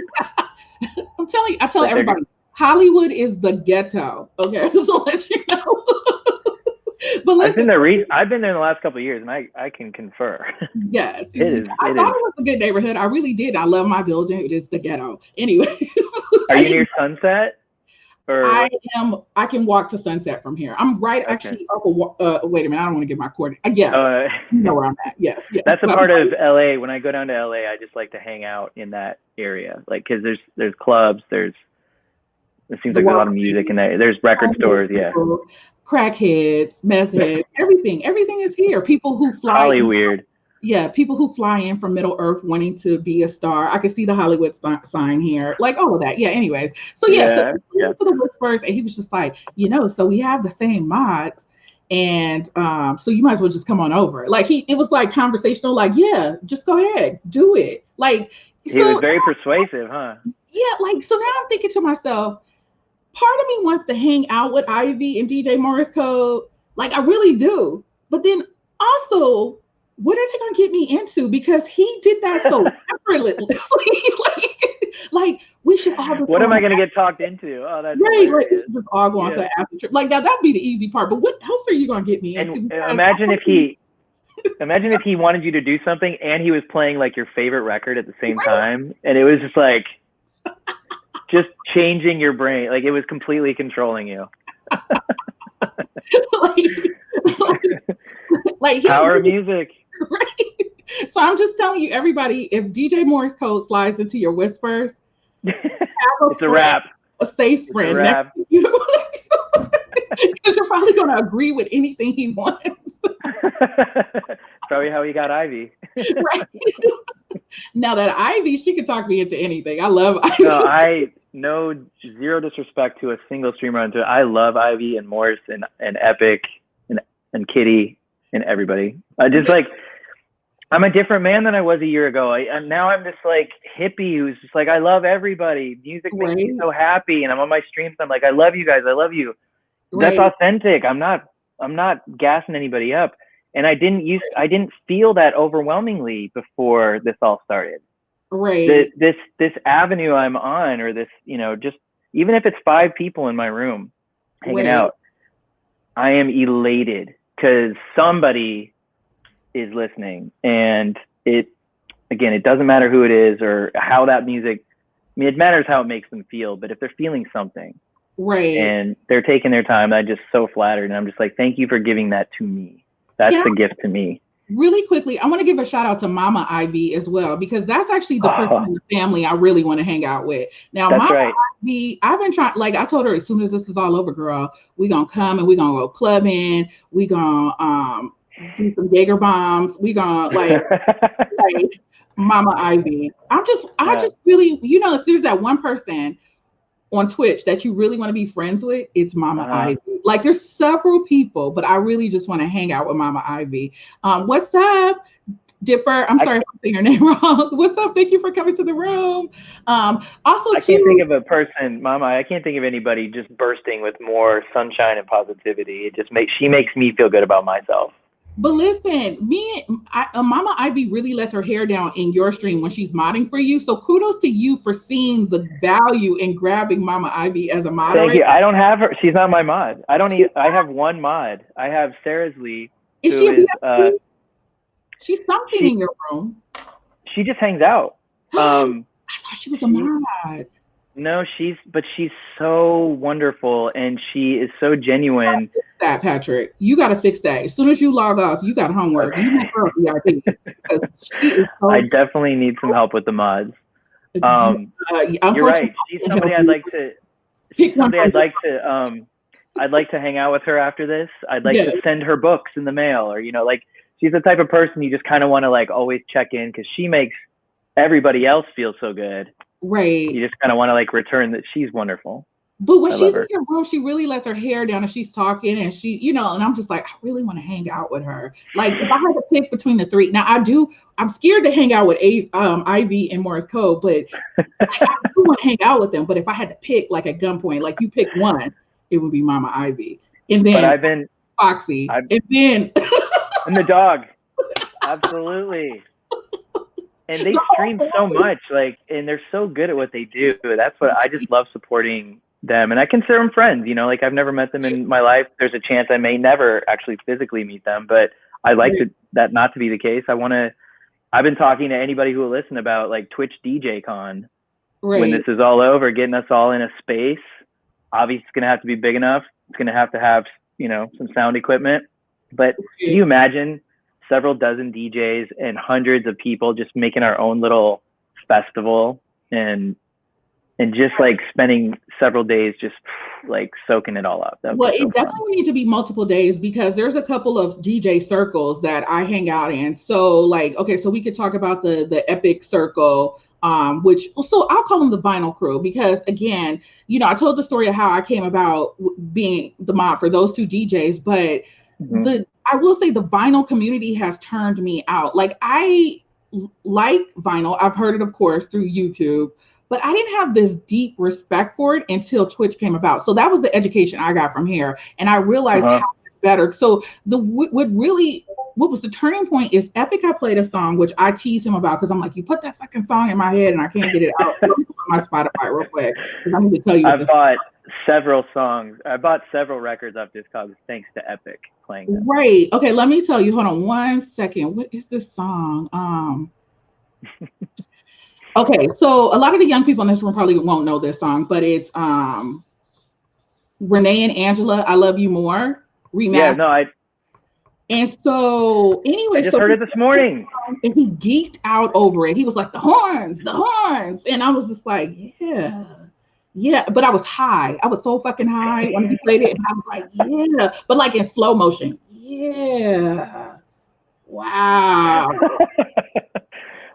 I tell everybody, Hollywood is the ghetto. Okay, just to let you know. But listen, I've been there in the last couple of years, and I can confer. Yes, it I thought it was a good neighborhood. I really did. I love my building. It is the ghetto. Anyway, are you near Sunset? Or I can walk to Sunset from here. I'm right actually up a. Wait a minute. I don't want to give my coordinates. Yes, you know where I'm at. Yes. That's a part of LA. When I go down to LA, I just like to hang out in that area, like because there's clubs, it seems like there's a lot of music in there. There's record stores, yeah. Crackheads, meth heads, everything is here. People who fly weird. Yeah, people who fly in from Middle Earth wanting to be a star. I can see the Hollywood sign here, like all of that. Yeah. Anyways, so to the whispers, and he was just like, so we have the same mods, and so you might as well just come on over. Like it was like conversational. Like, yeah, just go ahead, do it. Like he was very persuasive, huh? Yeah. Like so now I'm thinking to myself, part of me wants to hang out with Ivy and DJ Morris Code. Like I really do. But then also, what are they gonna get me into? Because he did that so effortlessly. like we should all just. What am I gonna get talked into? Oh, that's right. Like we should just all go on to an after trip. Like now that'd be the easy part. But what else are you gonna get me into? Imagine if he wanted you to do something and he was playing like your favorite record at the same time, and it was just like just changing your brain. Like it was completely controlling you. like power music. Right. So I'm just telling you, everybody, if DJ Morris Code slides into your whispers, it's a wrap. A safe friend next to you. Because you're probably going to agree with anything he wants. Probably how he got Ivy. Right. Now that Ivy, she can talk me into anything. I love Ivy. No, zero disrespect to a single streamer on Twitter. I love Ivy and Morris and Epic and Kitty and everybody. I'm a different man than I was a year ago. Now I'm this like hippie who's just like, I love everybody. Music makes me so happy. And I'm on my streams. I'm like, I love you guys. I love you. Right. That's authentic. I'm not gassing anybody up. And I didn't feel that overwhelmingly before this all started. Right. This avenue I'm on, or this, just even if it's 5 people in my room hanging out, I am elated because somebody is listening. And it doesn't matter who it is or how that music, it matters how it makes them feel. But if they're feeling something, right, and they're taking their time, I'm just so flattered. And I'm just like, thank you for giving that to me. That's the gift to me. really quickly, I want to give a shout out to Mama Ivy as well, because that's actually the person Oh, in the family I really want to hang out with. Now, that's Mama right. Ivy, I've been trying, like I told her, as soon as this is all over, girl, we gonna come and we gonna go clubbing. We gonna do some Jaeger bombs. We gonna like Mama Ivy. I Yeah. just really, if there's that one person on Twitch that you really want to be friends with, it's Mama Uh, Ivy. Like there's several people, but I really just want to hang out with Mama Ivy. What's up, Dipper? I'm I sorry if I'm saying your name wrong. What's up? Thank you for coming to the room. Also, I can't too, think of a person, Mama. I can't think of anybody just bursting with more sunshine and positivity. She makes me feel good about myself. but listen, Mama Ivy really lets her hair down in your stream when she's modding for you. So kudos to you for seeing the value in grabbing Mama Ivy as a Thank you. moderator. I don't have her. She's not my mod. I don't need. I have one mod. I have Sarah's Lee, Is she who a is VIP? She's something she in your room. she just hangs out. I thought she was a She mod. no, she's so wonderful and she is so genuine. Fix that, Patrick. You got to fix that. As soon as you log off, you got homework. You make her a VIP because she is I so. definitely need some help with the mods. You're Unfortunately, right. I can't help you. She's Pick one somebody from I'd like to hang out with her after this. I'd like yeah, to send her books in the mail, or like she's the type of person you just kind of want to like always check in because she makes everybody else feel so good. right. You just kind of want to like return that she's wonderful. But when I love she's in her. your room, she really lets her hair down and she's talking and and I'm just like, I really want to hang out with her. Like if I had to pick between the three, now I'm scared to hang out with Ivy and Morris Code, but I do want to hang out with them. But if I had to pick like at gunpoint, like you pick one, it would be Mama Ivy. And But then I've Foxy. And then and the dog. Absolutely. And they stream so much, like, and they're so good at what they do. That's what I just love supporting them. And I consider them friends, like I've never met them in my life. There's a chance I may never actually physically meet them, but I like that not to be the case. I've been talking to anybody who will listen about like Twitch DJ Con when this is all over, getting us all in a space. Obviously, it's going to have to be big enough. It's going to have, some sound equipment. But can you imagine several dozen DJs and hundreds of people just making our own little festival and just like spending several days just like soaking it all up? Well, it definitely need to be multiple days because there's a couple of DJ circles that I hang out in. So like, okay, so we could talk about the Epic Circle, which so I'll call them the Vinyl Crew because again, I told the story of how I came about being the mod for those two DJs, but I will say the vinyl community has turned me out. Like I like vinyl. I've heard it, of course, through YouTube, but I didn't have this deep respect for it until Twitch came about. So that was the education I got from here, and I realized how it's better. So what was the turning point is Epic had played a song which I teased him about because I'm like, you put that fucking song in my head and I can't get it out. Let me put my Spotify real quick because I need to tell you. I've bought several songs. I bought several records off Discogs thanks to Epic playing them. Right. Okay. Let me tell you. Hold on 1 second. What is this song? Okay. So a lot of the young people in this room probably won't know this song, but it's Renee and Angela, I Love You More remastered. Yeah. No. And so anyway, I just heard it this morning. And he geeked out over it. He was like, the horns. And I was just like, yeah. Yeah, but I was high. I was so fucking high when he played it. And I was like, yeah. But like in slow motion. Yeah. Wow.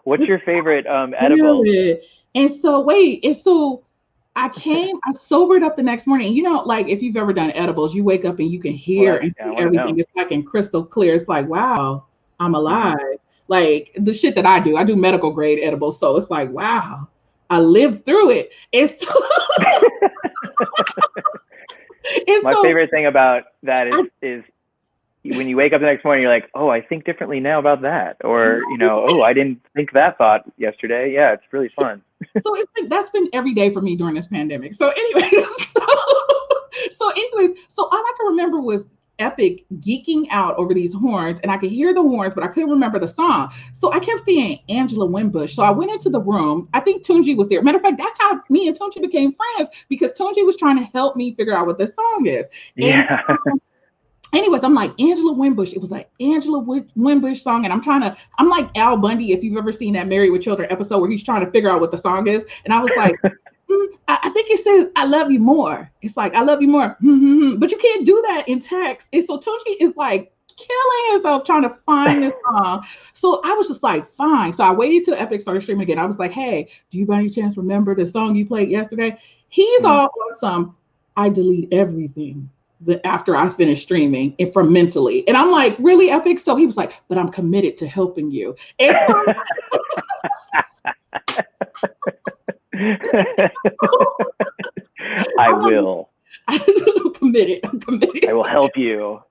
What's your favorite edible? And so I sobered up the next morning. Like if you've ever done edibles, you wake up and you can hear and see everything. It's like in crystal clear. It's like, wow, I'm alive. Like the shit that I do medical grade edibles. So it's like, wow, I lived through it. And so, my favorite thing about that is when you wake up the next morning, you're like, oh, I think differently now about that. Or, oh, I didn't think that thought yesterday. Yeah, it's really fun. So that's been every day for me during this pandemic. So anyways, so all I can remember was Epic geeking out over these horns, and I could hear the horns, but I couldn't remember the song. So I kept seeing Angela Winbush. So I went into the room. I think Tunji was there. Matter of fact, that's how me and Tunji became friends because Tunji was trying to help me figure out what this song is. Yeah. anyways, I'm like Angela Winbush. It was like Angela Winbush song, and I'm like Al Bundy if you've ever seen that Married with Children episode where he's trying to figure out what the song is, and I was like, I think it says "I love you more." It's like "I love you more," but you can't do that in text. And so Tunchi is like killing himself trying to find this song. So I was just like, fine. So I waited till Epic started streaming again. I was like, hey, do you by any chance remember the song you played yesterday? He's Mm. all on some. I delete everything after I finish streaming and from mentally. And I'm like, really, Epic? So he was like, but I'm committed to helping you. And so I I'm like, will. I'm committed. I'm committed. I will help you.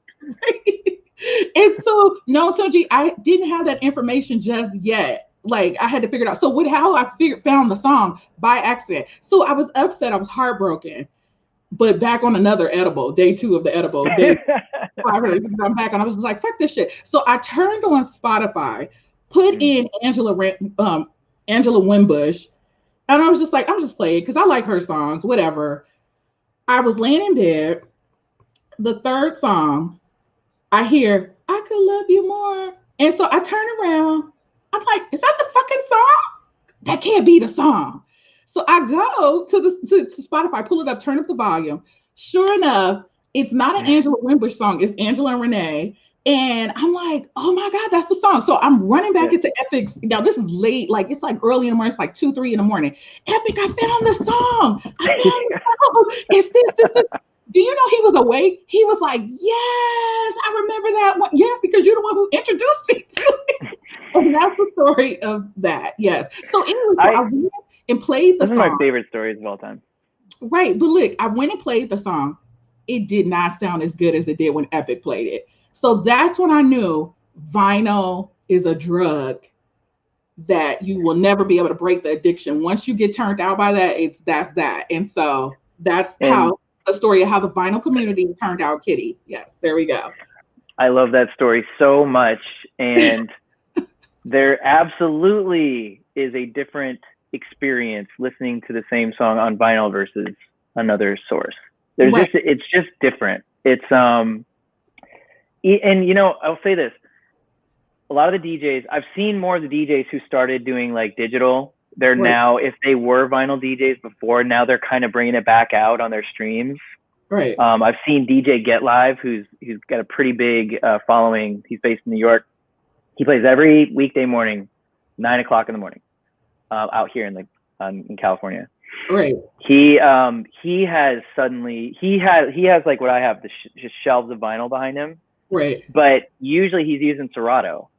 And so, no, Toji, I didn't have that information just yet. Like I had to figure it out. So how I found the song by accident. So I was upset. I was heartbroken. But back on another edible, day 2 of the edible, day 560, I'm back, and I was just like, fuck this shit. So I turned on Spotify, put in Angela Winbush, and I was just like, I'm just playing because I like her songs, whatever. I was laying in bed. The third song, I hear, I could love you more. And so I turn around. I'm like, is that the fucking song? That can't be the song. So I go to Spotify, pull it up, turn up the volume. Sure enough, it's not an Angela Winbush song. It's Angela and Renee. And I'm like, oh my God, that's the song. So I'm running back into Epic's. Now, this is late. Like, it's like early in the morning. It's like 2, 3 in the morning. Epic, I found the song. I found the song. It's this. Do you know he was awake? He was like, yes, I remember that one. Yeah, because you're the one who introduced me to it. And that's the story of that. Yes. So anyway, I went and played the Those are song. my favorite stories of all time. Right. But look, I went and played the song. It did not sound as good as it did when Epic played it. So that's when I knew vinyl is a drug that you will never be able to break the addiction. Once you get turned out by that, that's that. And so that's how the story of how the vinyl community turned out Kitty. Yes, there we go. I love that story so much. And there absolutely is a different experience listening to the same song on vinyl versus another source. There's it's just different. It's and you know, I'll say this. A lot of the DJs, I've seen more of the DJs who started doing like digital. They're now, if they were vinyl DJs before, now they're kind of bringing it back out on their streams. Right. I've seen DJ Get Live, who's got a pretty big following. He's based in New York. He plays every weekday morning, 9 o'clock in the morning, out here in California. Right. He has like what I have, just shelves of vinyl behind him. Right. But usually he's using Serato.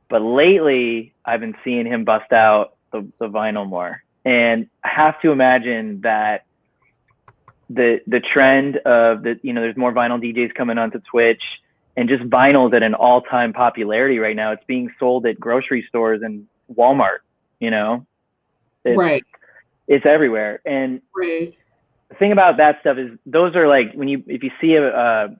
But lately, I've been seeing him bust out the vinyl more. And I have to imagine that the trend of there's more vinyl DJs coming onto Twitch, and just vinyl's at an all-time popularity right now. It's being sold at grocery stores and Walmart, It's everywhere. And the thing about that stuff is those are like, if you see a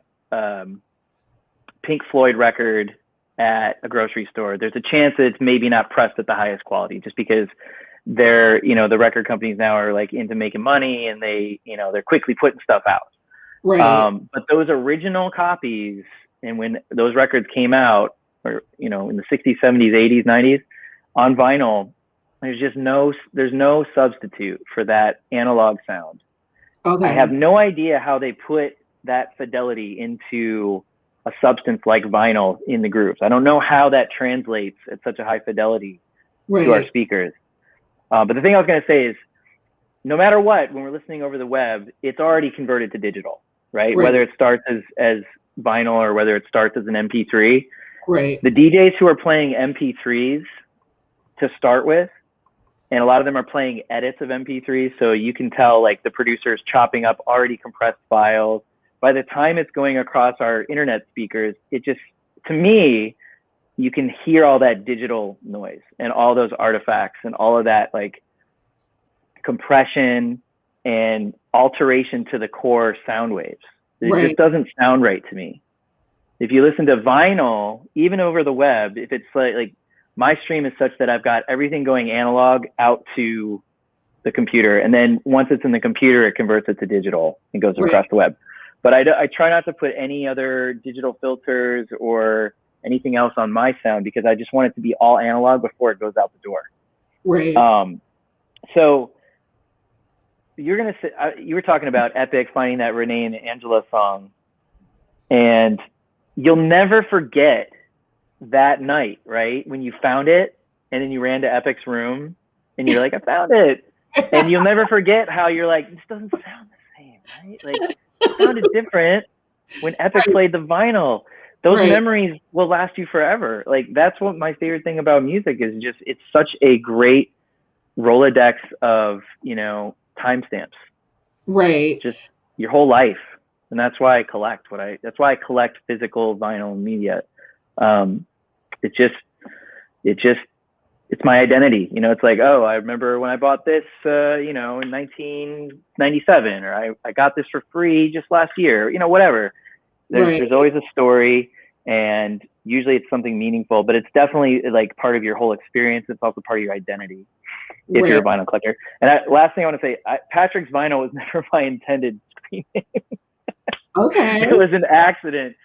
Pink Floyd record at a grocery store, there's a chance that it's maybe not pressed at the highest quality, just because they're, the record companies now are like into making money, and they're quickly putting stuff out. Right. But those original copies, and when those records came out, or, in the 60s, 70s, 80s, 90s, on vinyl, there's no substitute for that analog sound. Okay. I have no idea how they put that fidelity into a substance like vinyl in the grooves. I don't know how that translates at such a high fidelity to our speakers. But the thing I was going to say is, no matter what, when we're listening over the web, it's already converted to digital, right? Whether it starts as vinyl or whether it starts as an MP3. Right. The DJs who are playing MP3s to start with, and a lot of them are playing edits of MP3s, so you can tell like the producer's chopping up already compressed files. By the time it's going across our internet speakers, it just, to me, you can hear all that digital noise and all those artifacts and all of that like compression and alteration to the core sound waves. It just doesn't sound right to me. If you listen to vinyl, even over the web, if it's like my stream is such that I've got everything going analog out to the computer, and then once it's in the computer, it converts it to digital and goes across the web. but I try not to put any other digital filters or anything else on my sound because I just want it to be all analog before it goes out the door. Right. So you're gonna say, you were talking about Epic finding that Renee and Angela song, and you'll never forget that night, right? When you found it, and then you ran to Epic's room, and you're like, I found it, and you'll never forget how you're like, this doesn't sound the same, right? Like, it sounded different when Epic played the vinyl. Those memories will last you forever. Like, that's what my favorite thing about music is. Just, it's such a great Rolodex of, you know, timestamps. Right. Just your whole life. And that's why I collect that's why I collect physical vinyl media. It's my identity. You know, it's like, oh, I remember when I bought this, you know, in 1997, or I got this for free just last year, you know, whatever. There's always a story, and usually it's something meaningful, but it's definitely like part of your whole experience. It's also part of your identity if you're a vinyl collector. And last thing I want to say, Patrick's Vinyl was never my intended screen name. Okay. It was an accident.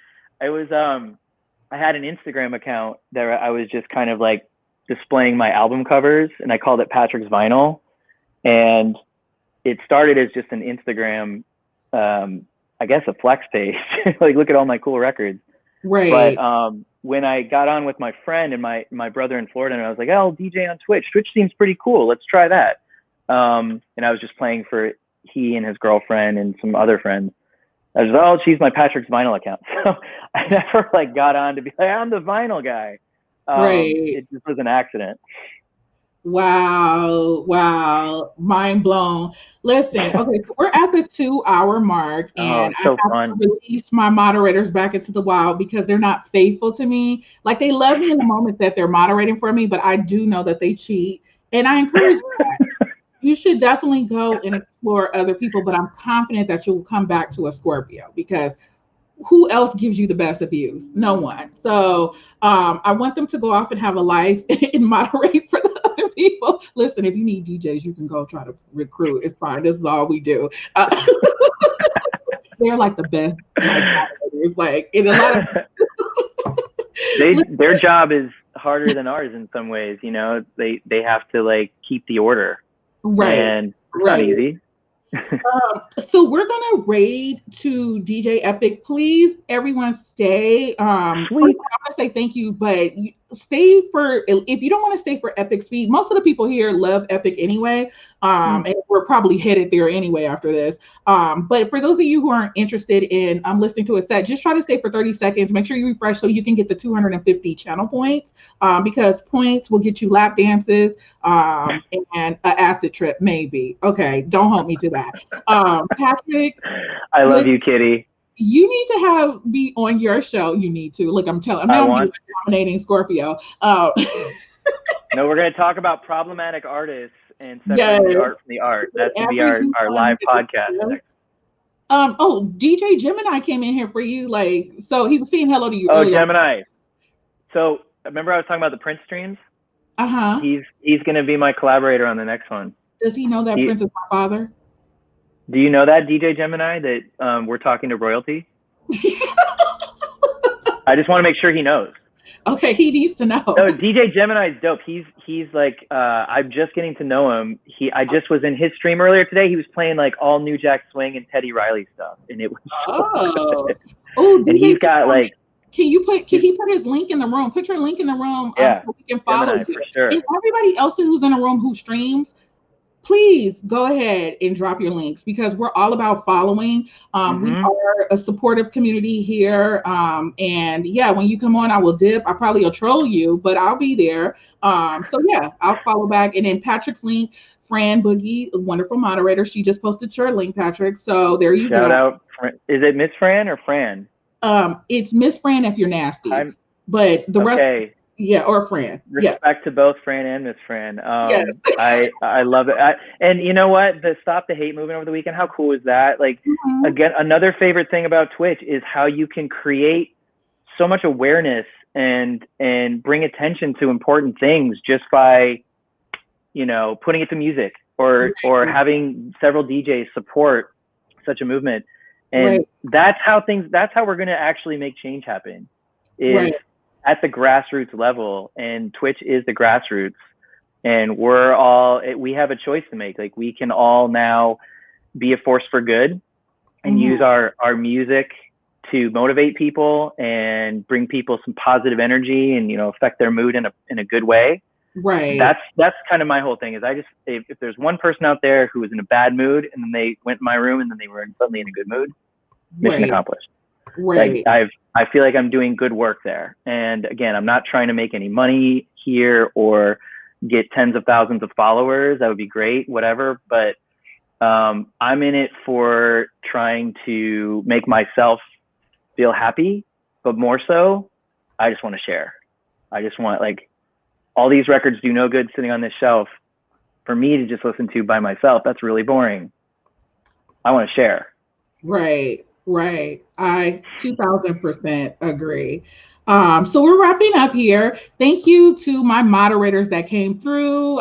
It was, I had an Instagram account that I was just kind of like displaying my album covers, and I called it Patrick's Vinyl. And it started as just an Instagram, I guess a flex page, like look at all my cool records. Right. But when I got on with my friend and my brother in Florida, and I was like, oh, I'll DJ on Twitch. Twitch seems pretty cool. Let's try that. And I was just playing for he and his girlfriend and some other friends. I was like, oh, she's my Patrick's Vinyl account. So I never like got on to be like, I'm the vinyl guy. It just was an accident. Wow. Mind blown. Listen, okay, so we're at the 2-hour mark, and I have to release my moderators back into the wild because they're not faithful to me. Like, they love me in the moment that they're moderating for me, but I do know that they cheat. And I encourage that. You should definitely go and explore other people, but I'm confident that you'll come back to a Scorpio, because who else gives you the best abuse? No one. So I want them to go off and have a life and moderate for the other people. Listen, if you need DJs, you can go try to recruit. It's fine. This is all we do. They're like the best. Like in a lot of their job is harder than ours in some ways. You know, they have to like keep the order. Right. And it's not easy. So we're gonna raid to DJ Epic. Please, everyone, stay. I want to say thank you, but stay for, if you don't want to stay for Epic's feed. Most of the people here love Epic anyway, and we're probably headed there anyway after this. But for those of you who aren't interested in listening to a set, just try to stay for 30 seconds. Make sure you refresh so you can get the 250 channel points, because points will get you lap dances and an acid trip, maybe. Okay, don't hold me to that. Patrick, I love you, Kitty. You need to be on your show. You need to. Look, I'm dominating Scorpio. No, we're going to talk about problematic artists and separating the art from the art. That's going to be our live podcast next. Oh, DJ Gemini came in here for you. Like, so he was saying hello to you. Oh, Gemini. So remember I was talking about the Prince streams? Uh-huh. He's going to be my collaborator on the next one. Does he know that Prince is my father? Do you know that, DJ Gemini, that we're talking to royalty? I just want to make sure he knows. Okay, he needs to know. No, DJ Gemini is dope. He's like, I'm just getting to know him. I just was in his stream earlier today. He was playing like all New Jack Swing and Teddy Riley stuff, and it was so good. Oh, and he's got like. Can he put his link in the room? Put your link in the room so we can follow Gemini, you. For sure. And everybody else who's in the room who streams, please go ahead and drop your links, because we're all about following. We are a supportive community here. And yeah, when you come on, I will dip. I probably will troll you, but I'll be there. So yeah, I'll follow back. And then Patrick's link, Fran Boogie, a wonderful moderator. She just posted your link, Patrick. So there you go. Shout out. Is it Miss Fran or Fran? It's Miss Fran if you're nasty. But the rest. Yeah, or Fran. Respect to both Fran and Miss Fran. Yes. I love it. And you know what? The Stop the Hate movement over the weekend, how cool is that? Like, again, another favorite thing about Twitch is how you can create so much awareness and bring attention to important things just by, you know, putting it to music or having several DJs support such a movement. And that's how we're going to actually make change happen, is at the grassroots level. And Twitch is the grassroots. And we have a choice to make. Like, we can all now be a force for good and use our music to motivate people and bring people some positive energy and, affect their mood in a good way. Right. That's kind of my whole thing, is if there's one person out there who was in a bad mood and then they went in my room and then they were suddenly in a good mood, mission accomplished. Right. Like, I feel like I'm doing good work there. And again, I'm not trying to make any money here or get tens of thousands of followers. That would be great, whatever. But I'm in it for trying to make myself feel happy, but more so, I just want to share. I just want, like, all these records do no good sitting on this shelf for me to just listen to by myself. That's really boring. I want to share. Right. I 2000% agree. So we're wrapping up here. Thank you to my moderators that came through.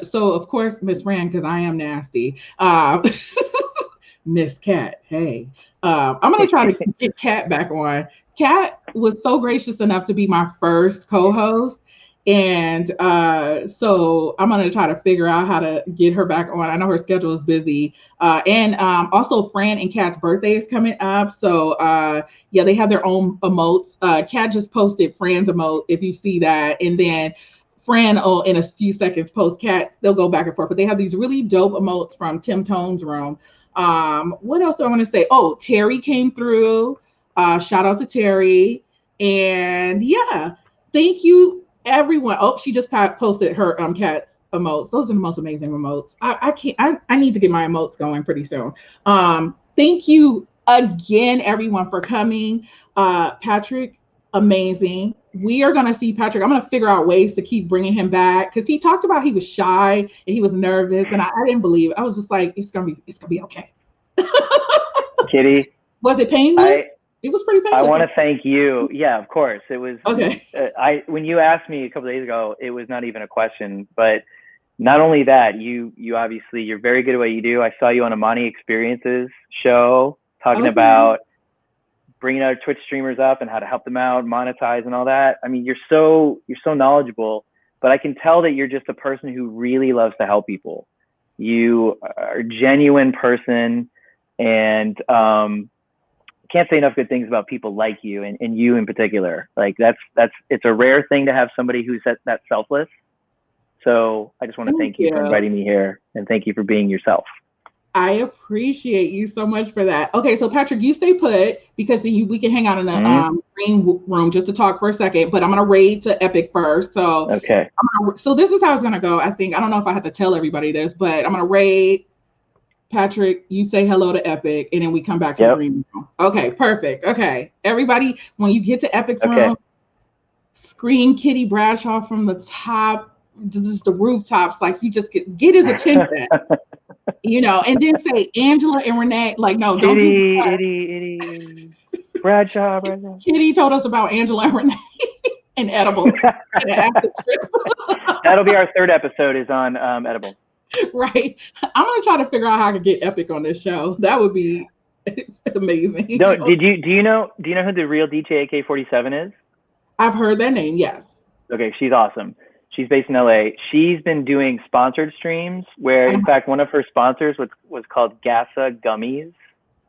So of course, Miss Fran, because I am nasty. Miss Cat, hey. I'm going to try to get Cat back on. Cat was so gracious enough to be my first co-host. And so I'm going to try to figure out how to get her back on. I know her schedule is busy. And also Fran and Kat's birthday is coming up. So yeah, they have their own emotes. Kat just posted Fran's emote, if you see that. And then Fran will, in a few seconds, post Kat. They'll go back and forth. But they have these really dope emotes from Tim Tone's room. What else do I want to say? Oh, Terry came through. Shout out to Terry. And yeah, thank you, everyone. Oh, she just posted her Cat's emotes. Those are the most amazing emotes. I need to get my emotes going pretty soon. Thank you again, everyone, for coming. Patrick, amazing. We are gonna see Patrick. I'm gonna figure out ways to keep bringing him back, because he talked about he was shy and he was nervous, and I didn't believe it. I was just like, it's gonna be okay. Kitty, was it painless? It was pretty painless. I want to thank you. Yeah, of course. It was okay. When you asked me a couple of days ago, it was not even a question. But not only that, you obviously, you're very good at what you do. I saw you on a Monty Experiences show talking about bringing our Twitch streamers up and how to help them out, monetize and all that. I mean, you're so knowledgeable, but I can tell that you're just a person who really loves to help people. You are a genuine person, and can't say enough good things about people like you, and you in particular. Like, it's a rare thing to have somebody who's that selfless. So I just want to thank you for inviting me here, and thank you for being yourself. I appreciate you so much for that. Okay, so Patrick, you stay put, because we can hang out in the green room just to talk for a second. But I'm gonna raid to Epic first. So okay. So this is how it's gonna go. I don't know if I have to tell everybody this, but I'm gonna raid. Patrick, you say hello to Epic, and then we come back to the green room. Okay, perfect. Okay, everybody, when you get to Epic's room, scream Kitty Bradshaw from the top, just the rooftops, like you just get his attention. And then say Angela and Renee. Like, no, don't do Kitty, Bradshaw. Kitty told us about Angela and Renee and edibles. That'll be our third episode, is on edibles. Right. I'm gonna try to figure out how I can get Epic on this show. That would be amazing. No, do you know who the real DJ AK-47 is? I've heard that name, yes. Okay, she's awesome. She's based in LA. She's been doing sponsored streams where, in fact, one of her sponsors was called Gassa Gummies.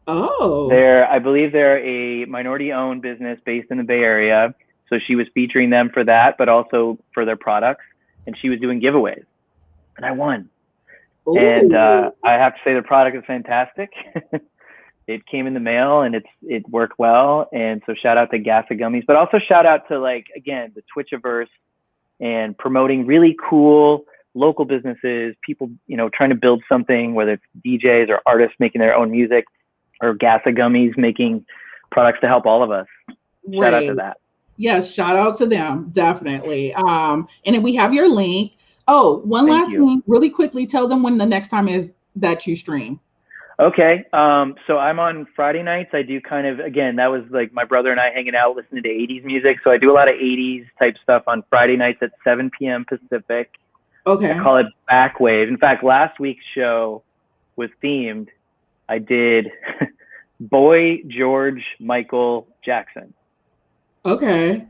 Oh. I believe they're a minority-owned business based in the Bay Area. So she was featuring them for that, but also for their products. And she was doing giveaways. And I won. Ooh. And I have to say the product is fantastic. It came in the mail and it worked well. And so shout out to Gassa Gummies, but also shout out to, like, again, the Twitchiverse, and promoting really cool local businesses, people, trying to build something, whether it's DJs or artists making their own music, or Gassa Gummies making products to help all of us. Right. Shout out to that. Yes, shout out to them, definitely. And then we have your link. Oh, one last thing, really quickly, tell them when the next time is that you stream. Okay, so I'm on Friday nights. I do kind of, again, that was like my brother and I hanging out, listening to 80s music. So I do a lot of 80s type stuff on Friday nights at 7 p.m. Pacific. Okay. I call it Backwave. In fact, last week's show was themed. I did Boy George Michael Jackson. Okay.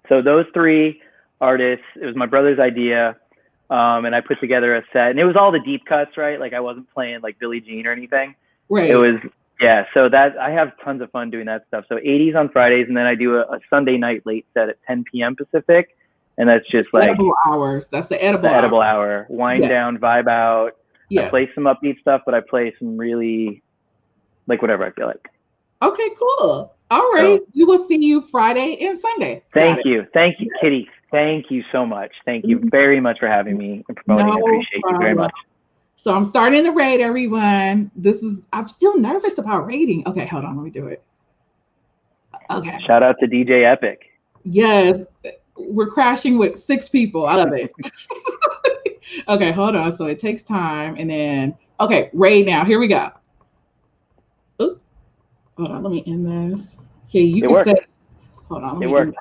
So those three artists, it was my brother's idea. And I put together a set, and it was all the deep cuts, right? Like I wasn't playing like Billie Jean or anything. Right. It was, yeah. So that I have tons of fun doing that stuff. So 80s on Fridays, and then I do a Sunday night late set at 10 p.m. Pacific, and that's just like edible hours. That's the edible hour. Wind down, vibe out. I play some upbeat stuff, but I play some really like whatever I feel like. Okay, cool. All right. We will see you Friday and Sunday. Thank you, Kitty. Thank you so much. Thank you very much for having me and promoting. I appreciate you very much. So I'm starting the raid, everyone. I'm still nervous about raiding. Okay, hold on. Let me do it. Okay. Shout out to DJ Epic. Yes. We're crashing with 6 people. I love it. Okay, hold on. So it takes time. And then, okay, raid now. Here we go. Ooh. Hold on. Let me end this. Okay, you can say, hold on. Let me end this.